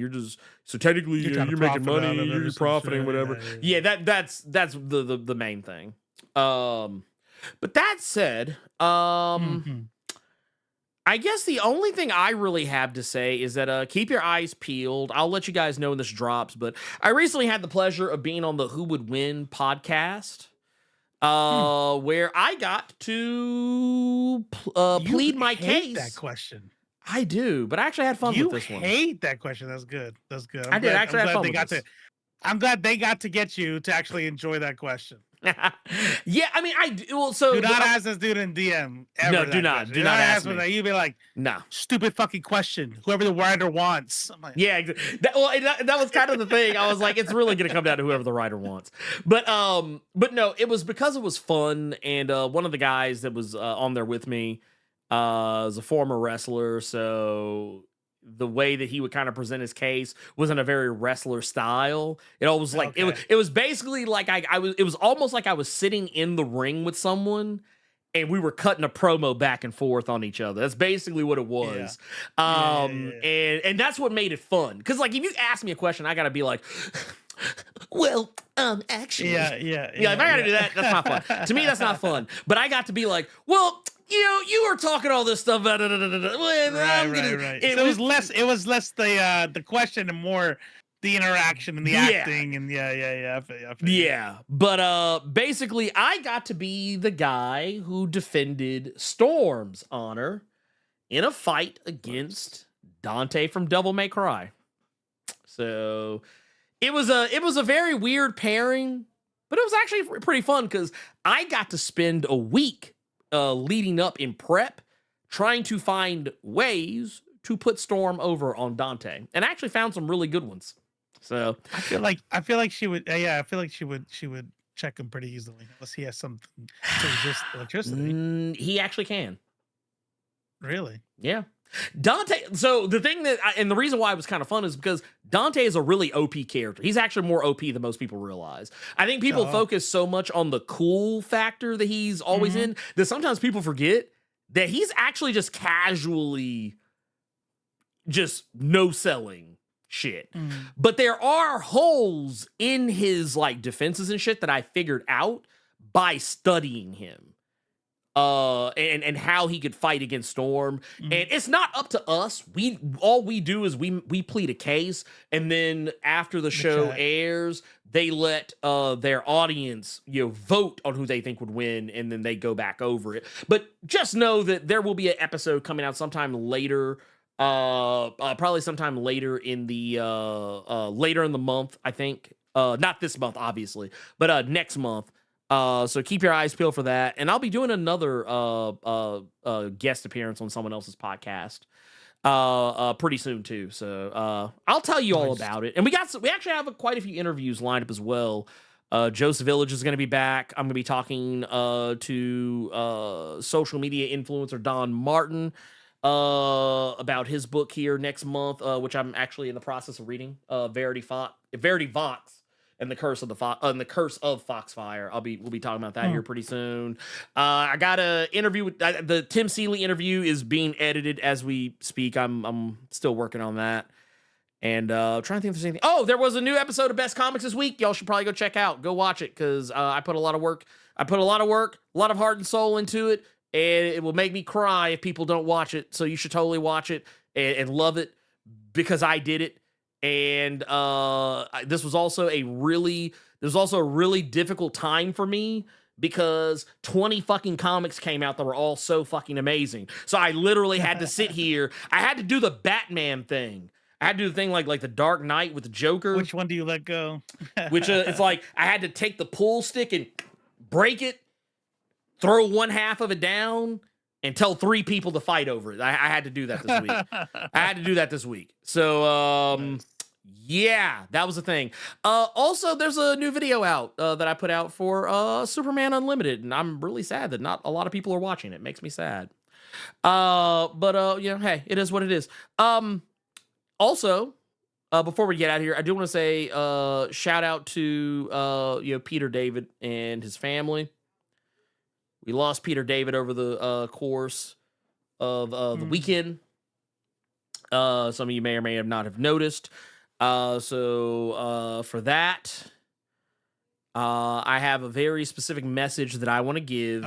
B: technically you're making money, you're profiting, whatever. Yeah, that's the main thing. But that said, I guess the only thing I really have to say is that keep your eyes peeled. I'll let you guys know when this drops, but I recently had the pleasure of being on the Who Would Win podcast. where I got to plead my case.
C: That question.
B: I do, but I actually had fun with this one.
C: You hate that question. That's good. That's good.
B: I did actually have fun with this.
C: I'm glad they got to get you to actually enjoy that question.
B: Yeah, I mean,
C: do not ask this dude in DM.
B: No, do not ask me.
C: That. You'd be like,
B: no,
C: stupid fucking question. Whoever the writer wants. I'm like,
B: yeah, that was kind of the thing. I was like, it's really gonna come down to whoever the writer wants. But no, it was because it was fun, and one of the guys that was on there with me is a former wrestler, so the way that he would kind of present his case wasn't a very wrestler style. It was like it was basically like it was almost like I was sitting in the ring with someone and we were cutting a promo back and forth on each other. That's basically what it was. Yeah. And that's what made it fun. Cause like if you ask me a question, I gotta be like, well, actually.
C: Yeah.
B: If I gotta do that, that's not fun. To me, that's not fun. But I got to be like, well, you were talking all this stuff about
C: right. It was less the question and more the interaction and the acting and yeah.
B: But basically I got to be the guy who defended Storm's honor in a fight against Dante from Devil May Cry. So it was a very weird pairing, but it was actually pretty fun because I got to spend a week leading up in prep, trying to find ways to put Storm over on Dante, and I actually found some really good ones. So
C: I feel like she would. I feel like she would check him pretty easily unless he has something to resist electricity.
B: He actually can.
C: Really?
B: Yeah. Dante. So the thing and the reason why it was kind of fun is because Dante is a really OP character. He's actually more OP than most people realize. I think people focus so much on the cool factor that he's always in that sometimes people forget that he's actually just casually just no selling shit. But there are holes in his like defenses and shit that I figured out by studying him. And how he could fight against Storm. And it's not up to us. All we do is we plead a case, and then after the show airs, they let their audience vote on who they think would win, and then they go back over it. But just know that there will be an episode coming out sometime later, probably sometime later in the month, I think. Not this month, obviously, but next month. So keep your eyes peeled for that. And I'll be doing another guest appearance on someone else's podcast pretty soon too. So I'll tell you all about it. And we actually have quite a few interviews lined up as well. Joseph Village is going to be back. I'm going to be talking to social media influencer Don Martin about his book here next month, which I'm actually in the process of reading. Verity Vox. And the curse of Foxfire. We'll be talking about that here pretty soon. I got an interview with the Tim Seeley interview is being edited as we speak. I'm still working on that. And trying to think if there's anything. Oh, there was a new episode of Best Comics this week. Y'all should probably go check out. Go watch it because I put a lot of work. A lot of heart and soul into it, and it will make me cry if people don't watch it. So you should totally watch it and love it because I did it. And this was also a really difficult time for me because 20 fucking comics came out that were all so fucking amazing. So I literally had to sit here. I had to do the Batman thing. I had to do the thing like the Dark Knight with the Joker.
C: Which one do you let go?
B: Which it's like I had to take the pool stick and break it, throw one half of it down, and tell 3 people to fight over it. I had to do that this week. So yeah, that was the thing. Also, there's a new video out that I put out for Superman Unlimited, and I'm really sad that not a lot of people are watching it. It makes me sad. But hey, it is what it is. Also, before we get out of here, I do want to say shout out to Peter David and his family. We lost Peter David over the course of the weekend. Some of you may or may not have noticed. So for that, I have a very specific message that I want to give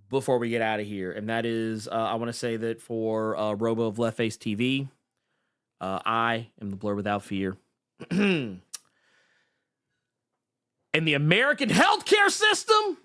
B: before we get out of here. And that is, I want to say that for Robo of Left Face TV, I am the Blerd Without Fear. And the American healthcare system